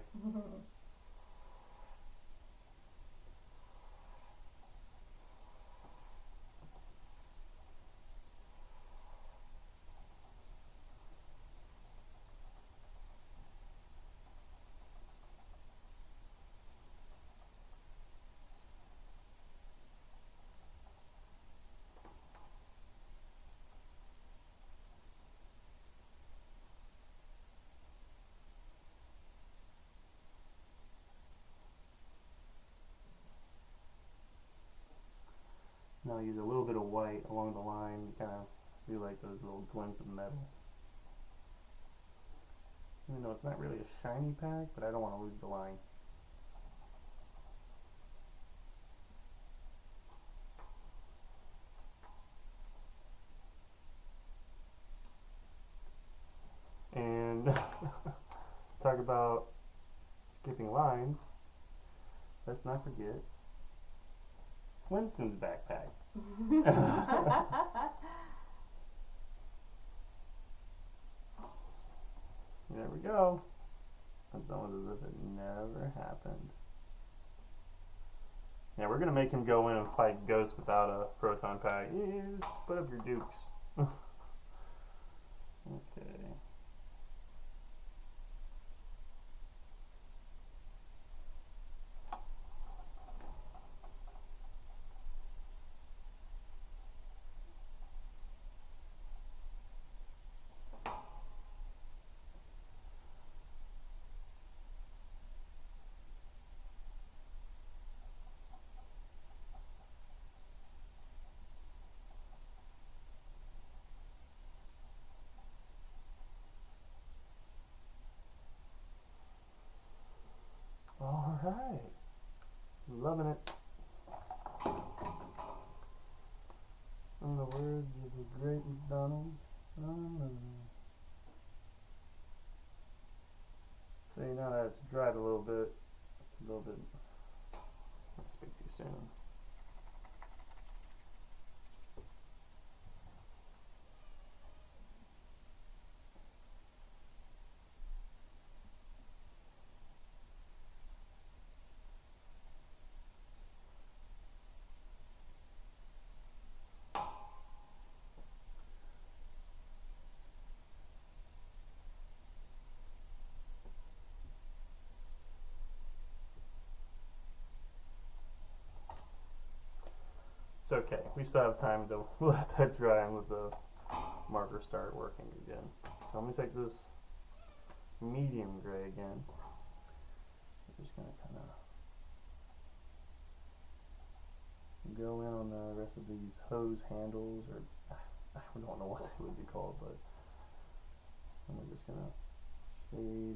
Now I'll use a little bit of white along the line to kind of do like those little glints of metal. Even though it's not really a shiny pack, but I don't want to lose the line. And talk about skipping lines. Let's not forget Winston's backpack. There we go. It's almost as if it never happened. Yeah, we're gonna make him go in and fight ghosts without a proton pack. Yeah, just put up your dukes. Okay. Alright. Loving it. In the words of the great McDonald's. See, now that it's dried a little bit, it's a little bit, I speak too soon. It's okay. We still have time to let that dry and let the marker start working again. So I'm going to take this medium gray again. I'm just going to kind of go in on the rest of these hose handles, or I don't know what they would be called, but I'm just going to shade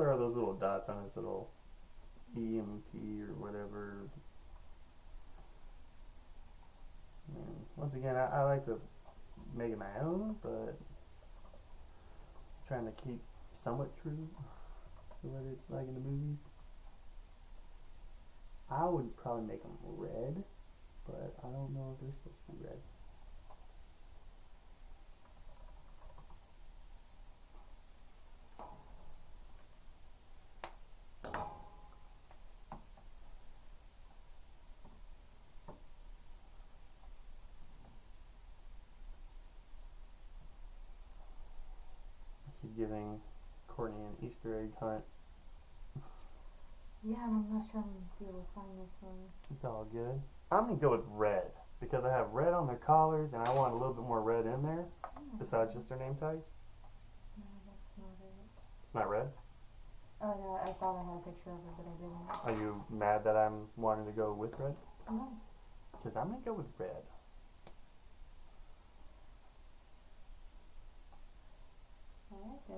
color are those little dots on his little EMP or whatever? And once again, I like to make it my own, but trying to keep somewhat true to what it's like in the movies. I would probably make them red, but I don't know if they're supposed to be red. Keep giving Courtney an Easter egg hunt. Yeah, and I'm not sure I'm going to be able to find this one. It's all good. I'm going to go with red because I have red on their collars and I want a little bit more red in there besides just their name tags. No, that's not it. It's not red? Oh, no, I thought I had a picture of it, but I didn't. Are you mad that I'm wanting to go with red? No. Because I'm going to go with red. Alright, there.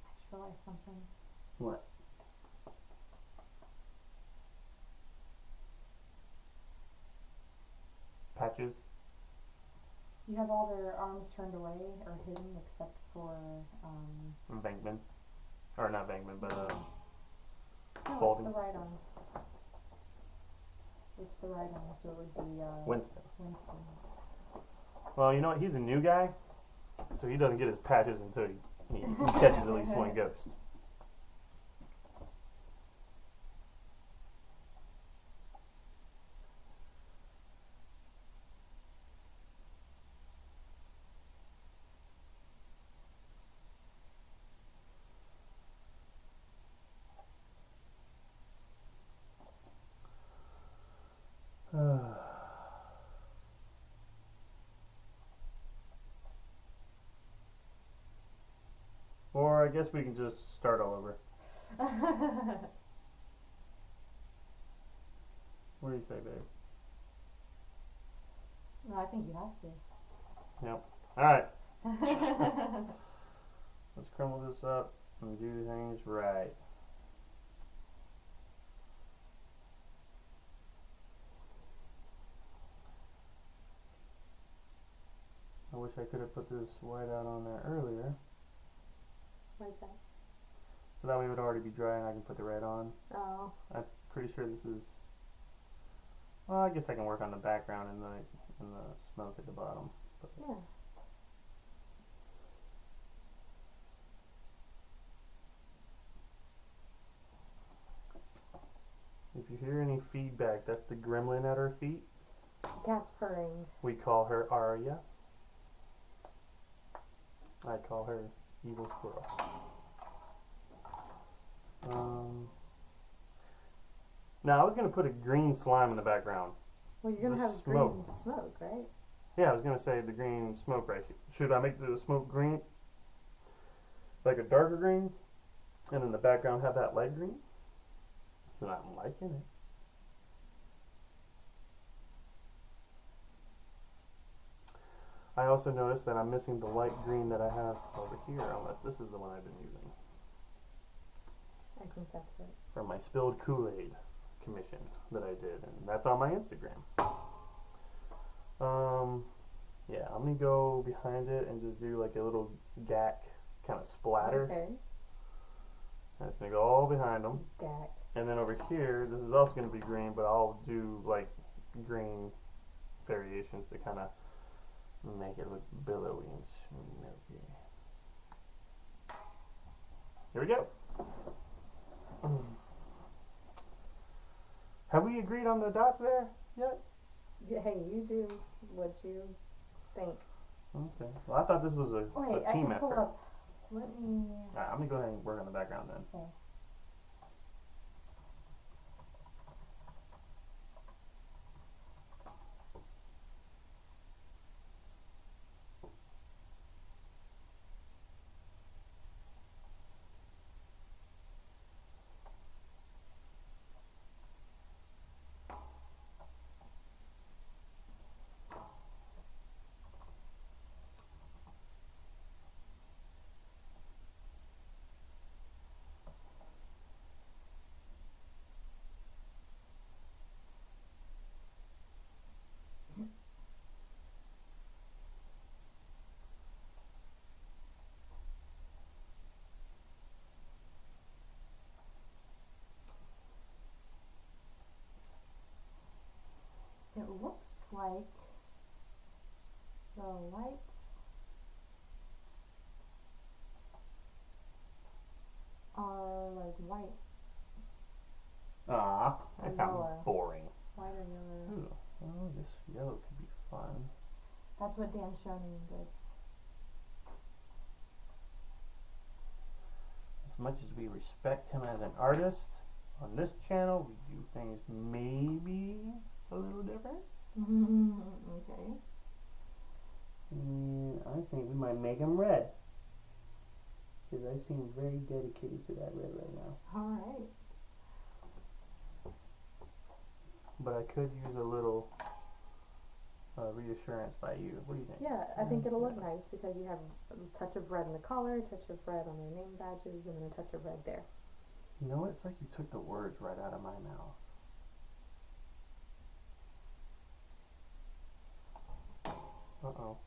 I just realized something. What? Patches? You have all their arms turned away or hidden except for, Venkman. Or not Venkman, but no, Spalding. it's the right arm. It's the right arm, so it would be, Winston. Winston. Well, you know what? He's a new guy, so he doesn't get his patches until he catches at least one ghost. Or I guess we can just start all over. What do you say, babe? No, I think you have to. Yep. Alright. Let's crumble this up and do things right. I wish I could have put this white out on there earlier, What is that? so that way it would already be dry and I can put the red on. Oh. I'm pretty sure this is, well, I guess I can work on the background and the smoke at the bottom. But Yeah. if you hear any feedback, that's the gremlin at her feet. Cat's purring. We call her Arya. I call her Evil Squirrel. Now I was gonna put a green slime in the background. Well, you're gonna The have smoke. green smoke, right? Yeah, I was gonna say the green smoke right here. Should I make the smoke green, like a darker green, and in the background have that light green? So I'm liking it. I also noticed that I'm missing the light green that I have over here, unless this is the one I've been using. I think that's it. From my spilled Kool-Aid commission that I did, and that's on my Instagram. Yeah, I'm gonna go behind it and just do like a little gack kind of splatter. Okay. That's gonna go all behind them. Gack. And then over here, this is also gonna be green, but I'll do like green variations to kind of make it look billowy and smoky. Here we go. Have we agreed on the dots there yet? Yeah, hey, you do what you think. Okay. Well, I thought this was a Wait, I team can pull effort. up. Let me. Alright, I'm gonna go ahead and work on the background then. Okay. lights are like white. Ah, that Or sounds yellow. boring. White or yellow. Ooh, well, I guess yellow could be fun. That's what Dan Schoening did. As much as we respect him as an artist, on this channel we do things maybe a little different. Okay. And I think we might make him red. Because I seem very dedicated to that red right now. Alright. But I could use a little reassurance by you. What do you think? Yeah, I think it'll look nice because you have a touch of red in the collar, a touch of red on their name badges, and then a touch of red there. You know, it's like you took the words right out of my mouth. Uh-oh.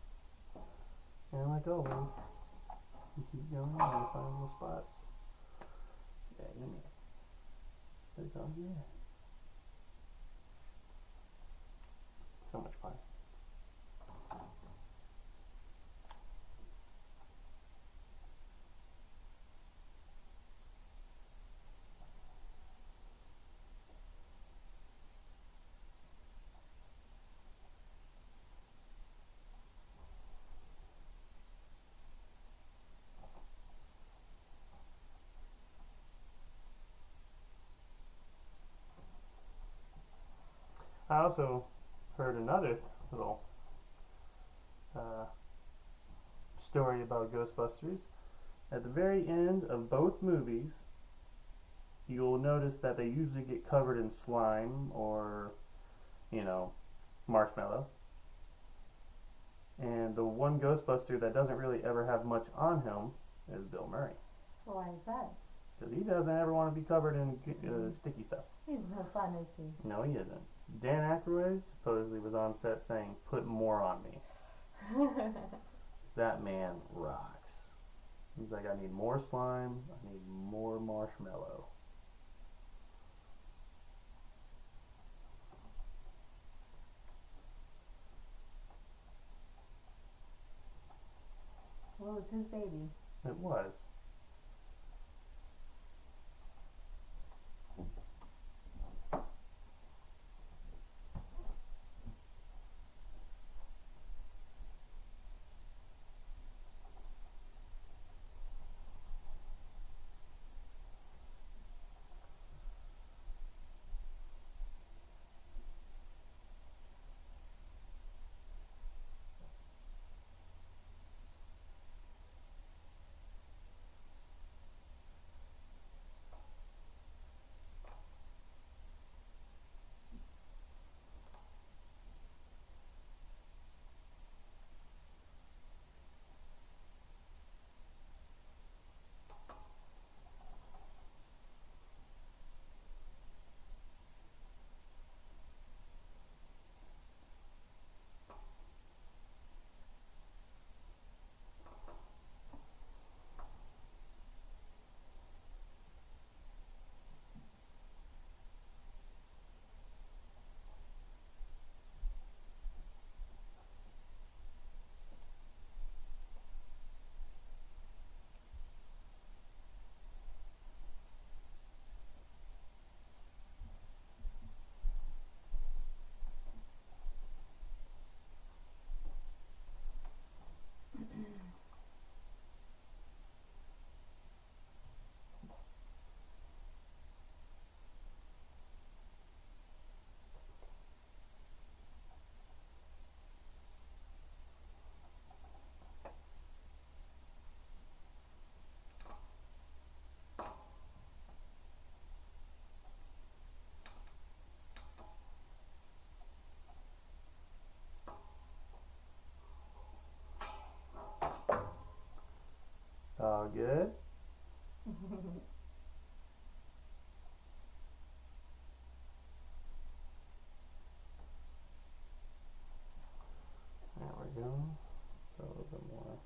And like always, you keep going and you find little spots. Yeah, you miss. But it's all good. So much fun. I also heard another little story about Ghostbusters. At the very end of both movies, you'll notice that they usually get covered in slime or, you know, marshmallow. And the one Ghostbuster that doesn't really ever have much on him is Bill Murray. Why is that? Because he doesn't ever want to be covered in sticky stuff. He's no fun, is he? No, he isn't. Dan Aykroyd supposedly was on set saying, "Put more on me." That man rocks. He's like, I need more slime, I need more marshmallow. Well, it's his baby. It was. It's all good. There we go. A little bit more.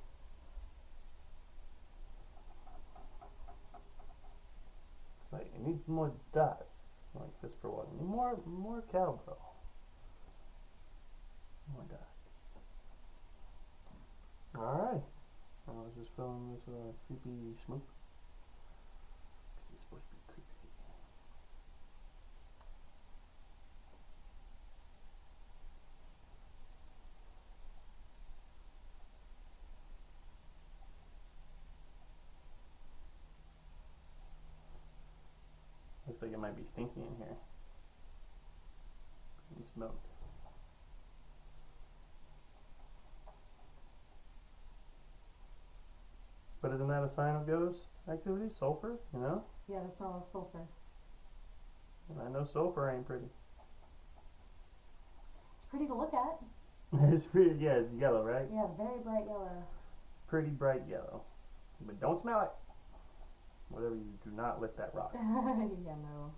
Looks like it needs more dots, like this for one. More cowbell. More dots. Alright. I was just filming this creepy smoke. Because it's supposed to be creepy. Looks like it might be stinky in here. And smoke. But isn't that a sign of ghost activity? Sulfur, you know? Yeah, the smell of sulfur. And I know sulfur ain't pretty. It's pretty to look at. It's pretty, yeah, it's yellow, right? Yeah, very bright yellow. Pretty bright yellow. But don't smell it. Whatever you do not lick that rock. Yeah, no.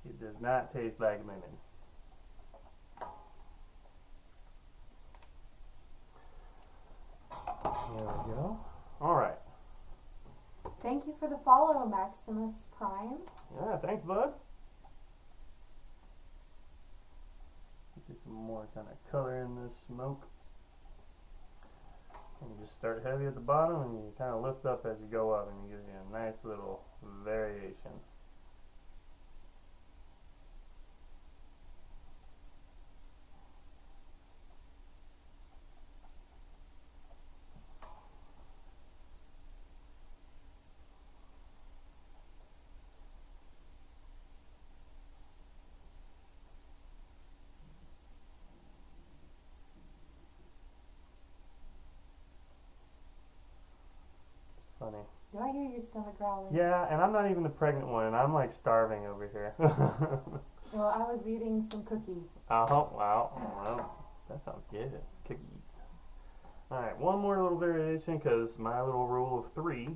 It does not taste like lemon. There we go. Alright. Thank you for the follow, Maximus Prime. Yeah, thanks, bud. Get some more kind of color in this smoke. And you just start heavy at the bottom and you kind of lift up as you go up, and it gives you a nice little variation. Funny. Do I hear your stomach growling? Yeah, and I'm not even the pregnant one, and I'm like starving over here. Well, I was eating some cookie. Oh, wow. Well, that sounds good. Cookies. Alright, one more little variation, because my little rule of 3 is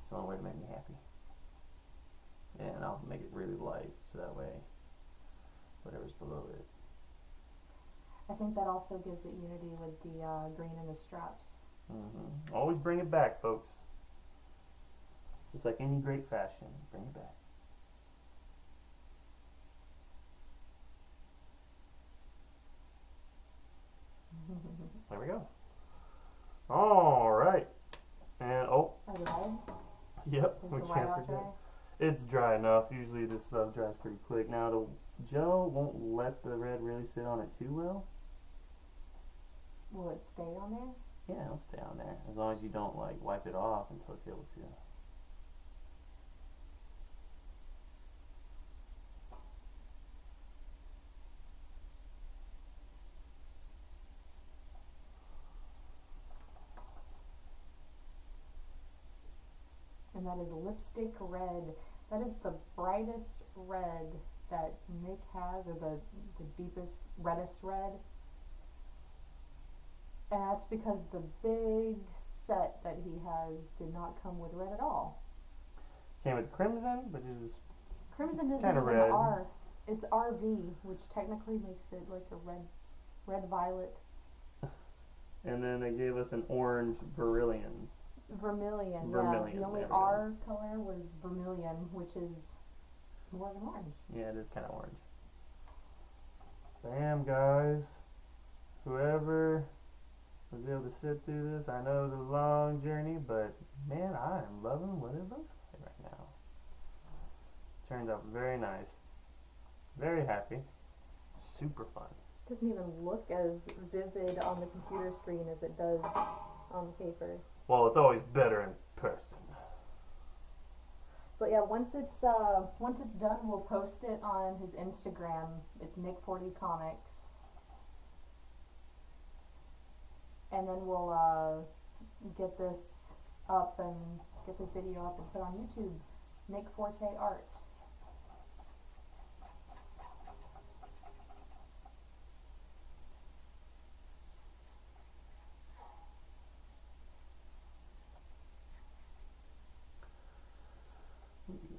the only way to make me happy. And I'll make it really light, so that way whatever's below it. I think that also gives it unity with the green and the straps. Always bring it back, folks. Just like any great fashion, bring it back. There we go. Alright. And, oh. Are they red? Yep, Is we the can't white all forget. dry? It's dry enough. Usually this stuff dries pretty quick. Now, the gel won't let the red really sit on it too well. Will it stay on there? Yeah, it'll stay on there. As long as you don't, like, wipe it off until it's able to. And that is lipstick red. That is the brightest red that Nick has, or the deepest, reddest red. And that's because the big set that he has did not come with red at all. Came with crimson, which is Crimson isn't kinda even red. R. It's RV, which technically makes it like a red violet. and then they gave us an orange vermilion. Vermilion, Vermilion, yeah. The only there we go. R color was vermilion, which is more of an orange. Yeah, it is kind of orange. Damn, guys. Whoever was able to sit through this, I know it was a long journey, but man, I am loving what it looks like right now. Turned out very nice. Very happy. Super fun. Doesn't even look as vivid on the computer screen as it does on the paper. Well, it's always better in person. But yeah, once it's done, we'll post it on his Instagram. It's Nick Forte Comics, and then we'll get this up and get this video up and put on YouTube. Nick Forte Art.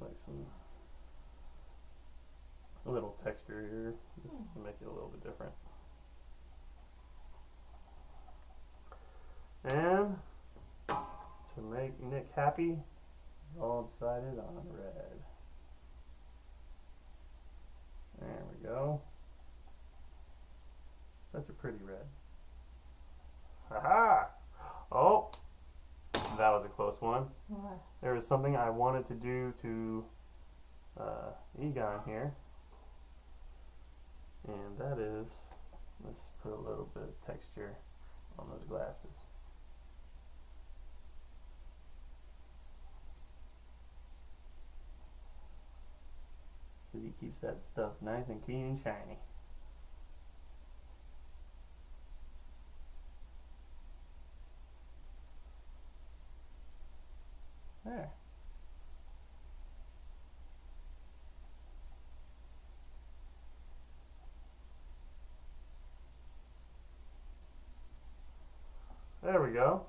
Like some a little texture here, just to make it a little bit different. And to make Nick happy, we all decided on red. There we go. Such a pretty red. Haha! Oh! That was a close one. What? There was something I wanted to do to Egon here. And that is, let's put a little bit of texture on those glasses. Because he keeps that stuff nice and clean and shiny. There. There we go.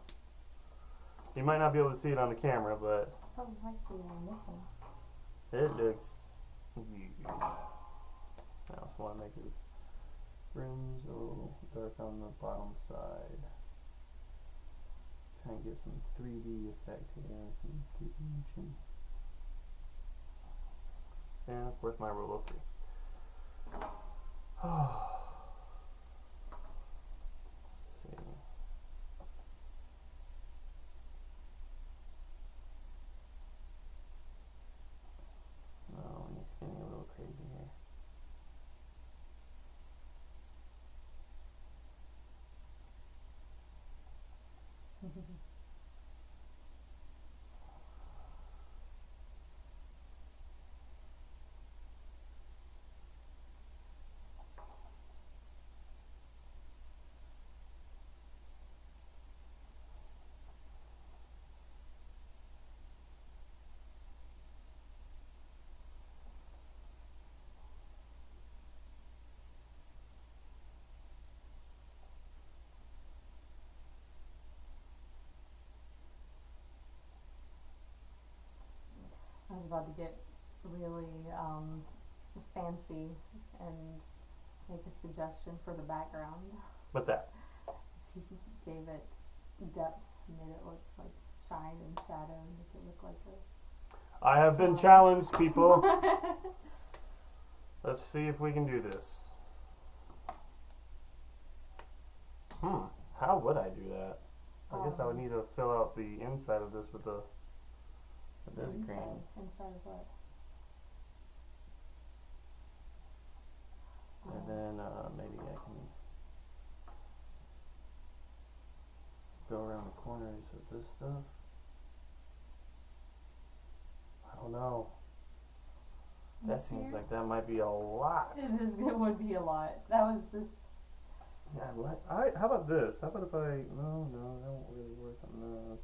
You might not be able to see it on the camera, but Oh, I see. I'm missing. it looks good. I also want to make his rims a little dark on the bottom side. Try and get some 3D effect here and some dimensions. And of course my rule of 3. Let's see. Oh, and it's getting a little crazy here. I was about to get really fancy and make a suggestion for the background. What's that? If you gave it depth, made it look like shine and shadow, make it look like a I have been sun. challenged, people. Let's see if we can do this. How would I do that? I guess I would need to fill out the inside of this with this green. Inside of what? And then maybe I can go around the corners of this stuff. I don't know. That seems like that might be a lot. It is. It would be a lot. That was just. Yeah, how about this? How about if I... No, that won't really work on this.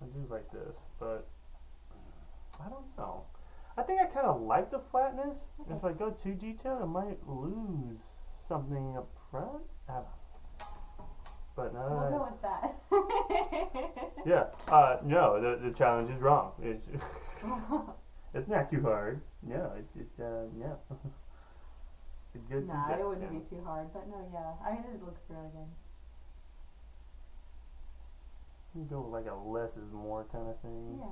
I do like this, but I don't know. I think I kind of like the flatness. Okay. If I go too detailed, I might lose something up front. I don't know. But We'll go with that. yeah. No, the challenge is wrong. It's not too hard. No, no. It's a good Nah, suggestion. it wouldn't be too hard, but no, yeah. I mean, it looks really good. You can go with like a less is more kind of thing. Yeah.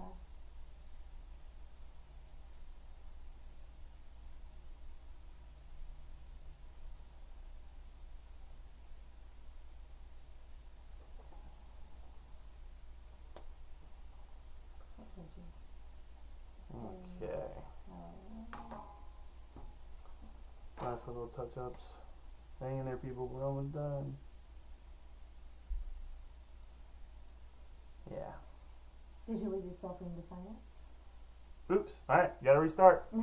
Okay. Nice little touch-ups. Hang in there, people. We're almost done. Yeah. Did you leave yourself room to sign Oops. Alright, gotta restart. it?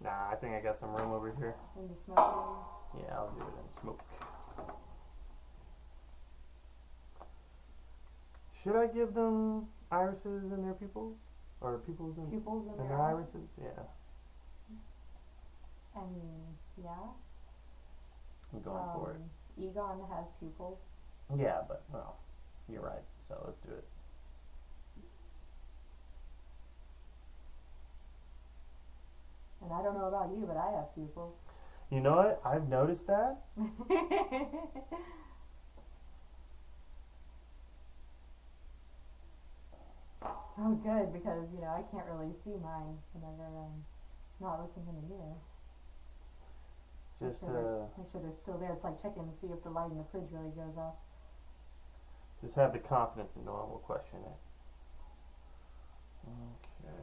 Nah, I think I got some room over here. In the smoke area? Yeah, I'll do it in smoke. Should I give them irises in their pupils? Or pupils in Pupils in their their eyes? irises? Yeah. I mean, yeah. I'm going for it. Egon has pupils. Yeah, but, well, you're right. So let's do it. And I don't know about you, but I have pupils. You know what? I've noticed that. Oh, good, because, you know, I can't really see mine whenever I'm not looking in the mirror. Just make sure they're still there. It's like checking to see if the light in the fridge really goes off. just have the confidence and no one will question it. Okay.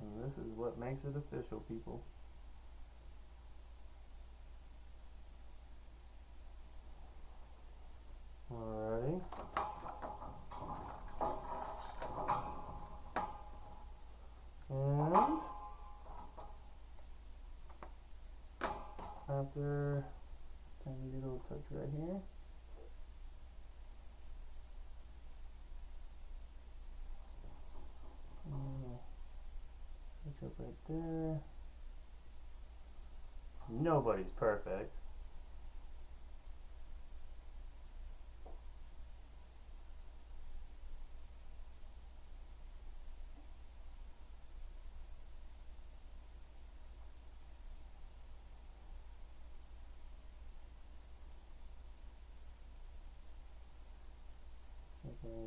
And this is what makes it official, people. Alrighty. And after tiny little touch right here. Touch up right there. Nobody's perfect.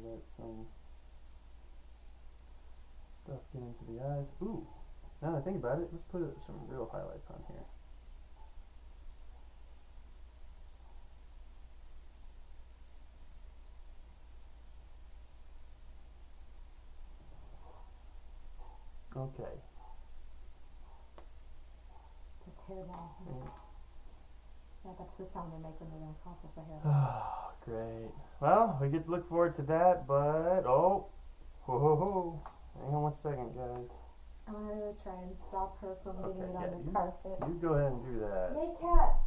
Let some stuff get into the eyes. Ooh, now that I think about it, let's put some real highlights on here. Okay. It's hair ball. Yeah, that's the sound they make when they're going to cough up a hair. Oh, great. Well, we get to look forward to that, but ho ho ho. Hang on 1 second, guys. I'm going to try and stop her from getting it yeah, on the carpet. You go ahead and do that. Hey, cats.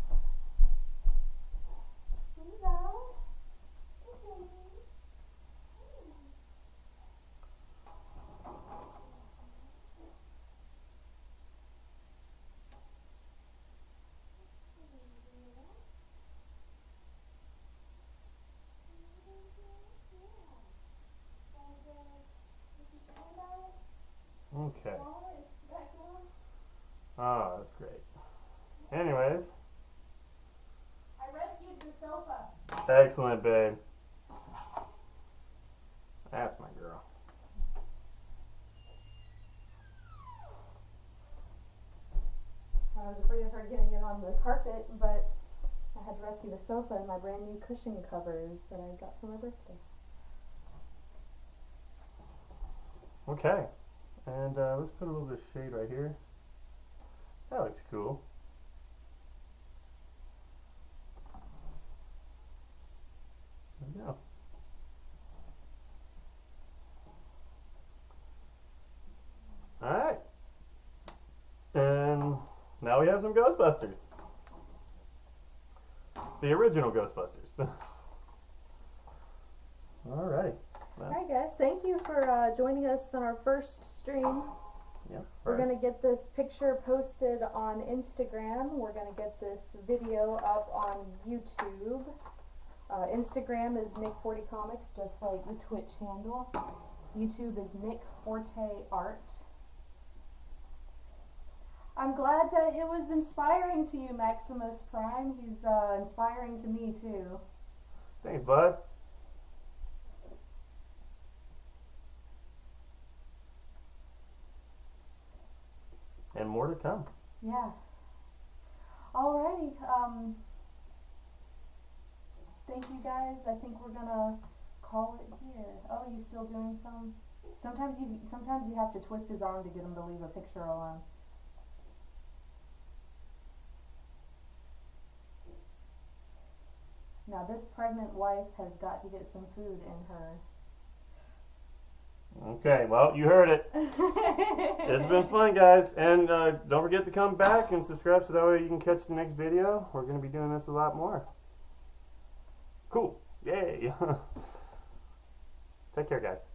Hello. Okay. Oh, that's great. Anyways. I rescued the sofa. Excellent, babe. That's my girl. I was afraid of her getting it on the carpet, but I had to rescue the sofa and my brand new cushion covers that I got for my birthday. Okay. And let's put a little bit of shade right here. That looks cool. There we go. Alright. And now we have some Ghostbusters. The original Ghostbusters. Alright. Alright guys, thank you for joining us on our first stream. Yep, We're going to get this picture posted on Instagram. We're going to get this video up on YouTube. Instagram is Nick Forte Comics, just like the Twitch handle. YouTube is Nick Forte Art. I'm glad that it was inspiring to you, Maximus Prime. He's inspiring to me too. Thanks, bud. And more to come. Yeah. Alrighty. Thank you guys. I think we're gonna call it here. Oh, you still doing some? Sometimes you have to twist his arm to get him to leave a picture alone. Now this pregnant wife has got to get some food in her. Okay, well, you heard it. It's been fun, guys. And don't forget to come back and subscribe so that way you can catch the next video. We're going to be doing this a lot more. Cool. Yay. Take care, guys.